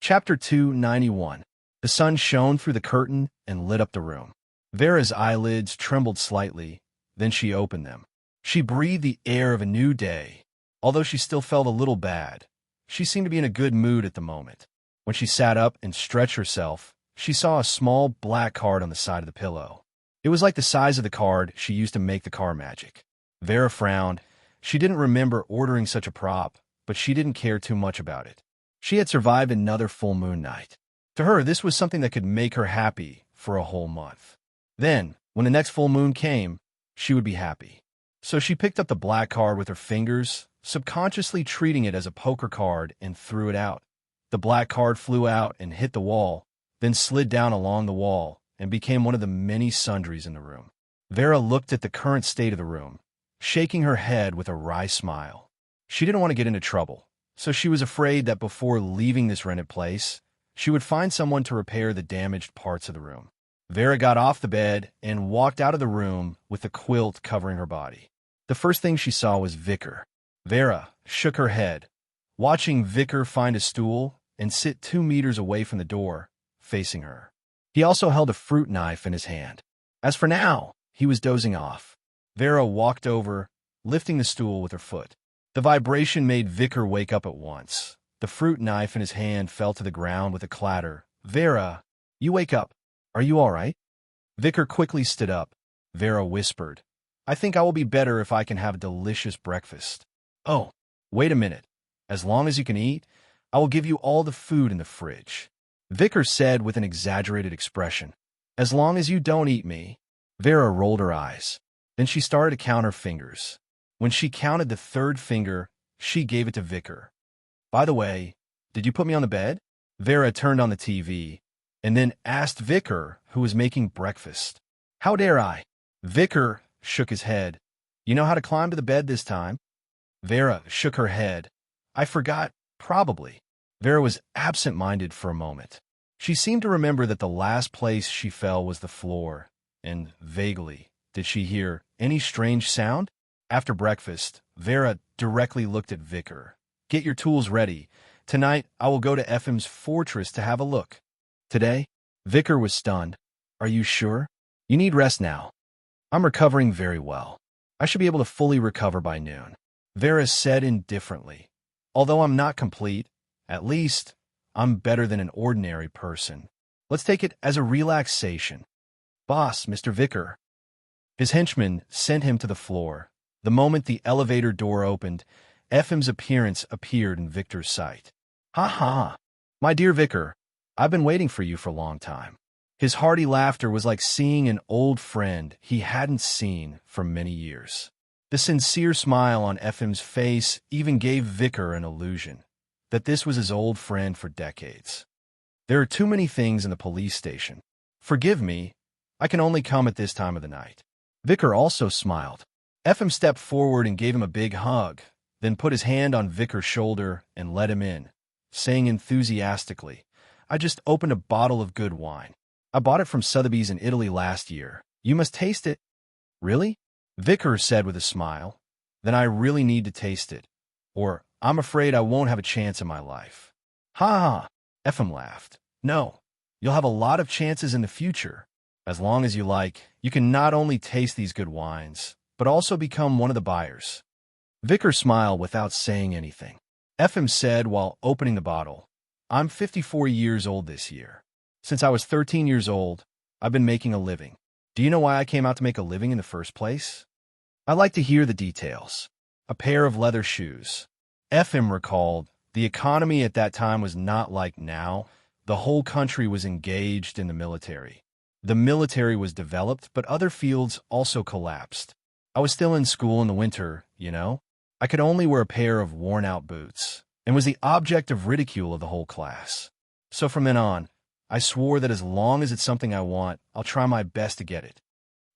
Chapter 291. The sun shone through the curtain and lit up the room. Vera's eyelids trembled slightly, then she opened them. She breathed the air of a new day. Although she still felt a little bad, she seemed to be in a good mood at the moment. When she sat up and stretched herself, she saw a small black card on the side of the pillow. It was like the size of the card she used to make the car magic. Vera frowned. She didn't remember ordering such a prop, but she didn't care too much about it. She had survived another full moon night. To her, this was something that could make her happy for a whole month. Then, when the next full moon came, she would be happy. So she picked up the black card with her fingers, subconsciously treating it as a poker card, and threw it out. The black card flew out and hit the wall, then slid down along the wall and became one of the many sundries in the room. Vera looked at the current state of the room, shaking her head with a wry smile. She didn't want to get into trouble, so she was afraid that before leaving this rented place, she would find someone to repair the damaged parts of the room. Vera got off the bed and walked out of the room with the quilt covering her body. The first thing she saw was Vicar. Vera shook her head, watching Vicar find a stool and sit 2 meters away from the door, facing her. He also held a fruit knife in his hand. As for now, he was dozing off. Vera walked over, lifting the stool with her foot. The vibration made Vicar wake up at once. The fruit knife in his hand fell to the ground with a clatter. Vera, you wake up. Are you all right? Vicar quickly stood up. Vera whispered, I think I will be better if I can have a delicious breakfast. Oh, wait a minute. As long as you can eat, I will give you all the food in the fridge. Vicar said with an exaggerated expression. As long as you don't eat me. Vera rolled her eyes. Then she started to count her fingers. When she counted the 3rd finger, she gave it to Vicar. By the way, did you put me on the bed? Vera turned on the TV and then asked Vicar, who was making breakfast. How dare I? Vicar shook his head. You know how to climb to the bed this time? Vera shook her head. I forgot, probably. Vera was absent-minded for a moment. She seemed to remember that the last place she fell was the floor, and vaguely, did she hear any strange sound? After breakfast, Vera directly looked at Vicar. Get your tools ready. Tonight, I will go to FM's fortress to have a look. Today? Vicar was stunned. Are you sure? You need rest now. I'm recovering very well. I should be able to fully recover by noon. Vera said indifferently. Although I'm not complete, at least I'm better than an ordinary person. Let's take it as a relaxation. Boss, Mr. Vicar. His henchman sent him to the floor. The moment the elevator door opened, FM's appearance appeared in Victor's sight. Ha ha! My dear Vicar, I've been waiting for you for a long time. His hearty laughter was like seeing an old friend he hadn't seen for many years. The sincere smile on FM's face even gave Vicar an illusion that this was his old friend for decades. There are too many things in the police station. Forgive me, I can only come at this time of the night. Vicar also smiled. FM stepped forward and gave him a big hug, then put his hand on Vicar's shoulder and let him in, saying enthusiastically, I just opened a bottle of good wine. I bought it from Sotheby's in Italy last year. You must taste it. Really? Vicar said with a smile. Then I really need to taste it, or I'm afraid I won't have a chance in my life. Ha ha! FM laughed. No, you'll have a lot of chances in the future. As long as you like, you can not only taste these good wines, but also become one of the buyers. Vicar smiled without saying anything. FM said while opening the bottle, I'm 54 years old this year. Since I was 13 years old, I've been making a living. Do you know why I came out to make a living in the first place? I'd like to hear the details. A pair of leather shoes. FM recalled, the economy at that time was not like now. The whole country was engaged in the military. The military was developed, but other fields also collapsed. I was still in school in the winter, you know? I could only wear a pair of worn-out boots, and was the object of ridicule of the whole class. So from then on, I swore that as long as it's something I want, I'll try my best to get it.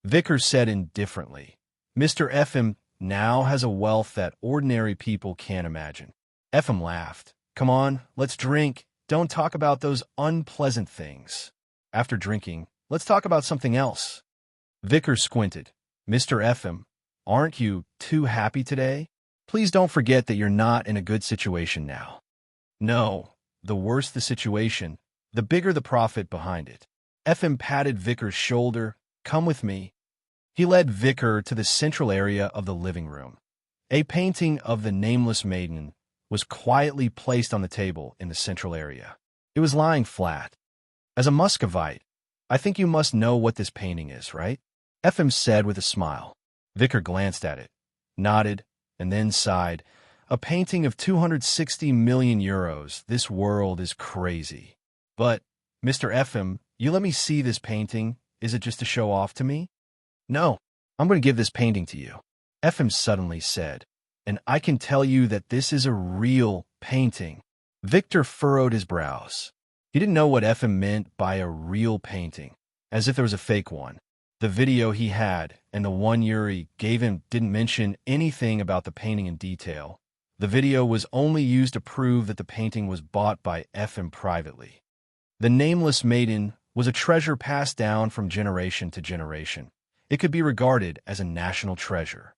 Vicar said indifferently, Mr. FM now has a wealth that ordinary people can't imagine. FM laughed. Come on, let's drink. Don't talk about those unpleasant things. After drinking, let's talk about something else. Vicar squinted. Mr. FM, aren't you too happy today? Please don't forget that you're not in a good situation now. No, the worse the situation, the bigger the profit behind it. FM patted Vicar's shoulder. Come with me. He led Vicar to the central area of the living room. A painting of the nameless maiden was quietly placed on the table in the central area. It was lying flat. As a Muscovite, I think you must know what this painting is, right? FM said with a smile. Vicar glanced at it, nodded, and then sighed. A painting of 260 million euros. This world is crazy. But, Mr. FM, you let me see this painting. Is it just to show off to me? No, I'm going to give this painting to you. FM suddenly said, and I can tell you that this is a real painting. Victor furrowed his brows. He didn't know what FM meant by a real painting, as if there was a fake one. The video he had and the one Yuri gave him didn't mention anything about the painting in detail. The video was only used to prove that the painting was bought by FM privately. The nameless maiden was a treasure passed down from generation to generation. It could be regarded as a national treasure.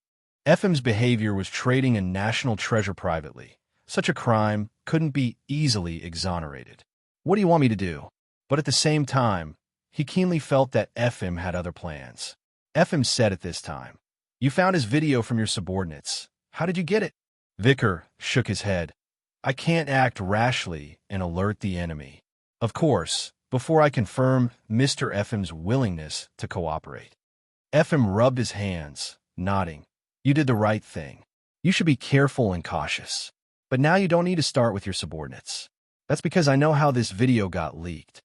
FM's behavior was trading a national treasure privately. Such a crime couldn't be easily exonerated. What do you want me to do? But at the same time, he keenly felt that FM had other plans. FM said at this time, "You found his video from your subordinates. How did you get it?" Vicar shook his head. "I can't act rashly and alert the enemy. Of course, before I confirm Mr. FM's willingness to cooperate." FM rubbed his hands, nodding. "You did the right thing. You should be careful and cautious. But now you don't need to start with your subordinates. That's because I know how this video got leaked.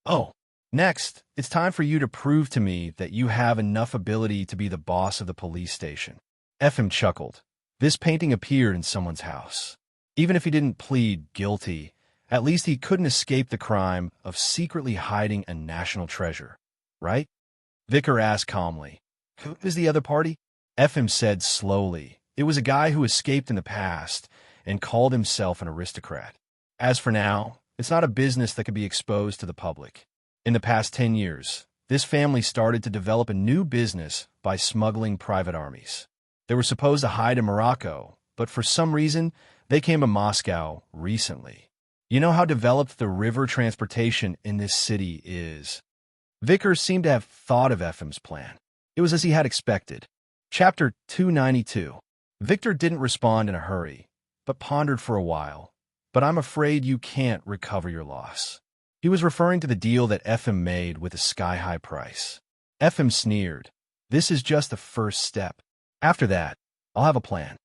Oh, next, it's time for you to prove to me that you have enough ability to be the boss of the police station." FM chuckled. This painting appeared in someone's house. Even if he didn't plead guilty, at least he couldn't escape the crime of secretly hiding a national treasure, right? Vicar asked calmly. "Who is the other party?" FM said slowly. It was a guy who escaped in the past and called himself an aristocrat. As for now, it's not a business that could be exposed to the public. In the past 10 years, this family started to develop a new business by smuggling private armies. They were supposed to hide in Morocco, but for some reason, they came to Moscow recently. You know how developed the river transportation in this city is. Vickers seemed to have thought of FM's plan. It was as he had expected. Chapter 292. Victor didn't respond in a hurry, but pondered for a while. "But I'm afraid you can't recover your loss." He was referring to the deal that FM made with a sky-high price. FM sneered. "This is just the first step. After that, I'll have a plan."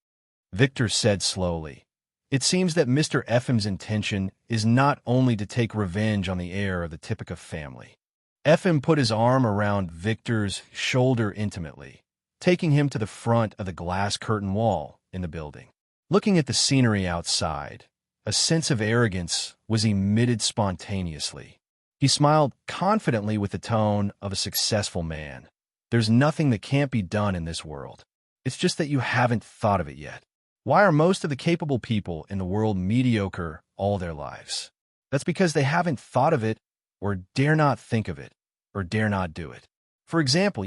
Victor said slowly. "It seems that Mr. FM's intention is not only to take revenge on the heir of the Tipica family." FM put his arm around Victor's shoulder intimately, taking him to the front of the glass curtain wall in the building. Looking at the scenery outside, a sense of arrogance was emitted spontaneously. He smiled confidently with the tone of a successful man. "There's nothing that can't be done in this world. It's just that you haven't thought of it yet. Why are most of the capable people in the world mediocre all their lives? That's because they haven't thought of it, or dare not think of it, or dare not do it. For example,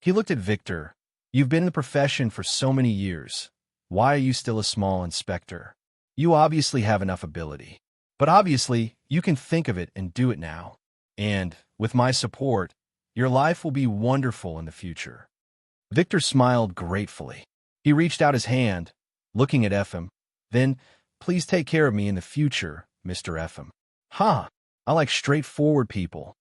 He looked at Victor. "You've been in the profession for so many years. Why are you still a small inspector? You obviously have enough ability. But obviously, you can think of it and do it now. And, with my support, your life will be wonderful in the future." Victor smiled gratefully. He reached out his hand, looking at FM. "Then, please take care of me in the future, Mr. FM." "Huh, I like straightforward people."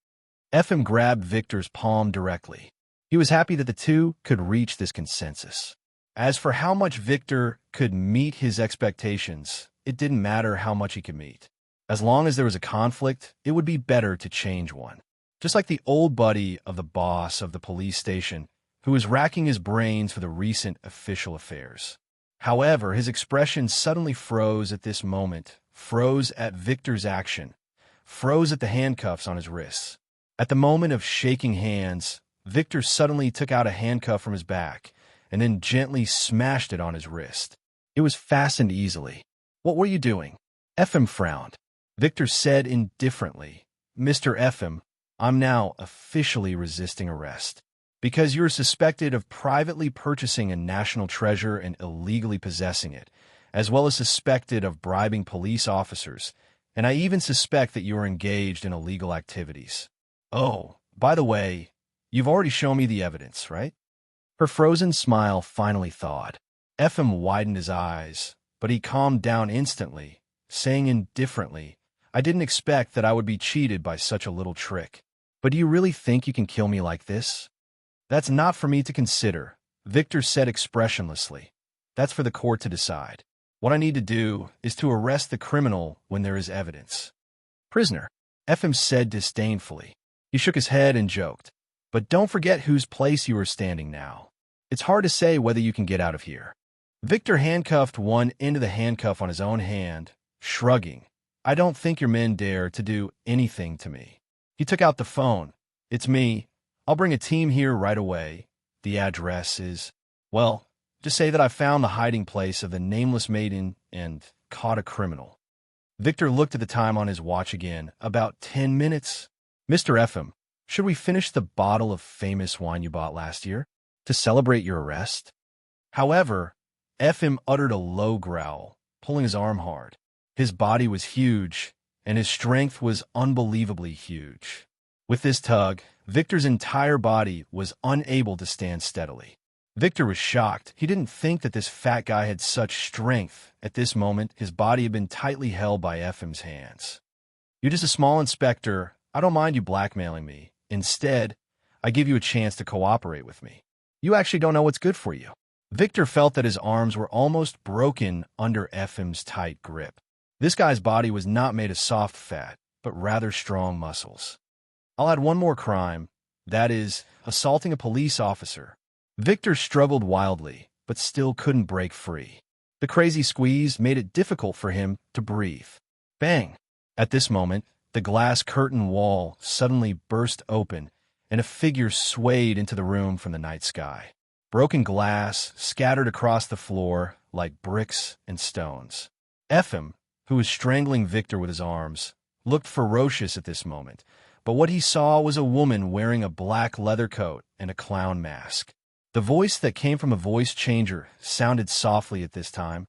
FM grabbed Victor's palm directly. He was happy that the two could reach this consensus. As for how much Victor could meet his expectations, it didn't matter how much he could meet. As long as there was a conflict, it would be better to change one. Just like the old buddy of the boss of the police station, who was racking his brains for the recent official affairs. However, his expression suddenly froze at this moment, froze at Victor's action, froze at the handcuffs on his wrists. At the moment of shaking hands, Victor suddenly took out a handcuff from his back and then gently smashed it on his wrist. It was fastened easily. "What were you doing?" FM frowned. Victor said indifferently, "Mr. FM, I'm now officially resisting arrest. Because you're suspected of privately purchasing a national treasure and illegally possessing it, as well as suspected of bribing police officers, and I even suspect that you are engaged in illegal activities. Oh, by the way, you've already shown me the evidence, right?" Her frozen smile finally thawed. FM widened his eyes, but he calmed down instantly, saying indifferently, "I didn't expect that I would be cheated by such a little trick. But do you really think you can kill me like this?" "That's not for me to consider," Victor said expressionlessly. "That's for the court to decide. What I need to do is to arrest the criminal when there is evidence." "Prisoner," FM said disdainfully. He shook his head and joked, "But don't forget whose place you are standing now. It's hard to say whether you can get out of here." Victor handcuffed one end of the handcuff on his own hand, shrugging. "I don't think your men dare to do anything to me." He took out the phone. "It's me. I'll bring a team here right away. The address is, well, just say that I found the hiding place of the nameless maiden and caught a criminal. Victor looked at the time on his watch again. About 10 minutes. Mr. Ephraim, should we finish the bottle of famous wine you bought last year to celebrate your arrest? However, Ephraim uttered a low growl, pulling his arm hard. His body was huge, and his strength was unbelievably huge. With this tug, Victor's entire body was unable to stand steadily. Victor was shocked. He didn't think that this fat guy had such strength. At this moment, his body had been tightly held by Ephraim's hands. You're just a small inspector. I don't mind you blackmailing me. Instead, I give you a chance to cooperate with me. You actually don't know what's good for you. Victor felt that his arms were almost broken under Ephraim's tight grip. This guy's body was not made of soft fat, but rather strong muscles. I'll add one more crime, that is, assaulting a police officer. Victor struggled wildly, but still couldn't break free. The crazy squeeze made it difficult for him to breathe. Bang! At this moment, the glass curtain wall suddenly burst open, and a figure swayed into the room from the night sky. Broken glass scattered across the floor like bricks and stones. Ephraim, who was strangling Victor with his arms, looked ferocious at this moment, but what he saw was a woman wearing a black leather coat and a clown mask. The voice that came from a voice changer sounded softly at this time.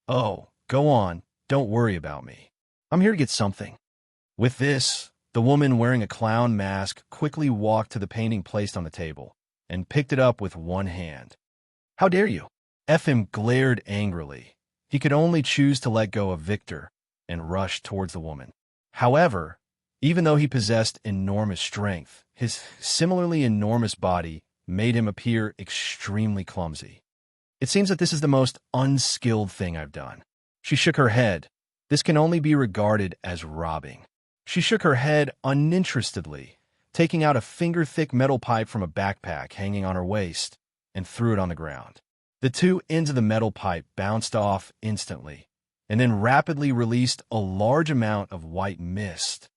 Oh, go on, don't worry about me. I'm here to get something. With this, the woman wearing a clown mask quickly walked to the painting placed on the table and picked it up with one hand. How dare you? Ephraim glared angrily. He could only choose to let go of Victor and rush towards the woman. However, even though he possessed enormous strength, his similarly enormous body made him appear extremely clumsy. It seems that this is the most unskilled thing I've done. She shook her head. This can only be regarded as robbing. She shook her head uninterestedly, taking out a finger-thick metal pipe from a backpack hanging on her waist, and threw it on the ground. The two ends of the metal pipe bounced off instantly, and then rapidly released a large amount of white mist.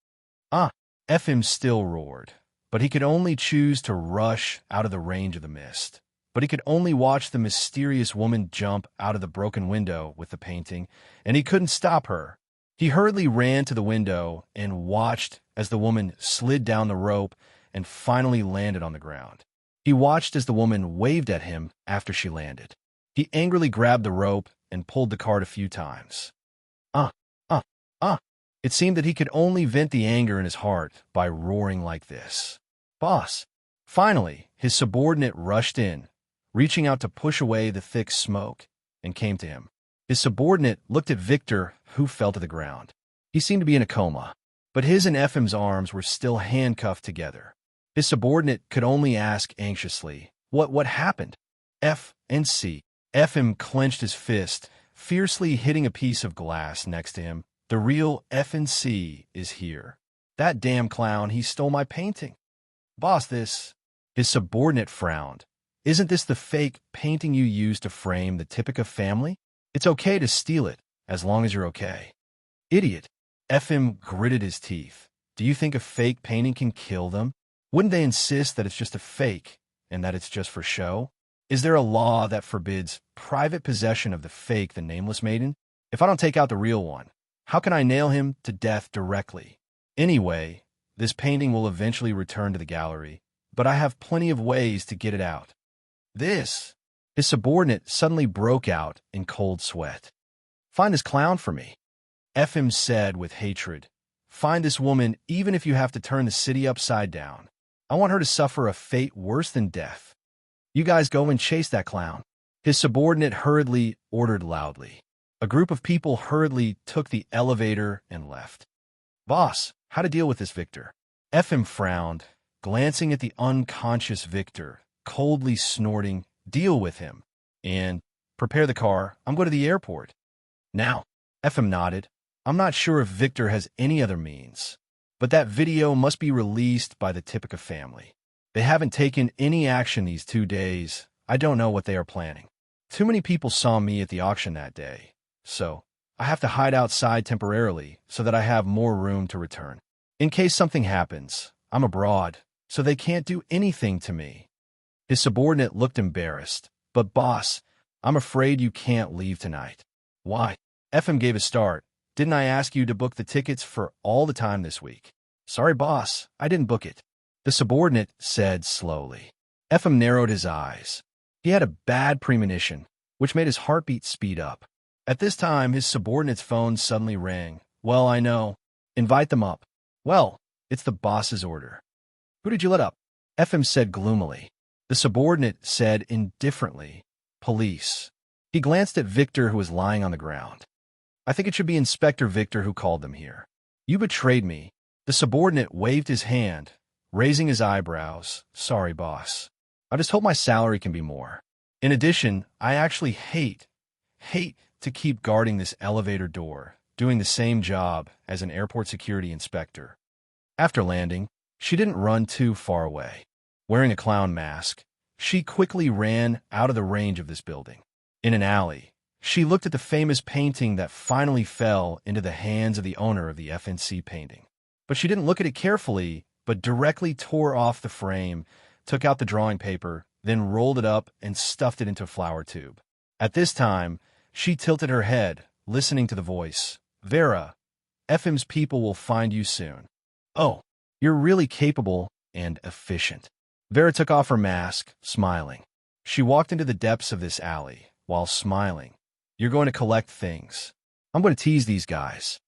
Ephraim still roared, but he could only choose to rush out of the range of the mist. But he could only watch the mysterious woman jump out of the broken window with the painting, and he couldn't stop her. He hurriedly ran to the window and watched as the woman slid down the rope and finally landed on the ground. He watched as the woman waved at him after she landed. He angrily grabbed the rope and pulled the cart a few times. It seemed that he could only vent the anger in his heart by roaring like this. Boss! Finally, his subordinate rushed in, reaching out to push away the thick smoke, and came to him. His subordinate looked at Victor, who fell to the ground. He seemed to be in a coma, but his and Ephraim's arms were still handcuffed together. His subordinate could only ask anxiously, What happened? F and C. Ephraim clenched his fist, fiercely hitting a piece of glass next to him. The real F and C is here. That damn clown, he stole my painting. Boss, this... His subordinate frowned. Isn't this the fake painting you used to frame the Typica family? It's okay to steal it, as long as you're okay. Idiot. Ephraim gritted his teeth. Do you think a fake painting can kill them? Wouldn't they insist that it's just a fake, and that it's just for show? Is there a law that forbids private possession of the fake, the nameless maiden? If I don't take out the real one, how can I nail him to death directly? Anyway, this painting will eventually return to the gallery, but I have plenty of ways to get it out. This... His subordinate suddenly broke out in cold sweat. Find this clown for me. Ephraim said with hatred. Find this woman even if you have to turn the city upside down. I want her to suffer a fate worse than death. You guys go and chase that clown. His subordinate hurriedly ordered loudly. A group of people hurriedly took the elevator and left. Boss, how to deal with this Victor? Ephraim frowned, glancing at the unconscious Victor, coldly snorting, Deal with him, and prepare the car. I'm going to the airport. Now, Ephraim nodded. I'm not sure if Victor has any other means, but that video must be released by the Typica family. They haven't taken any action these 2 days. I don't know what they are planning. Too many people saw me at the auction that day, so I have to hide outside temporarily so that I have more room to return. In case something happens, I'm abroad. so they can't do anything to me. His subordinate looked embarrassed. But boss, I'm afraid you can't leave tonight. Why? FM gave a start. Didn't I ask you to book the tickets for all the time this week? Sorry, boss, I didn't book it. The subordinate said slowly. FM narrowed his eyes. He had a bad premonition, which made his heartbeat speed up. At this time, his subordinate's phone suddenly rang. Well, I know. Invite them up. Well, it's the boss's order. Who did you let up? FM said gloomily. The subordinate said indifferently, police. He glanced at Victor, who was lying on the ground. I think it should be Inspector Victor who called them here. You betrayed me. The subordinate waved his hand, raising his eyebrows. Sorry, boss. I just hope my salary can be more. In addition, I actually hate to keep guarding this elevator door, doing the same job as an airport security inspector. After landing, she didn't run too far away. Wearing a clown mask, she quickly ran out of the range of this building. In an alley, she looked at the famous painting that finally fell into the hands of the owner of the FNC painting. But she didn't look at it carefully, but directly tore off the frame, took out the drawing paper, then rolled it up and stuffed it into a flower tube. At this time, she tilted her head, listening to the voice. Vera, FM's people will find you soon. Oh, you're really capable and efficient. Vera took off her mask, smiling. She walked into the depths of this alley, while smiling. You're going to collect things. I'm going to tease these guys.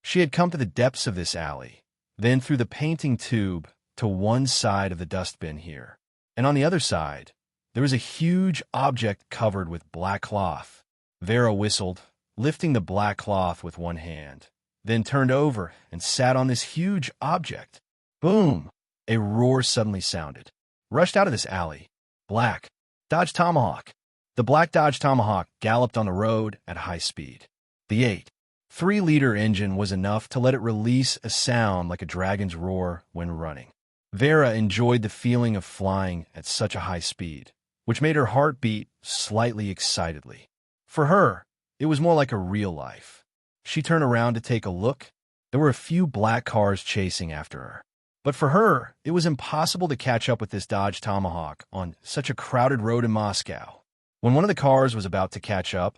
She had come to the depths of this alley, then through the painting tube to one side of the dustbin here. And on the other side, there was a huge object covered with black cloth. Vera whistled, lifting the black cloth with one hand, then turned over and sat on this huge object. Boom! A roar suddenly sounded. Rushed out of this alley. Black. Dodge Tomahawk. The black Dodge Tomahawk galloped on the road at high speed. The 3-liter engine was enough to let it release a sound like a dragon's roar when running. Vera enjoyed the feeling of flying at such a high speed, which made her heart beat slightly excitedly. For her, it was more like a real life. She turned around to take a look. There were a few black cars chasing after her. But for her, it was impossible to catch up with this Dodge Tomahawk on such a crowded road in Moscow. When one of the cars was about to catch up,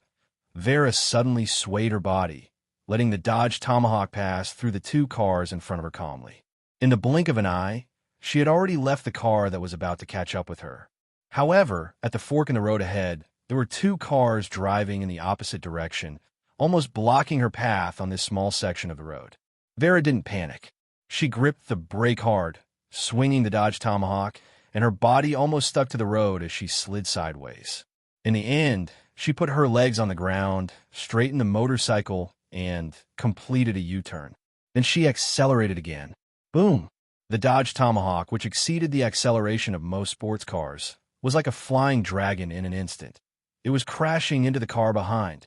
Vera suddenly swayed her body, letting the Dodge Tomahawk pass through the 2 cars in front of her calmly. In the blink of an eye, she had already left the car that was about to catch up with her. However, at the fork in the road ahead, there were 2 cars driving in the opposite direction, almost blocking her path on this small section of the road. Vera didn't panic. She gripped the brake hard, swinging the Dodge Tomahawk, and her body almost stuck to the road as she slid sideways. In the end, she put her legs on the ground, straightened the motorcycle, and completed a U-turn. Then she accelerated again. Boom! The Dodge Tomahawk, which exceeded the acceleration of most sports cars, was like a flying dragon in an instant. It was crashing into the car behind.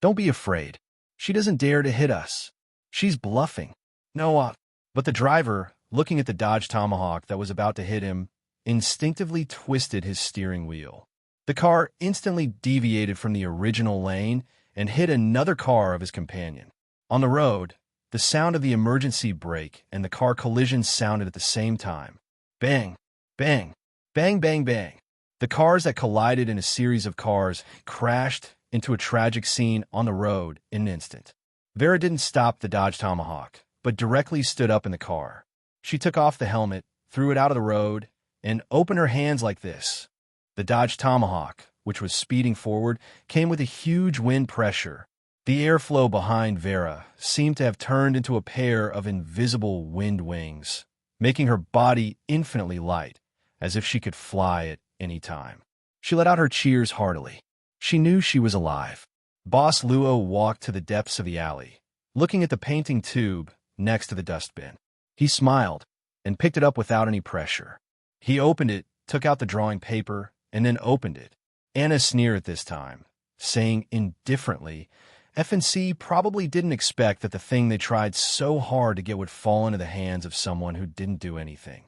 Don't be afraid. She doesn't dare to hit us. She's bluffing. No, But the driver, looking at the Dodge Tomahawk that was about to hit him, instinctively twisted his steering wheel. The car instantly deviated from the original lane and hit another car of his companion. On the road, the sound of the emergency brake and the car collision sounded at the same time. Bang, bang, bang, bang, bang. The cars that collided in a series of cars crashed into a tragic scene on the road in an instant. Vera didn't stop the Dodge Tomahawk, but directly stood up in the car. She took off the helmet, threw it out of the road, and opened her hands like this. The Dodge Tomahawk, which was speeding forward, came with a huge wind pressure. The airflow behind Vera seemed to have turned into a pair of invisible wind wings, making her body infinitely light, as if she could fly at any time. She let out her cheers heartily. She knew she was alive. Boss Luo walked to the depths of the alley, looking at the painting tube next to the dustbin. He smiled and picked it up without any pressure. He opened it, took out the drawing paper, and then opened it. Anna sneered at this time, saying indifferently, FNC probably didn't expect that the thing they tried so hard to get would fall into the hands of someone who didn't do anything.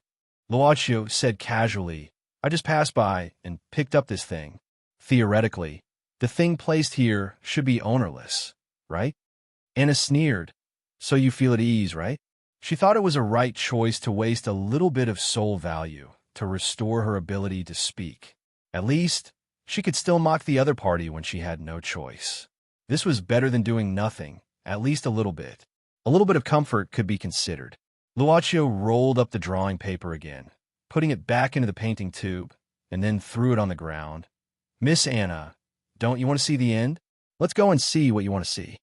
Luocio said casually, I just passed by and picked up this thing. Theoretically, the thing placed here should be ownerless, right? Anna sneered. So you feel at ease, right? She thought it was a right choice to waste a little bit of soul value to restore her ability to speak. At least, she could still mock the other party when she had no choice. This was better than doing nothing, at least a little bit. A little bit of comfort could be considered. Luaccio rolled up the drawing paper again, putting it back into the painting tube, and then threw it on the ground. "Miss Anna, don't you want to see the end? Let's go and see what you want to see."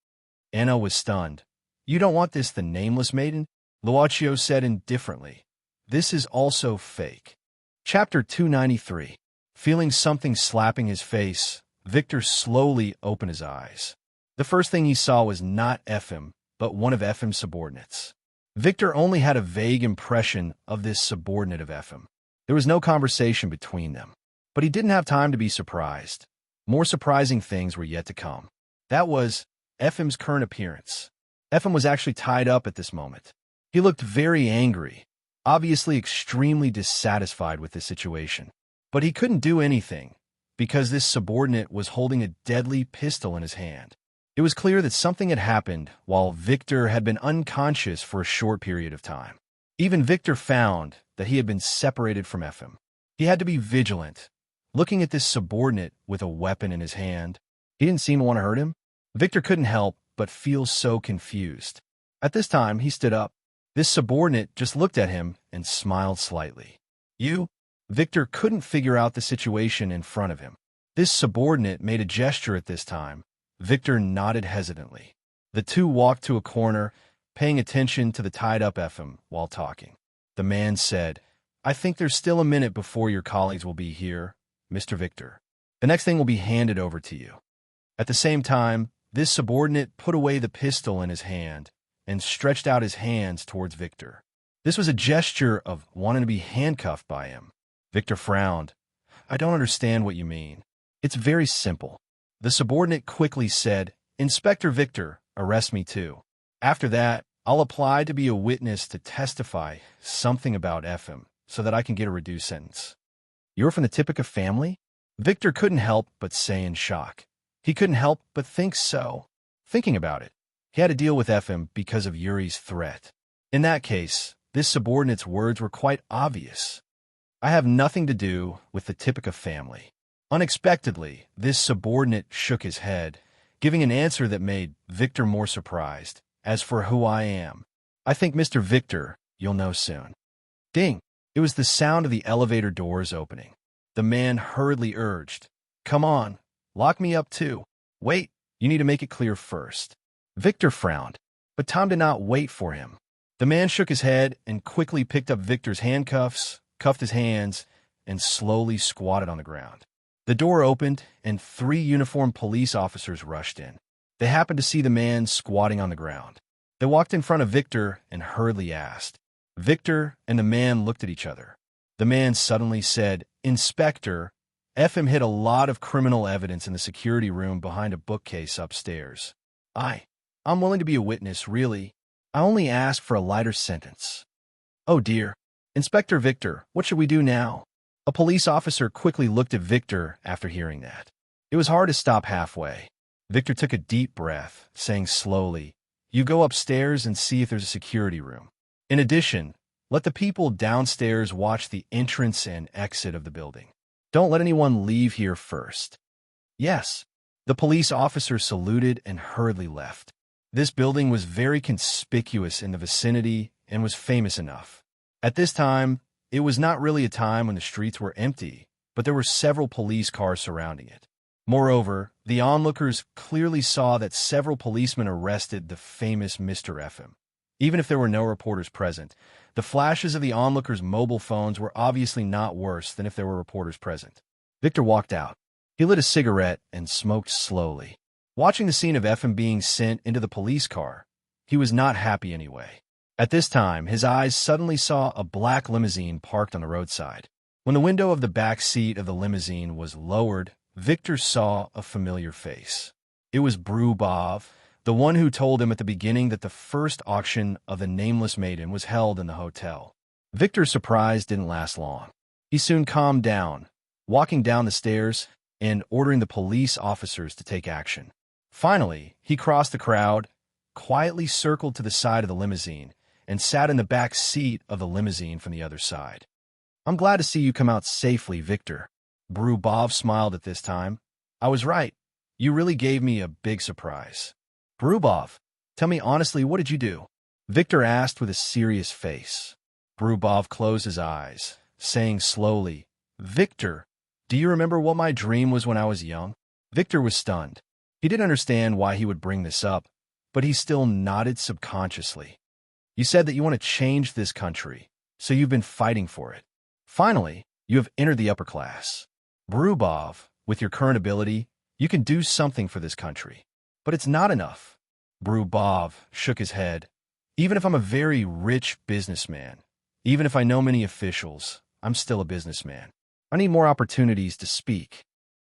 Anna was stunned. "You don't want this, the nameless maiden?" Luaccio said indifferently. "This is also fake." Chapter 293. Feeling something slapping his face, Victor slowly opened his eyes. The first thing he saw was not Efim, but one of Efim's subordinates. Victor only had a vague impression of this subordinate of Efim. There was no conversation between them, but he didn't have time to be surprised. More surprising things were yet to come. That was Efim's current appearance. Efim was actually tied up at this moment. He looked very angry, obviously extremely dissatisfied with the situation. But he couldn't do anything, because this subordinate was holding a deadly pistol in his hand. It was clear that something had happened while Victor had been unconscious for a short period of time. Even Victor found that he had been separated from Efim. He had to be vigilant, looking at this subordinate with a weapon in his hand. He didn't seem to want to hurt him. Victor couldn't help but feel so confused. At this time, he stood up. This subordinate just looked at him and smiled slightly. "You?" Victor couldn't figure out the situation in front of him. This subordinate made a gesture at this time. Victor nodded hesitantly. The two walked to a corner, paying attention to the tied-up Efim while talking. The man said, "I think there's still a minute before your colleagues will be here, Mr. Victor. The next thing will be handed over to you." At the same time, this subordinate put away the pistol in his hand and stretched out his hands towards Victor. This was a gesture of wanting to be handcuffed by him. Victor frowned. "I don't understand what you mean. It's very simple." The subordinate quickly said, "Inspector Victor, arrest me too. After that, I'll apply to be a witness to testify something about Efim so that I can get a reduced sentence." "You're from the Typica family?" Victor couldn't help but say in shock. He couldn't help but think so. Thinking about it, he had to deal with Efim because of Yuri's threat. In that case, this subordinate's words were quite obvious. "I have nothing to do with the Typica family." Unexpectedly, this subordinate shook his head, giving an answer that made Victor more surprised. "As for who I am, I think, Mr. Victor, you'll know soon." Ding! It was the sound of the elevator doors opening. The man hurriedly urged, "Come on, lock me up too." "Wait, you need to make it clear first." Victor frowned, but Tom did not wait for him. The man shook his head and quickly picked up Victor's handcuffs, cuffed his hands, and slowly squatted on the ground. The door opened, and 3 uniformed police officers rushed in. They happened to see the man squatting on the ground. They walked in front of Victor and hurriedly asked. Victor and the man looked at each other. The man suddenly said, "Inspector, Efim hid a lot of criminal evidence in the security room behind a bookcase upstairs. I'm willing to be a witness, really. I only asked for a lighter sentence." "Oh dear. Inspector Victor, what should we do now?" A police officer quickly looked at Victor after hearing that. It was hard to stop halfway. Victor took a deep breath, saying slowly, "You go upstairs and see if there's a security room. In addition, let the people downstairs watch the entrance and exit of the building. Don't let anyone leave here first." "Yes." The police officer saluted and hurriedly left. This building was very conspicuous in the vicinity and was famous enough. At this time, it was not really a time when the streets were empty, but there were several police cars surrounding it. Moreover, the onlookers clearly saw that several policemen arrested the famous Mr. Efim. Even if there were no reporters present, the flashes of the onlookers' mobile phones were obviously not worse than if there were reporters present. Victor walked out. He lit a cigarette and smoked slowly. Watching the scene of Efim being sent into the police car, he was not happy anyway. At this time, his eyes suddenly saw a black limousine parked on the roadside. When the window of the back seat of the limousine was lowered, Victor saw a familiar face. It was Brubov, the one who told him at the beginning that the first auction of the Nameless Maiden was held in the hotel. Victor's surprise didn't last long. He soon calmed down, walking down the stairs and ordering the police officers to take action. Finally, he crossed the crowd, quietly circled to the side of the limousine, and sat in the back seat of the limousine from the other side. I'm glad to see you come out safely, Victor. Brubov smiled at this time. I was right. You really gave me a big surprise. Brubov, tell me honestly, what did you do? Victor asked with a serious face. Brubov closed his eyes, saying slowly, Victor, do you remember what my dream was when I was young? Victor was stunned. He didn't understand why he would bring this up, but he still nodded subconsciously. You said that you want to change this country, so you've been fighting for it. Finally, you have entered the upper class. Brubov, with your current ability, you can do something for this country. But it's not enough. Brubov shook his head. Even if I'm a very rich businessman, even if I know many officials, I'm still a businessman. I need more opportunities to speak.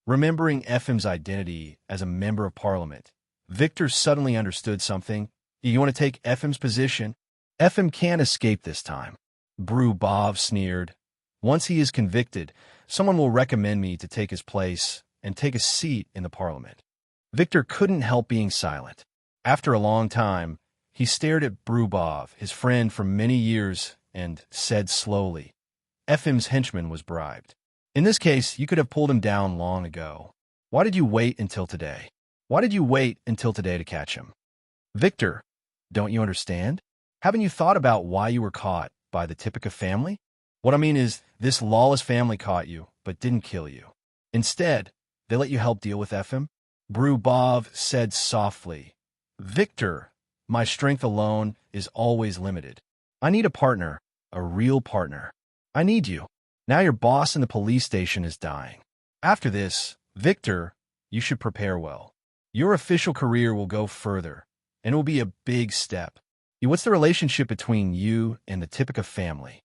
Remembering FM's identity as a member of parliament, Victor suddenly understood something. You want to take FM's position? FM can't escape this time. Brubov sneered. Once he is convicted, someone will recommend me to take his place and take a seat in the parliament. Victor couldn't help being silent. After a long time, he stared at Brubov, his friend for many years, and said slowly, FM's henchman was bribed. In this case, you could have pulled him down long ago. Why did you wait until today? Why did you wait until today to catch him? Victor, don't you understand? Haven't you thought about why you were caught by the Typica family? What I mean is, this lawless family caught you, but didn't kill you. Instead, they let you help deal with FM? Brubov said softly, Victor, my strength alone is always limited. I need a partner, a real partner. I need you. Now your boss in the police station is dying. After this, Victor, you should prepare well. Your official career will go further, and it will be a big step. What's the relationship between you and the Typica family?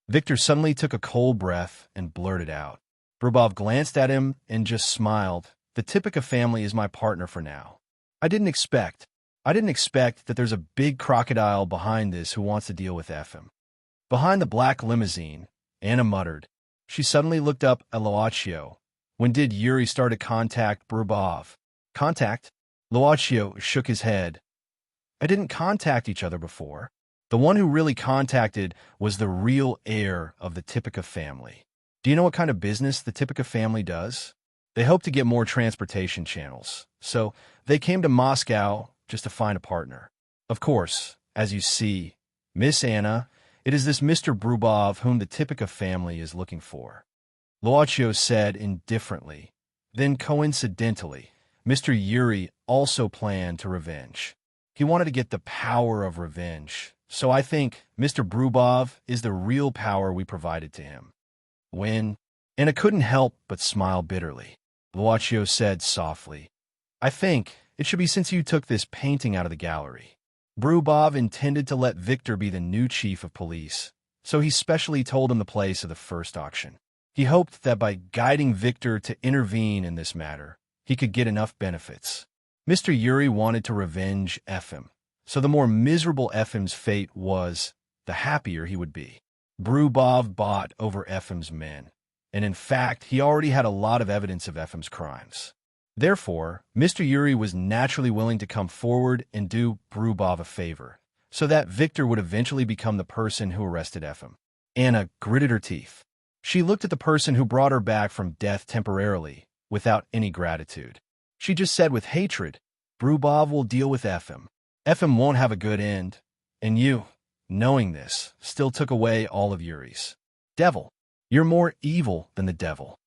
Victor suddenly took a cold breath and blurted out. Brubov glanced at him and just smiled. The Typica family is my partner for now. I didn't expect that there's a big crocodile behind this who wants to deal with FM. Behind the black limousine, Anna muttered. She suddenly looked up at Loachio. When did Yuri start to contact Brubov? Contact? Loachio shook his head. I didn't contact each other before. The one who really contacted was the real heir of the Typica family. Do you know what kind of business the Typica family does? They hope to get more transportation channels, so they came to Moscow just to find a partner. Of course, as you see, Miss Anna, it is this Mr. Brubov whom the Typica family is looking for. Loachio said indifferently. Then coincidentally, Mr. Yuri also planned to revenge. He wanted to get the power of revenge. So I think Mr. Brubov is the real power we provided to him. When Anna couldn't help but smile bitterly. Loachio said softly, I think it should be since you took this painting out of the gallery. Brubov intended to let Victor be the new chief of police, so he specially told him the place of the first auction. He hoped that by guiding Victor to intervene in this matter, he could get enough benefits. Mr. Yuri wanted to revenge FM. So the more miserable FM's fate was, the happier he would be. Brubov bought over FM's men, and in fact, he already had a lot of evidence of FM's crimes. Therefore, Mr. Yuri was naturally willing to come forward and do Brubov a favor, so that Victor would eventually become the person who arrested FM. Anna gritted her teeth. She looked at the person who brought her back from death temporarily, without any gratitude. She just said with hatred, Brubov will deal with FM. FM won't have a good end, and you, knowing this, still took away all of Yuri's. Devil, you're more evil than the devil.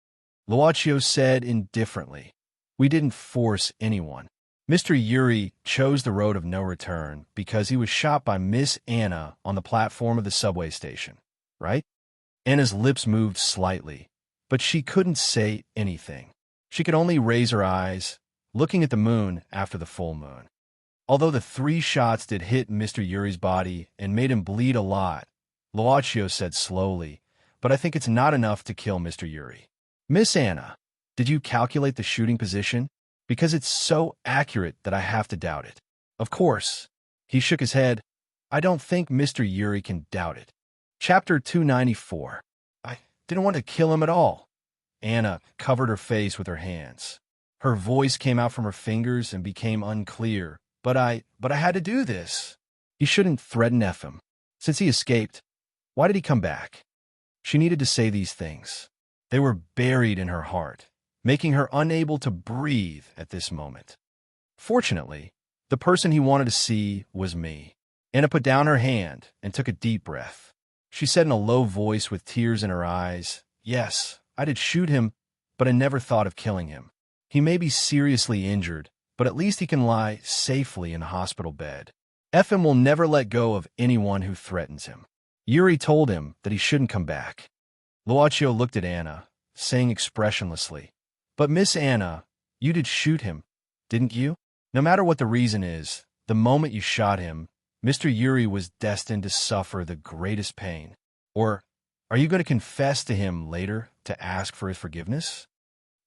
Loachio said indifferently. We didn't force anyone. Mr. Yuri chose the road of no return because he was shot by Miss Anna on the platform of the subway station, right? Anna's lips moved slightly, but she couldn't say anything. She could only raise her eyes, looking at the moon after the full moon. Although the 3 shots did hit Mr. Yuri's body and made him bleed a lot, Loachio said slowly, but I think it's not enough to kill Mr. Yuri. Miss Anna, did you calculate the shooting position? Because it's so accurate that I have to doubt it. Of course. He shook his head. I don't think Mr. Yuri can doubt it. Chapter 294. I didn't want to kill him at all. Anna covered her face with her hands. Her voice came out from her fingers and became unclear. But I had to do this. You shouldn't threaten FM. Since he escaped, why did he come back? She needed to say these things. They were buried in her heart, making her unable to breathe at this moment. Fortunately, the person he wanted to see was me. Anna put down her hand and took a deep breath. She said in a low voice with tears in her eyes, "Yes, I did shoot him, but I never thought of killing him. He may be seriously injured, but at least he can lie safely in a hospital bed. Efim will never let go of anyone who threatens him." Yuri told him that he shouldn't come back. Luocio looked at Anna, saying expressionlessly, "But Miss Anna, you did shoot him, didn't you? No matter what the reason is, the moment you shot him, Mr. Yuri was destined to suffer the greatest pain. Or are you going to confess to him later to ask for his forgiveness?"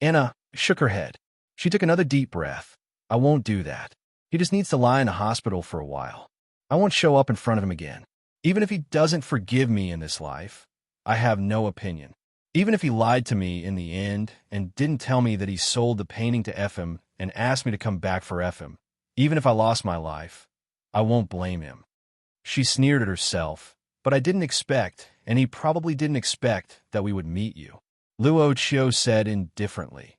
Anna shook her head. She took another deep breath. "I won't do that. He just needs to lie in a hospital for a while. I won't show up in front of him again. Even if he doesn't forgive me in this life, I have no opinion. Even if he lied to me in the end and didn't tell me that he sold the painting to Efim and asked me to come back for Efim, even if I lost my life, I won't blame him." She sneered at herself, "But I didn't expect, and he probably didn't expect, that we would meet you," Luocio said indifferently.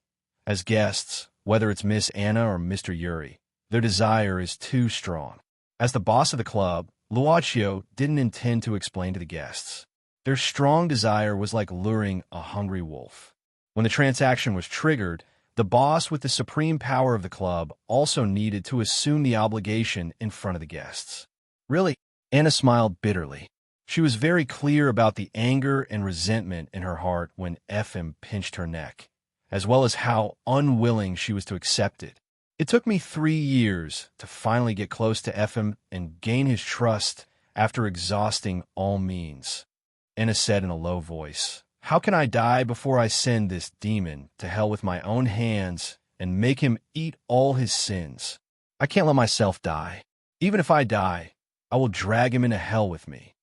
"As guests, whether it's Miss Anna or Mr. Yuri, their desire is too strong." As the boss of the club, Luocio didn't intend to explain to the guests. Their strong desire was like luring a hungry wolf. When the transaction was triggered, the boss with the supreme power of the club also needed to assume the obligation in front of the guests. "Really?" Anna smiled bitterly. She was very clear about the anger and resentment in her heart when Efim pinched her neck, as well as how unwilling she was to accept it. "It took me 3 years to finally get close to Efim and gain his trust after exhausting all means," Anna said in a low voice. "How can I die before I send this demon to hell with my own hands and make him eat all his sins? I can't let myself die. Even if I die, I will drag him into hell with me.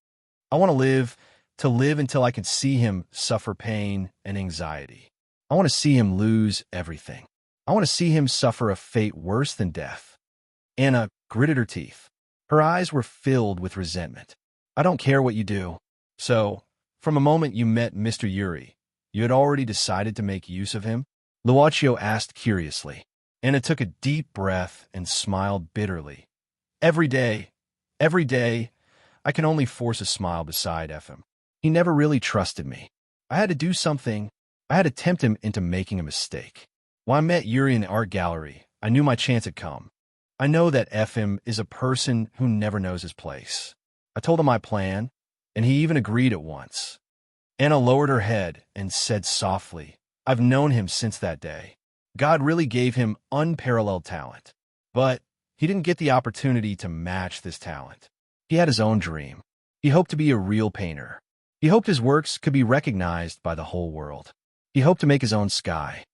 I want to live until I can see him suffer pain and anxiety. I want to see him lose everything. I want to see him suffer a fate worse than death." Anna gritted her teeth. Her eyes were filled with resentment. "I don't care what you do. So, from the moment you met Mr. Yuri, you had already decided to make use of him?" Luocio asked curiously. Anna took a deep breath and smiled bitterly. Every day, I can only force a smile beside Efim. He never really trusted me. I had to do something. I had to tempt him into making a mistake. When I met Yuri in the art gallery, I knew my chance had come. I know that Efim is a person who never knows his place. I told him my plan, and he even agreed at once." Anna lowered her head and said softly, "I've known him since that day. God really gave him unparalleled talent. But he didn't get the opportunity to match this talent. He had his own dream. He hoped to be a real painter. He hoped his works could be recognized by the whole world. He hoped to make his own sky.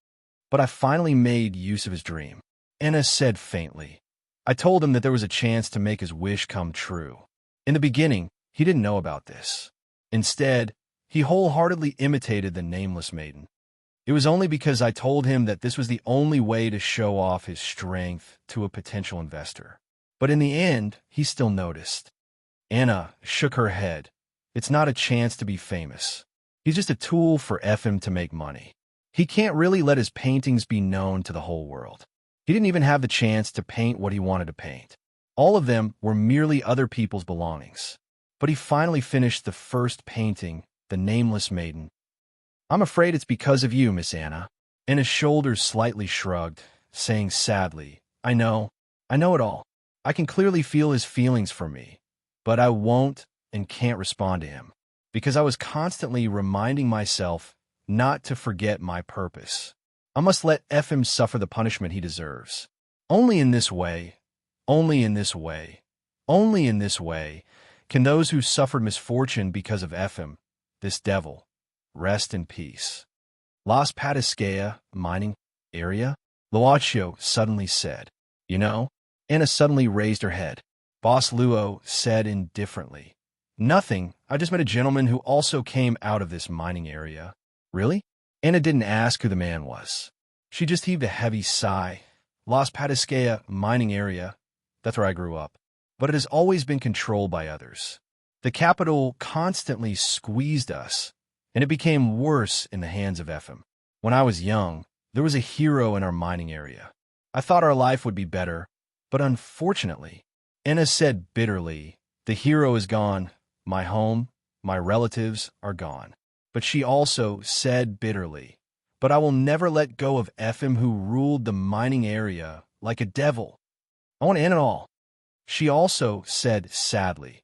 But I finally made use of his dream," Anna said faintly. "I told him that there was a chance to make his wish come true. In the beginning, he didn't know about this. Instead, he wholeheartedly imitated the nameless maiden. It was only because I told him that this was the only way to show off his strength to a potential investor. But in the end, he still noticed." Anna shook her head. "It's not a chance to be famous. He's just a tool for Efim to make money. He can't really let his paintings be known to the whole world. He didn't even have the chance to paint what he wanted to paint. All of them were merely other people's belongings. But he finally finished the first painting, the nameless maiden. I'm afraid it's because of you, Miss Anna." Anna's shoulders slightly shrugged, saying sadly, I know it all. I can clearly feel his feelings for me, but I won't and can't respond to him, because I was constantly reminding myself not to forget my purpose. I must let Efim suffer the punishment he deserves. Only in this way, only in this way, only in this way can those who suffered misfortune because of Efim, this devil, rest in peace. Las Patiscea mining area? Luocio suddenly said. You know? Anna suddenly raised her head. Boss Luo said indifferently. Nothing. I just met a gentleman who also came out of this mining area. Really? Anna didn't ask who the man was. She just heaved a heavy sigh. Las Patiscea mining area. That's where I grew up. But it has always been controlled by others. The capital constantly squeezed us, and it became worse in the hands of FM. When I was young, there was a hero in our mining area. I thought our life would be better, but unfortunately, Anna said bitterly, the hero is gone, my home, my relatives are gone. But she also said bitterly, but I will never let go of FM who ruled the mining area like a devil. I want to end it all. She also said sadly,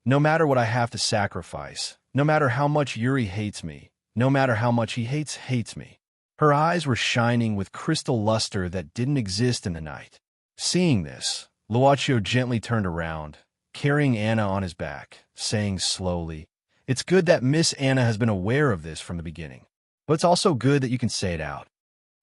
no matter what I have to sacrifice, no matter how much Yuri hates me, no matter how much he hates me. Her eyes were shining with crystal luster that didn't exist in the night. Seeing this, Luaccio gently turned around, carrying Anna on his back, saying slowly, it's good that Miss Anna has been aware of this from the beginning, but it's also good that you can say it out.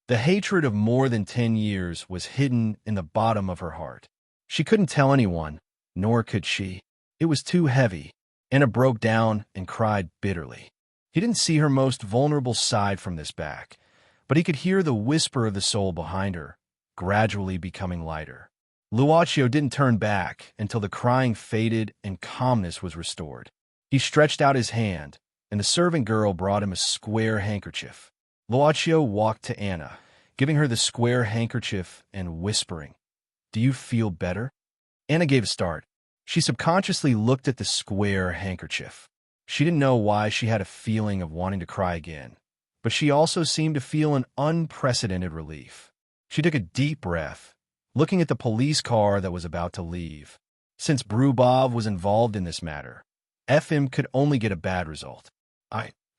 The hatred of more than 10 years was hidden in the bottom of her heart. She couldn't tell anyone, nor could she. It was too heavy. Anna broke down and cried bitterly. He didn't see her most vulnerable side from this back, but he could hear the whisper of the soul behind her, gradually becoming lighter. Luaccio didn't turn back until the crying faded and calmness was restored. He stretched out his hand, and the servant girl brought him a square handkerchief. Luaccio walked to Anna, giving her the square handkerchief and whispering, do you feel better? Anna gave a start. She subconsciously looked at the square handkerchief. She didn't know why she had a feeling of wanting to cry again, but she also seemed to feel an unprecedented relief. She took a deep breath, looking at the police car that was about to leave. Since Brubov was involved in this matter, FM could only get a bad result.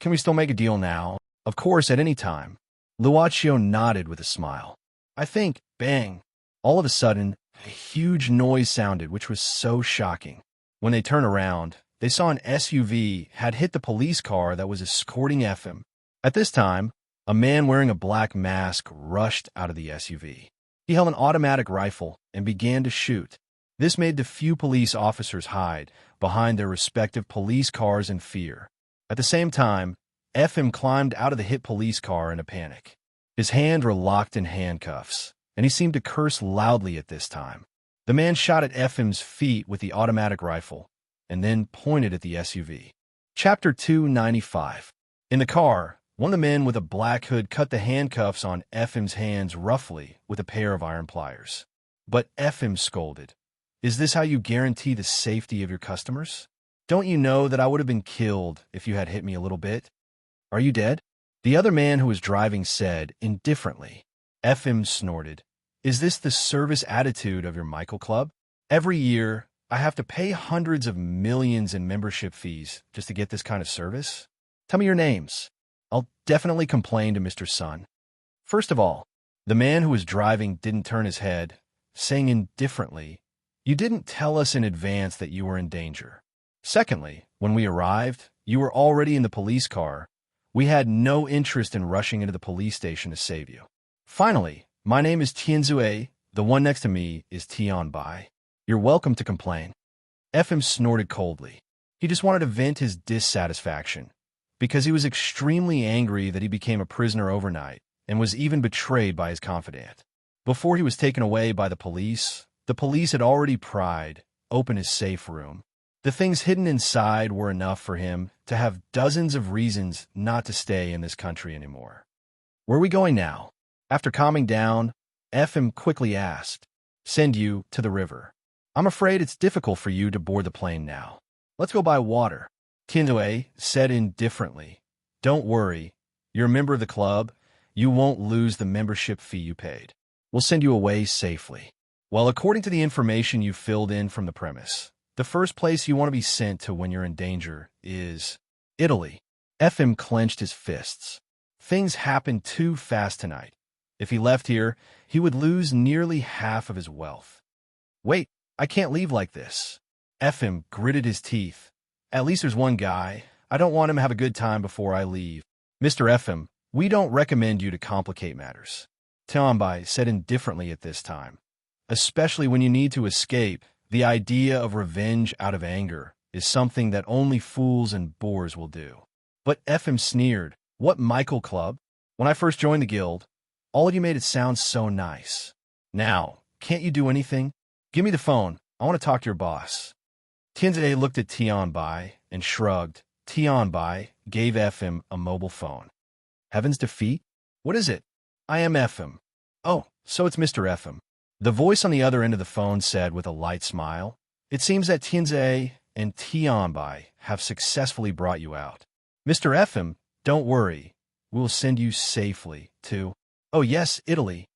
Can we still make a deal now? Of course, at any time. Luaccio nodded with a smile. I think, bang. All of a sudden, a huge noise sounded, which was so shocking. When they turned around, they saw an SUV had hit the police car that was escorting FM. At this time, a man wearing a black mask rushed out of the SUV. He held an automatic rifle and began to shoot. This made the few police officers hide behind their respective police cars in fear. At the same time, FM climbed out of the hit police car in a panic. His hands were locked in handcuffs, and he seemed to curse loudly at this time. The man shot at FM's feet with the automatic rifle, and then pointed at the SUV. Chapter 295. In the car, one of the men with a black hood cut the handcuffs on FM's hands roughly with a pair of iron pliers. But FM scolded, is this how you guarantee the safety of your customers? Don't you know that I would have been killed if you had hit me a little bit? Are you dead? The other man who was driving said, indifferently. FM snorted, is this the service attitude of your Michael Club? Every year, I have to pay hundreds of millions in membership fees just to get this kind of service? Tell me your names. I'll definitely complain to Mr. Sun. First of all, the man who was driving didn't turn his head, saying indifferently, you didn't tell us in advance that you were in danger. Secondly, when we arrived, you were already in the police car. We had no interest in rushing into the police station to save you. Finally, my name is Tianzue. The one next to me is Tianbai. You're welcome to complain. FM snorted coldly. He just wanted to vent his dissatisfaction, because he was extremely angry that he became a prisoner overnight and was even betrayed by his confidant. Before he was taken away by the police had already pried open his safe room. The things hidden inside were enough for him to have dozens of reasons not to stay in this country anymore. Where are we going now? After calming down, FM quickly asked, send you to the river. I'm afraid it's difficult for you to board the plane now. Let's go by water. Tianzue said indifferently, don't worry, you're a member of the club. You won't lose the membership fee you paid. We'll send you away safely. Well, according to the information you filled in from the premise, the first place you want to be sent to when you're in danger is Italy. FM clenched his fists. Things happened too fast tonight. If he left here, he would lose nearly half of his wealth. Wait, I can't leave like this. FM gritted his teeth. At least there's one guy. I don't want him to have a good time before I leave. Mr. FM, we don't recommend you to complicate matters. Tianbai said indifferently at this time. Especially when you need to escape, the idea of revenge out of anger is something that only fools and boors will do. But FM sneered. What Michael Club? When I first joined the guild, all of you made it sound so nice. Now, can't you do anything? Give me the phone. I want to talk to your boss. Tianze looked at Tianbai and shrugged. Tianbai gave FM a mobile phone. Heaven's defeat? What is it? I am FM. Oh, so it's Mr. FM. The voice on the other end of the phone said with a light smile. It seems that Tianze and Tianbai have successfully brought you out. Mr. FM, don't worry. We will send you safely to, oh yes, Italy.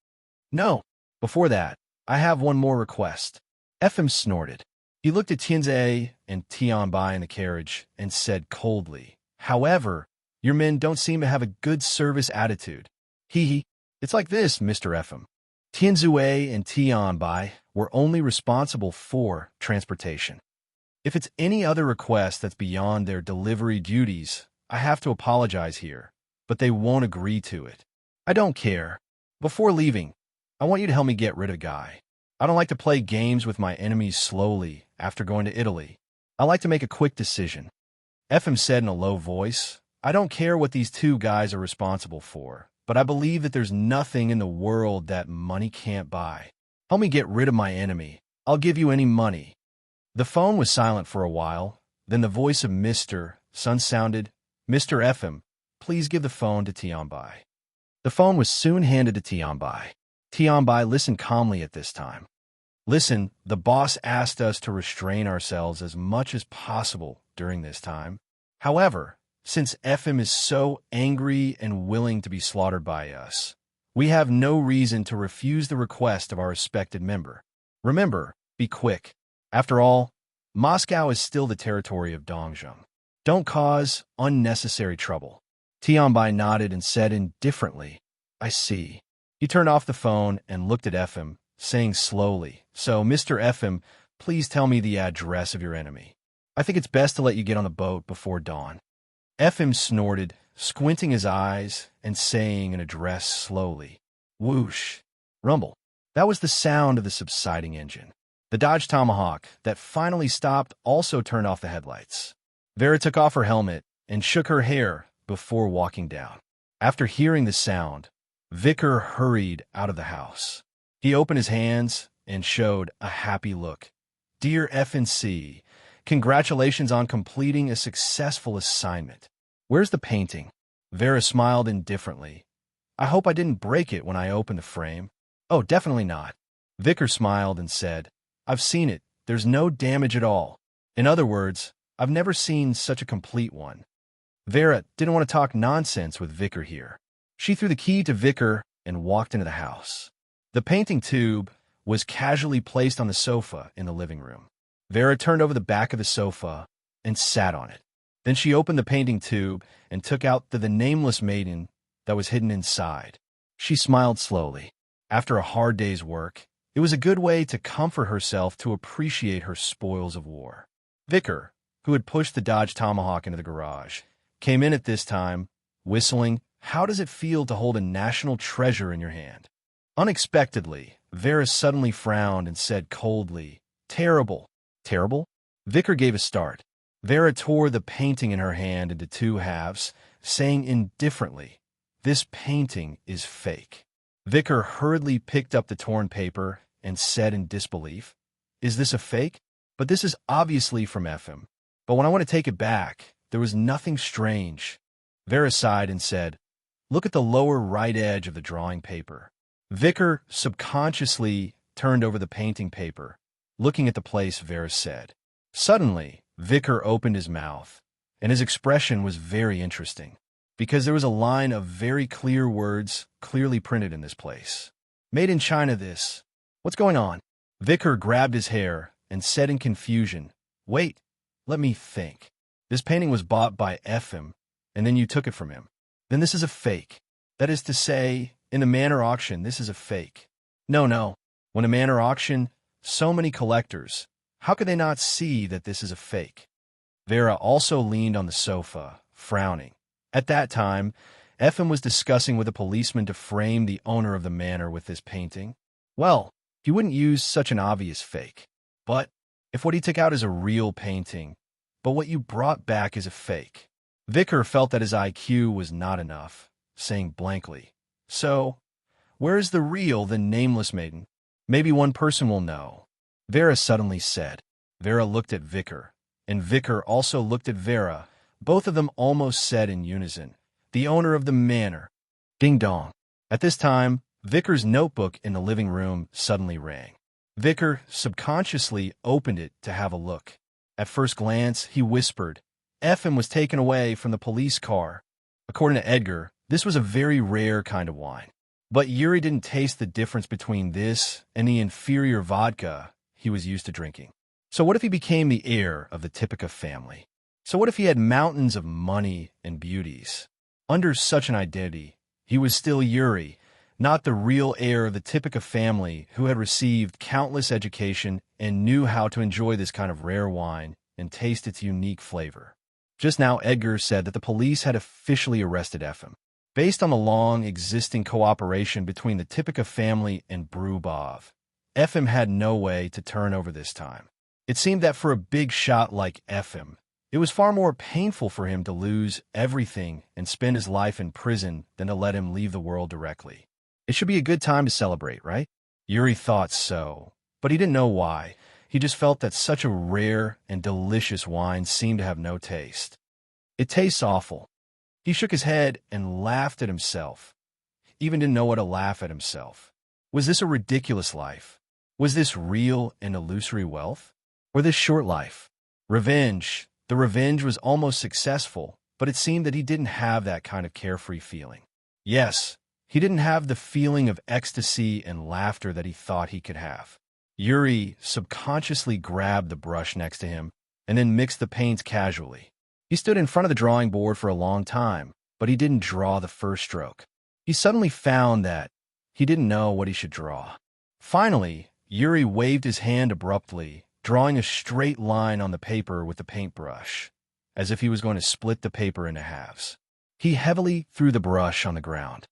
No, before that, I have one more request. FM snorted. He looked at Tianze and Tianbai in the carriage and said coldly, however, your men don't seem to have a good service attitude. Hee. It's like this, Mr. FM. Tianzue and Tianbai were only responsible for transportation. If it's any other request that's beyond their delivery duties, I have to apologize here, but they won't agree to it. I don't care. Before leaving, I want you to help me get rid of Guy. I don't like to play games with my enemies slowly after going to Italy. I like to make a quick decision. FM said in a low voice, I don't care what these two guys are responsible for, but I believe that there's nothing in the world that money can't buy. Help me get rid of my enemy. I'll give you any money. The phone was silent for a while. Then the voice of Mr. Sun sounded, Mr. FM, please give the phone to Tianbai. The phone was soon handed to Tianbai. Tianbai listened calmly at this time. Listen, the boss asked us to restrain ourselves as much as possible during this time. However, since FM is so angry and willing to be slaughtered by us, we have no reason to refuse the request of our respected member. Remember, be quick. After all, Moscow is still the territory of Dongzheng. Don't cause unnecessary trouble. Tianbai nodded and said indifferently, I see. He turned off the phone and looked at FM, saying slowly, so, Mr. FM, please tell me the address of your enemy. I think it's best to let you get on the boat before dawn. FM snorted, squinting his eyes and saying an address slowly. Whoosh. Rumble. That was the sound of the subsiding engine. The Dodge Tomahawk that finally stopped also turned off the headlights. Vera took off her helmet and shook her hair before walking down. After hearing the sound, Vicar hurried out of the house. He opened his hands and showed a happy look. Dear FNC, congratulations on completing a successful assignment. Where's the painting? Vera smiled indifferently. I hope I didn't break it when I opened the frame. Oh, definitely not. Vicar smiled and said, I've seen it. There's no damage at all. In other words, I've never seen such a complete one. Vera didn't want to talk nonsense with Vicar here. She threw the key to Vicar and walked into the house. The painting tube was casually placed on the sofa in the living room. Vera turned over the back of the sofa and sat on it. Then she opened the painting tube and took out the nameless maiden that was hidden inside. She smiled slowly. After a hard day's work, it was a good way to comfort herself to appreciate her spoils of war. Vicar, who had pushed the Dodge Tomahawk into the garage, came in at this time, whistling, How does it feel to hold a national treasure in your hand? Unexpectedly, Vera suddenly frowned and said coldly, Terrible. Terrible? Vicar gave a start. Vera tore the painting in her hand into two halves, saying indifferently, This painting is fake. Vicar hurriedly picked up the torn paper and said in disbelief, Is this a fake? But this is obviously from FM. But when I want to take it back, there was nothing strange. Vera sighed and said, Look at the lower right edge of the drawing paper. Vicar subconsciously turned over the painting paper, looking at the place Vera said. Suddenly, Vicar opened his mouth, and his expression was very interesting, because there was a line of very clear words clearly printed in this place. Made in China this. What's going on? Vicar grabbed his hair and said in confusion, Wait, let me think. This painting was bought by FM, and then you took it from him. Then this is a fake. That is to say, in the Manor auction, this is a fake. No. When a Manor auction, so many collectors, how could they not see that this is a fake? Vera also leaned on the sofa, frowning. At that time, FM was discussing with a policeman to frame the owner of the manor with this painting. Well, he wouldn't use such an obvious fake. But if what he took out is a real painting, but what you brought back is a fake. Vicar felt that his IQ was not enough, saying blankly, So, where is the real, the nameless maiden? Maybe one person will know. Vera suddenly said, Vera looked at Vicar, and Vicar also looked at Vera. Both of them almost said in unison, "The owner of the manor." Ding dong. At this time, Vicar's notebook in the living room suddenly rang. Vicar subconsciously opened it to have a look. At first glance, he whispered, "Effin was taken away from the police car." According to Edgar, this was a very rare kind of wine. But Yuri didn't taste the difference between this and the inferior vodka he was used to drinking. So what if he became the heir of the Typica family? So what if he had mountains of money and beauties? Under such an identity, he was still Yuri, not the real heir of the Typica family who had received countless education and knew how to enjoy this kind of rare wine and taste its unique flavor. Just now, Edgar said that the police had officially arrested Efim. Based on the long existing cooperation between the Typica family and Brubov, Efim had no way to turn over this time. It seemed that for a big shot like Efim, it was far more painful for him to lose everything and spend his life in prison than to let him leave the world directly. It should be a good time to celebrate, right? Yuri thought so, but he didn't know why. He just felt that such a rare and delicious wine seemed to have no taste. It tastes awful. He shook his head and laughed at himself. He even didn't know what to laugh at himself. Was this a ridiculous life? Was this real and illusory wealth? Or this short life? Revenge. The revenge was almost successful, but it seemed that he didn't have that kind of carefree feeling. Yes, he didn't have the feeling of ecstasy and laughter that he thought he could have. Yuri subconsciously grabbed the brush next to him and then mixed the paints casually. He stood in front of the drawing board for a long time, but he didn't draw the first stroke. He suddenly found that he didn't know what he should draw. Finally, Yuri waved his hand abruptly, drawing a straight line on the paper with the paintbrush, as if he was going to split the paper into halves. He heavily threw the brush on the ground.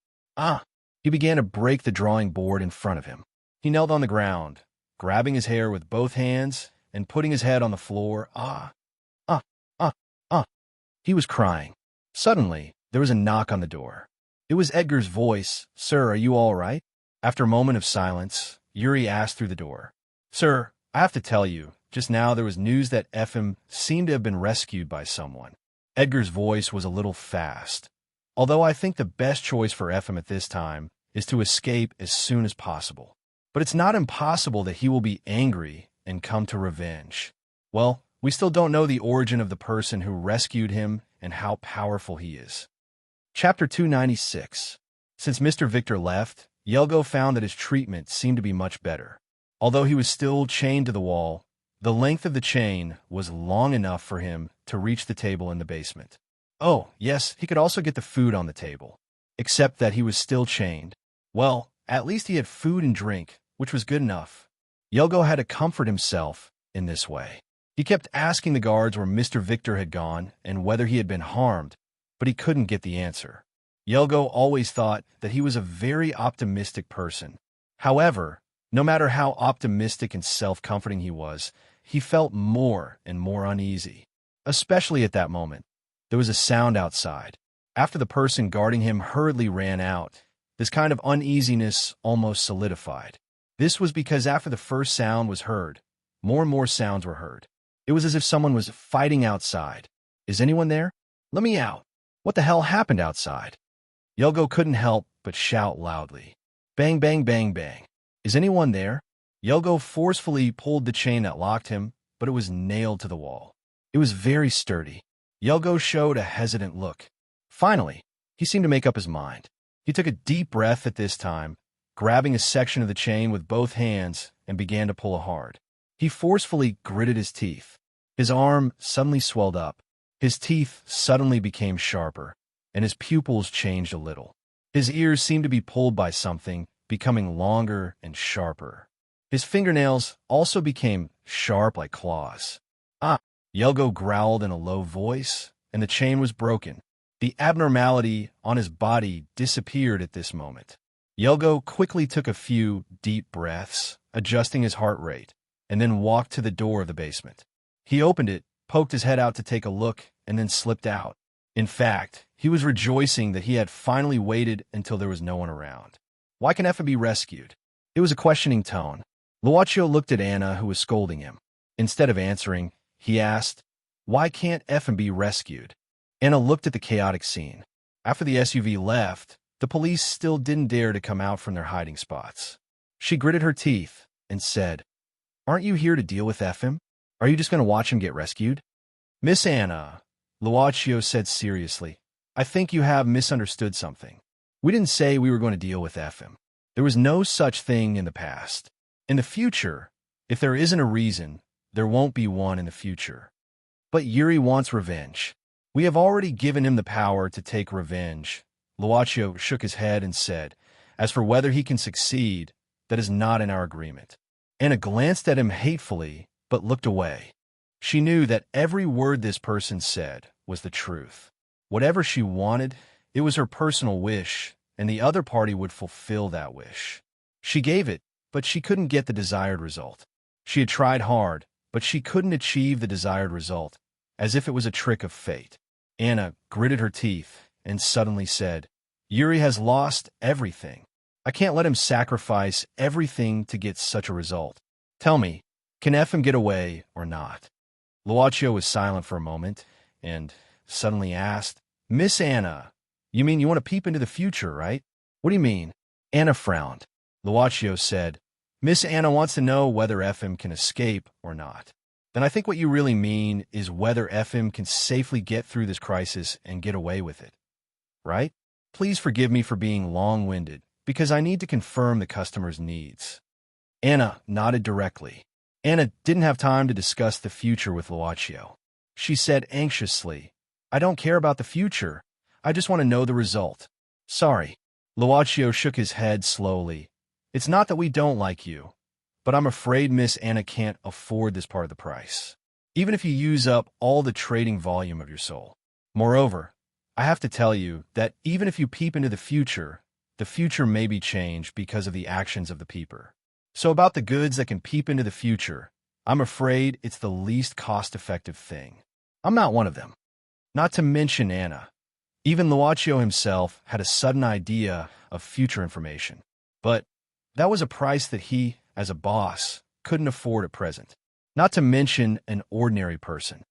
He began to break the drawing board in front of him. He knelt on the ground, grabbing his hair with both hands and putting his head on the floor. He was crying. Suddenly, there was a knock on the door. It was Edgar's voice. "Sir, are you all right?" After a moment of silence, Yuri asked through the door. "Sir, I have to tell you, just now there was news that Efim seemed to have been rescued by someone." Edgar's voice was a little fast. "Although I think the best choice for Efim at this time is to escape as soon as possible. But it's not impossible that he will be angry and come to revenge. Well, we still don't know the origin of the person who rescued him and how powerful he is." Chapter 296. Since Mr. Victor left, Yelgo found that his treatment seemed to be much better. Although he was still chained to the wall, the length of the chain was long enough for him to reach the table in the basement. Oh, yes, he could also get the food on the table. Except that he was still chained. Well, at least he had food and drink, which was good enough. Yelgo had to comfort himself in this way. He kept asking the guards where Mr. Victor had gone and whether he had been harmed, but he couldn't get the answer. Yelgo always thought that he was a very optimistic person. However, no matter how optimistic and self-comforting he was, he felt more and more uneasy. Especially at that moment. There was a sound outside. After the person guarding him hurriedly ran out, this kind of uneasiness almost solidified. This was because after the first sound was heard, more and more sounds were heard. It was as if someone was fighting outside. "Is anyone there? Let me out. What the hell happened outside?" Yelgo couldn't help but shout loudly. Bang, bang, bang, bang. "Is anyone there?" Yelgo forcefully pulled the chain that locked him, but it was nailed to the wall. It was very sturdy. Yelgo showed a hesitant look. Finally, he seemed to make up his mind. He took a deep breath at this time, grabbing a section of the chain with both hands, and began to pull hard. He forcefully gritted his teeth. His arm suddenly swelled up. His teeth suddenly became sharper, and his pupils changed a little. His ears seemed to be pulled by something, becoming longer and sharper. His fingernails also became sharp like claws. Yelgo growled in a low voice, and the chain was broken. The abnormality on his body disappeared at this moment. Yelgo quickly took a few deep breaths, adjusting his heart rate, and then walked to the door of the basement. He opened it, poked his head out to take a look, and then slipped out. In fact, he was rejoicing that he had finally waited until there was no one around. Why can Effa be rescued? It was a questioning tone. Luaccio looked at Anna, who was scolding him. Instead of answering, he asked, "Why can't Effin be rescued?" Anna looked at the chaotic scene. After the SUV left, the police still didn't dare to come out from their hiding spots. She gritted her teeth and said, "Aren't you here to deal with Effin? Are you just going to watch him get rescued?" "Miss Anna," Luaccio said seriously, "I think you have misunderstood something. We didn't say we were going to deal with Effin. There was no such thing in the past. In the future, if there isn't a reason, there won't be one in the future. But Yuri wants revenge. We have already given him the power to take revenge." Luaccio shook his head and said, "As for whether he can succeed, that is not in our agreement." Anna glanced at him hatefully, but looked away. She knew that every word this person said was the truth. Whatever she wanted, it was her personal wish, and the other party would fulfill that wish. She gave it, but she couldn't get the desired result. She had tried hard, but she couldn't achieve the desired result, as if it was a trick of fate. Anna gritted her teeth and suddenly said, "Yuri has lost everything. I can't let him sacrifice everything to get such a result. Tell me, can Effin get away or not?" Luaccio was silent for a moment and suddenly asked, "Miss Anna, you mean you want to peep into the future, right?" "What do you mean?" Anna frowned. Luaccio said, "Miss Anna wants to know whether Effin can escape or not." "Then I think what you really mean is whether Effin can safely get through this crisis and get away with it. Right? Please forgive me for being long-winded, because I need to confirm the customer's needs." Anna nodded directly. Anna didn't have time to discuss the future with Luaccio. She said anxiously, "I don't care about the future. I just want to know the result." "Sorry." Luaccio shook his head slowly. "It's not that we don't like you, but I'm afraid Miss Anna can't afford this part of the price, even if you use up all the trading volume of your soul. Moreover, I have to tell you that even if you peep into the future may be changed because of the actions of the peeper. So about the goods that can peep into the future, I'm afraid it's the least cost-effective thing. I'm not one of them." Not to mention Anna. Even Luaccio himself had a sudden idea of future information. But that was a price that he, as a boss, couldn't afford at present. Not to mention an ordinary person.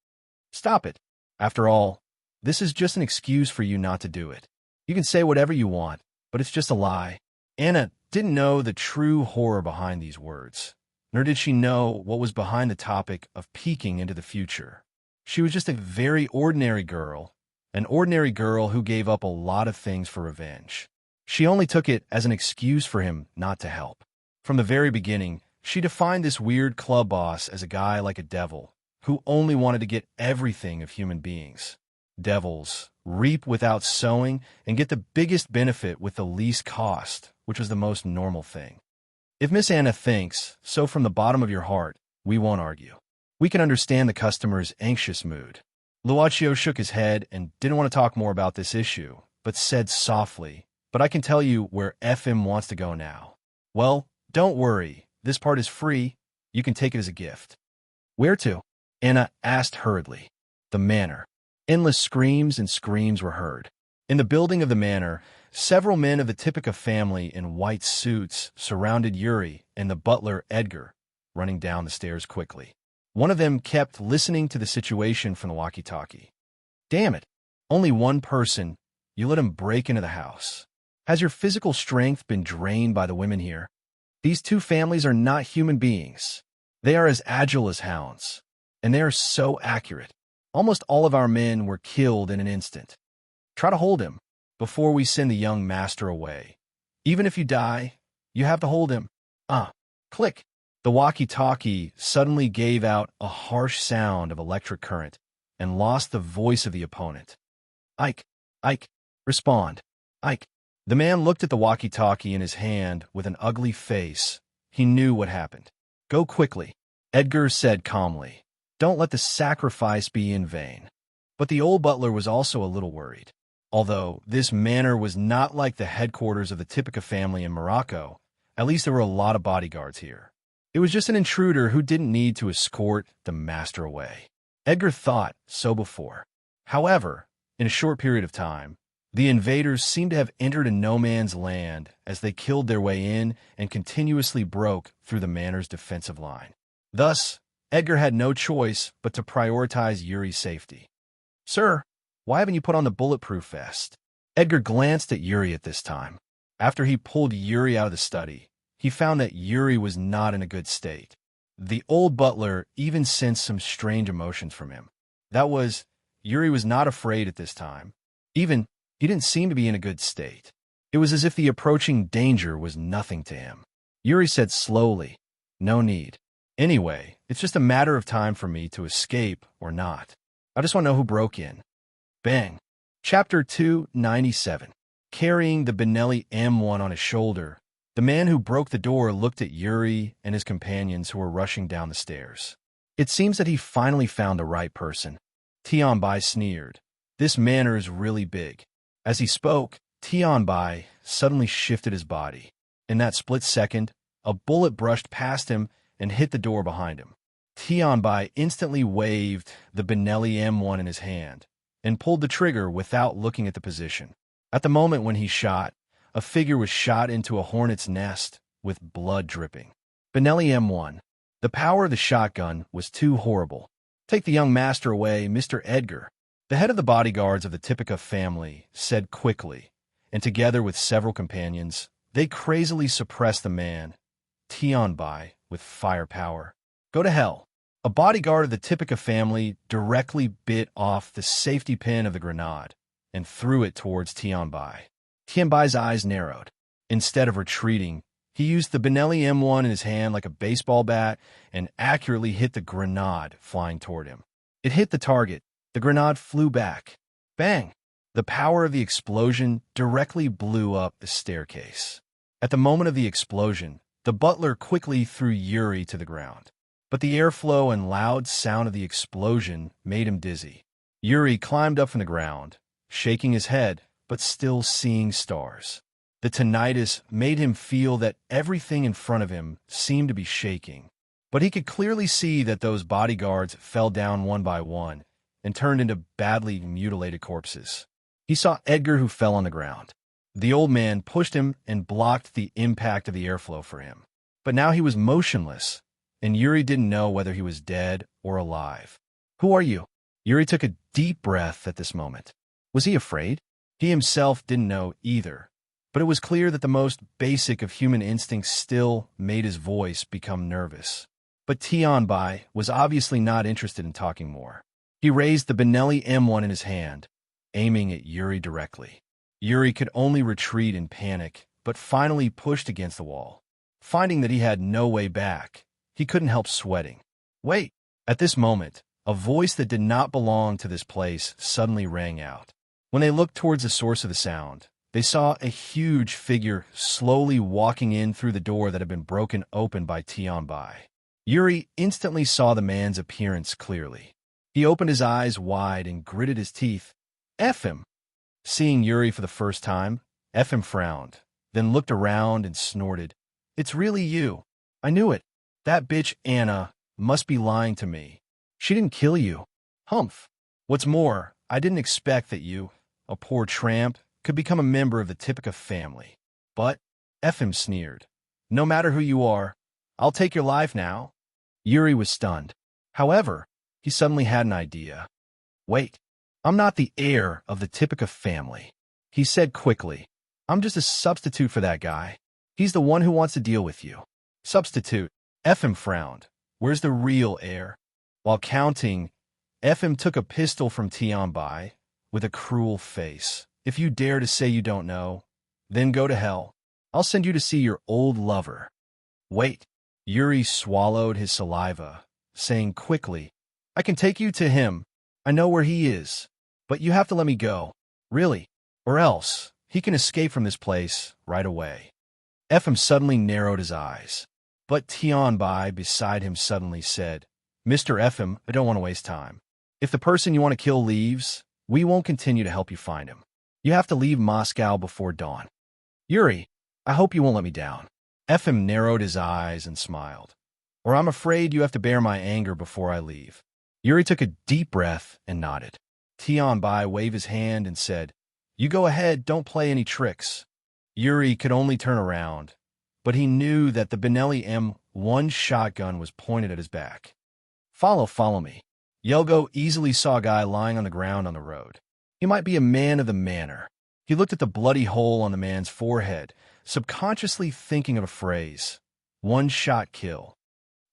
Stop it. After all, this is just an excuse for you not to do it. You can say whatever you want, but it's just a lie. Anna didn't know the true horror behind these words, nor did she know what was behind the topic of peeking into the future. She was just a very ordinary girl, an ordinary girl who gave up a lot of things for revenge. She only took it as an excuse for him not to help. From the very beginning, she defined this weird club boss as a guy like a devil, who only wanted to get everything of human beings. Devils reap without sowing and get the biggest benefit with the least cost, which was the most normal thing. If Miss Anna thinks so from the bottom of your heart, we won't argue. We can understand the customer's anxious mood. Luaccio shook his head and didn't want to talk more about this issue, but said softly, "But I can tell you where FM wants to go now." "Well, don't worry. This part is free. You can take it as a gift." "Where to?" Anna asked hurriedly. "The manor." Endless screams and screams were heard. In the building of the manor, several men of the Typica family in white suits surrounded Yuri and the butler Edgar, running down the stairs quickly. One of them kept listening to the situation from the walkie-talkie. "Damn it. Only one person. You let him break into the house. Has your physical strength been drained by the women here? These two families are not human beings. They are as agile as hounds, and they are so accurate. Almost all of our men were killed in an instant. Try to hold him before we send the young master away. Even if you die, you have to hold him." Click. The walkie-talkie suddenly gave out a harsh sound of electric current and lost the voice of the opponent. Ike, respond. Ike. The man looked at the walkie-talkie in his hand with an ugly face. He knew what happened. "Go quickly," Edgar said calmly. "Don't let the sacrifice be in vain." But the old butler was also a little worried. Although this manor was not like the headquarters of the Typica family in Morocco, at least there were a lot of bodyguards here. It was just an intruder who didn't need to escort the master away. Edgar thought so before. However, in a short period of time, the invaders seemed to have entered a no-man's land as they killed their way in and continuously broke through the manor's defensive line. Thus, Edgar had no choice but to prioritize Yuri's safety. "Sir, why haven't you put on the bulletproof vest?" Edgar glanced at Yuri at this time. After he pulled Yuri out of the study, he found that Yuri was not in a good state. The old butler even sensed some strange emotions from him. That was, Yuri was not afraid at this time. Even, he didn't seem to be in a good state. It was as if the approaching danger was nothing to him. Yuri said slowly, "No need. Anyway, it's just a matter of time for me to escape or not. I just want to know who broke in." Bang. Chapter 297. Carrying the Benelli M1 on his shoulder, the man who broke the door looked at Yuri and his companions who were rushing down the stairs. "It seems that he finally found the right person." Tianbai sneered. "This manor is really big." As he spoke, Tianbai suddenly shifted his body. In that split second, a bullet brushed past him and hit the door behind him. Tianbai instantly waved the Benelli M1 in his hand and pulled the trigger without looking at the position. At the moment when he shot, a figure was shot into a hornet's nest with blood dripping. Benelli M1. The power of the shotgun was too horrible. "Take the young master away, Mr. Edgar," the head of the bodyguards of the Tipica family said quickly, and together with several companions, they crazily suppressed the man, Tianbai, with firepower. "Go to hell." A bodyguard of the Tipica family directly bit off the safety pin of the grenade and threw it towards Tianbai. Tianbai's eyes narrowed. Instead of retreating, he used the Benelli M1 in his hand like a baseball bat and accurately hit the grenade flying toward him. It hit the target. The grenade flew back. Bang! The power of the explosion directly blew up the staircase. At the moment of the explosion, the butler quickly threw Yuri to the ground. But the airflow and loud sound of the explosion made him dizzy. Yuri climbed up from the ground, shaking his head, but still seeing stars. The tinnitus made him feel that everything in front of him seemed to be shaking. But he could clearly see that those bodyguards fell down one by one and turned into badly mutilated corpses. He saw Edgar, who fell on the ground. The old man pushed him and blocked the impact of the airflow for him. But now he was motionless, and Yuri didn't know whether he was dead or alive. "Who are you?" Yuri took a deep breath at this moment. Was he afraid? He himself didn't know either, but it was clear that the most basic of human instincts still made his voice become nervous. But Tianbai was obviously not interested in talking more. He raised the Benelli M1 in his hand, aiming at Yuri directly. Yuri could only retreat in panic, but finally pushed against the wall. Finding that he had no way back, he couldn't help sweating. "Wait!" At this moment, a voice that did not belong to this place suddenly rang out. When they looked towards the source of the sound, they saw a huge figure slowly walking in through the door that had been broken open by Tianbai. Yuri instantly saw the man's appearance clearly. He opened his eyes wide and gritted his teeth. "F him!" Seeing Yuri for the first time, F.M. frowned, then looked around and snorted. "It's really you. I knew it. That bitch Anna must be lying to me. She didn't kill you. Humph. What's more, I didn't expect that you, a poor tramp, could become a member of the Tipica family. But," F.M. sneered, "no matter who you are, I'll take your life now." Yuri was stunned. However, he suddenly had an idea. "Wait. I'm not the heir of the Tipica family," he said quickly. "I'm just a substitute for that guy. He's the one who wants to deal with you." "Substitute?" F.M. frowned. "Where's the real heir?" While counting, F.M. took a pistol from Tianbai with a cruel face. "If you dare to say you don't know, then go to hell. I'll send you to see your old lover." "Wait." Yuri swallowed his saliva, saying quickly, "I can take you to him. I know where he is. But you have to let me go. Really. Or else, he can escape from this place right away." F.M. suddenly narrowed his eyes. But Tianbai beside him suddenly said, "Mr. F.M., I don't want to waste time. If the person you want to kill leaves, we won't continue to help you find him. You have to leave Moscow before dawn." "Yuri, I hope you won't let me down." F.M. narrowed his eyes and smiled. "Or I'm afraid you have to bear my anger before I leave." Yuri took a deep breath and nodded. Tianbai waved his hand and said, "You go ahead, don't play any tricks." Yuri could only turn around, but he knew that the Benelli M1 shotgun was pointed at his back. Follow me. Yelgo easily saw a guy lying on the ground on the road. He might be a man of the manor. He looked at the bloody hole on the man's forehead, subconsciously thinking of a phrase. One-shot kill.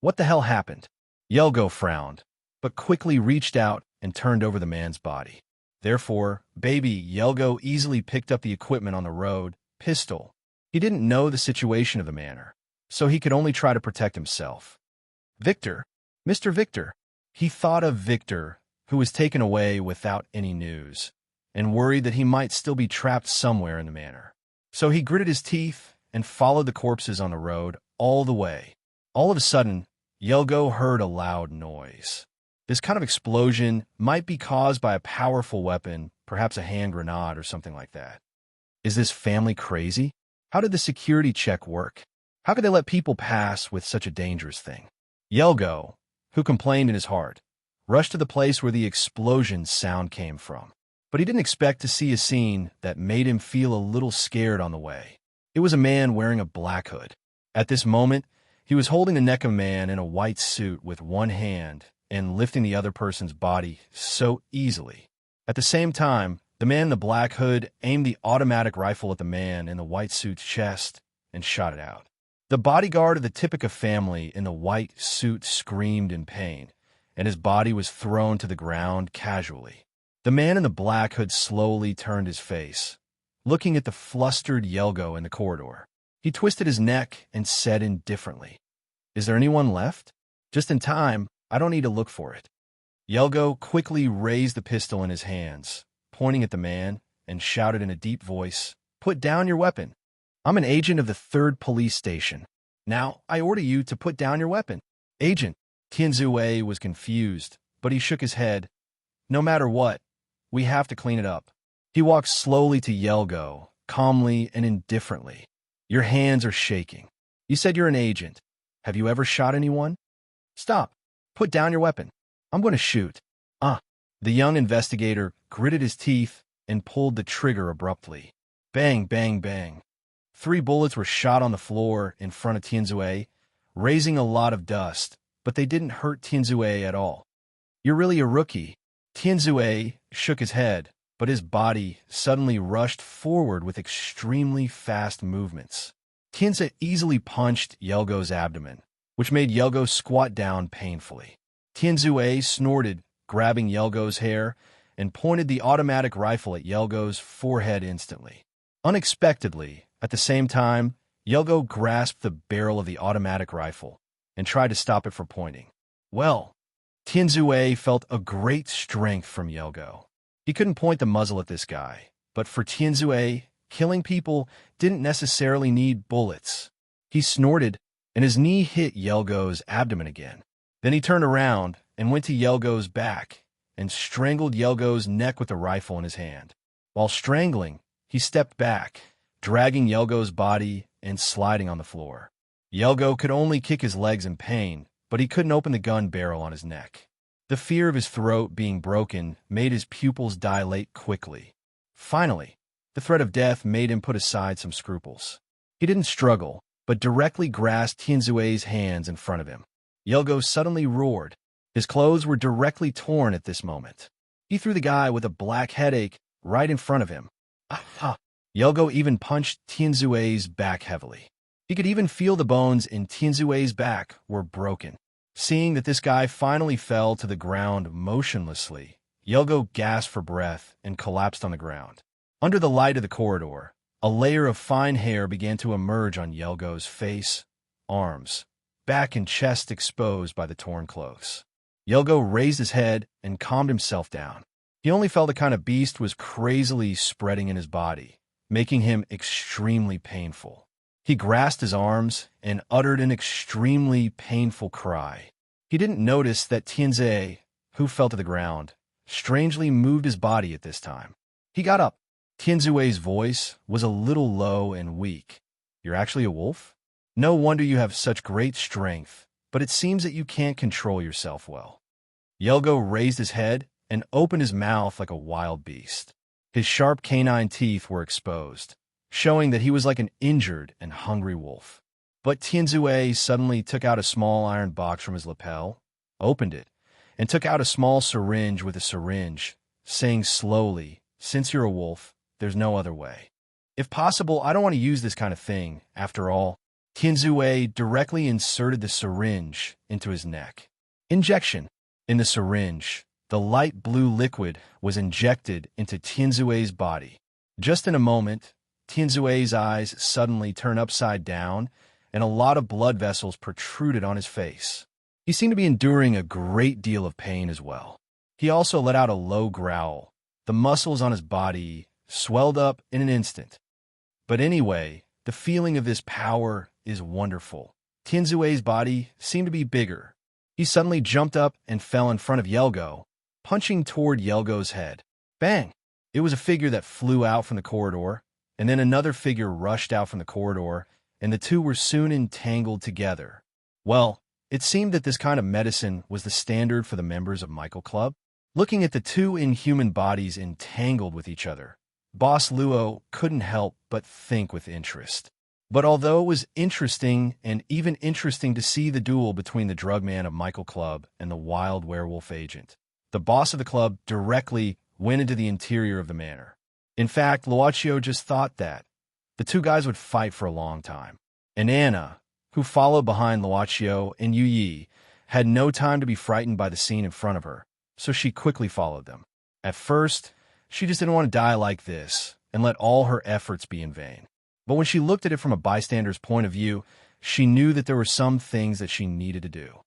What the hell happened? Yelgo frowned, but quickly reached out and turned over the man's body. Therefore, baby Yelgo easily picked up the equipment on the road, pistol. He didn't know the situation of the manor, so he could only try to protect himself. Victor, Mr. Victor. He thought of Victor, who was taken away without any news, and worried that he might still be trapped somewhere in the manor. So he gritted his teeth and followed the corpses on the road all the way. All of a sudden, Yelgo heard a loud noise. This kind of explosion might be caused by a powerful weapon, perhaps a hand grenade or something like that. Is this family crazy? How did the security check work? How could they let people pass with such a dangerous thing? Yelgo, who complained in his heart, rushed to the place where the explosion sound came from. But he didn't expect to see a scene that made him feel a little scared on the way. It was a man wearing a black hood. At this moment, he was holding the neck of a man in a white suit with one hand and lifting the other person's body so easily. At the same time, the man in the black hood aimed the automatic rifle at the man in the white suit's chest and shot it out. The bodyguard of the Tipica family in the white suit screamed in pain, and his body was thrown to the ground casually. The man in the black hood slowly turned his face, looking at the flustered Yelgo in the corridor. He twisted his neck and said indifferently, "Is there anyone left?" Just in time, I don't need to look for it. Yelgo quickly raised the pistol in his hands, pointing at the man, and shouted in a deep voice, "Put down your weapon. I'm an agent of the 3rd Police Station. Now, I order you to put down your weapon." Agent Tianzue was confused, but he shook his head. "No matter what, we have to clean it up." He walked slowly to Yelgo, calmly and indifferently. "Your hands are shaking. You said you're an agent. Have you ever shot anyone? Stop. Put down your weapon. I'm going to shoot." The young investigator gritted his teeth and pulled the trigger abruptly. Bang, bang, bang. 3 bullets were shot on the floor in front of Tianzue, raising a lot of dust, but they didn't hurt Tianzue at all. "You're really a rookie." Tianzue shook his head, but his body suddenly rushed forward with extremely fast movements. Tianzue easily punched Yelgo's abdomen, which made Yelgo squat down painfully. Tianzue snorted, grabbing Yelgo's hair, and pointed the automatic rifle at Yelgo's forehead instantly. Unexpectedly, at the same time, Yelgo grasped the barrel of the automatic rifle and tried to stop it from pointing. Well, Tianzue felt a great strength from Yelgo. He couldn't point the muzzle at this guy, but for Tianzue, killing people didn't necessarily need bullets. He snorted, and his knee hit Yelgo's abdomen again. Then he turned around and went to Yelgo's back and strangled Yelgo's neck with the rifle in his hand. While strangling, he stepped back, dragging Yelgo's body and sliding on the floor. Yelgo could only kick his legs in pain, but he couldn't open the gun barrel on his neck. The fear of his throat being broken made his pupils dilate quickly. Finally, the threat of death made him put aside some scruples. He didn't struggle, but directly grasped Tianzue's hands in front of him. Yelgo suddenly roared. His clothes were directly torn at this moment. He threw the guy with a black headache right in front of him. Ah! Yelgo even punched Tianzue's back heavily. He could even feel the bones in Tianzue's back were broken. Seeing that this guy finally fell to the ground motionlessly, Yelgo gasped for breath and collapsed on the ground. Under the light of the corridor, a layer of fine hair began to emerge on Yelgo's face, arms, back and chest exposed by the torn clothes. Yelgo raised his head and calmed himself down. He only felt a kind of beast was crazily spreading in his body, making him extremely painful. He grasped his arms and uttered an extremely painful cry. He didn't notice that Tianzue, who fell to the ground, strangely moved his body at this time. He got up. Tianzue's voice was a little low and weak. "You're actually a wolf? No wonder you have such great strength, but it seems that you can't control yourself well." Yelgo raised his head and opened his mouth like a wild beast. His sharp canine teeth were exposed, showing that he was like an injured and hungry wolf. But Tianzue suddenly took out a small iron box from his lapel, opened it, and took out a small syringe with a syringe, saying slowly, "Since you're a wolf, there's no other way. If possible, I don't want to use this kind of thing. After all." Tianzue directly inserted the syringe into his neck. Injection. In the syringe, the light blue liquid was injected into Tianzue's body. Just in a moment, Tianzue's eyes suddenly turned upside down, and a lot of blood vessels protruded on his face. He seemed to be enduring a great deal of pain as well. He also let out a low growl. The muscles on his body swelled up in an instant. But anyway, the feeling of this power is wonderful. Tianzue's body seemed to be bigger. He suddenly jumped up and fell in front of Yelgo, punching toward Yelgo's head. Bang! It was a figure that flew out from the corridor, and then another figure rushed out from the corridor, and the two were soon entangled together. Well, it seemed that this kind of medicine was the standard for the members of Michael Club. Looking at the two inhuman bodies entangled with each other, Boss Luo couldn't help but think with interest. But although it was interesting and even interesting to see the duel between the drug man of Michael Club and the wild werewolf agent, the boss of the club directly went into the interior of the manor. In fact, Luochio just thought that the two guys would fight for a long time. And Anna, who followed behind Luochio and Yu Yi, had no time to be frightened by the scene in front of her, so she quickly followed them. At first, she just didn't want to die like this and let all her efforts be in vain. But when she looked at it from a bystander's point of view, she knew that there were some things that she needed to do.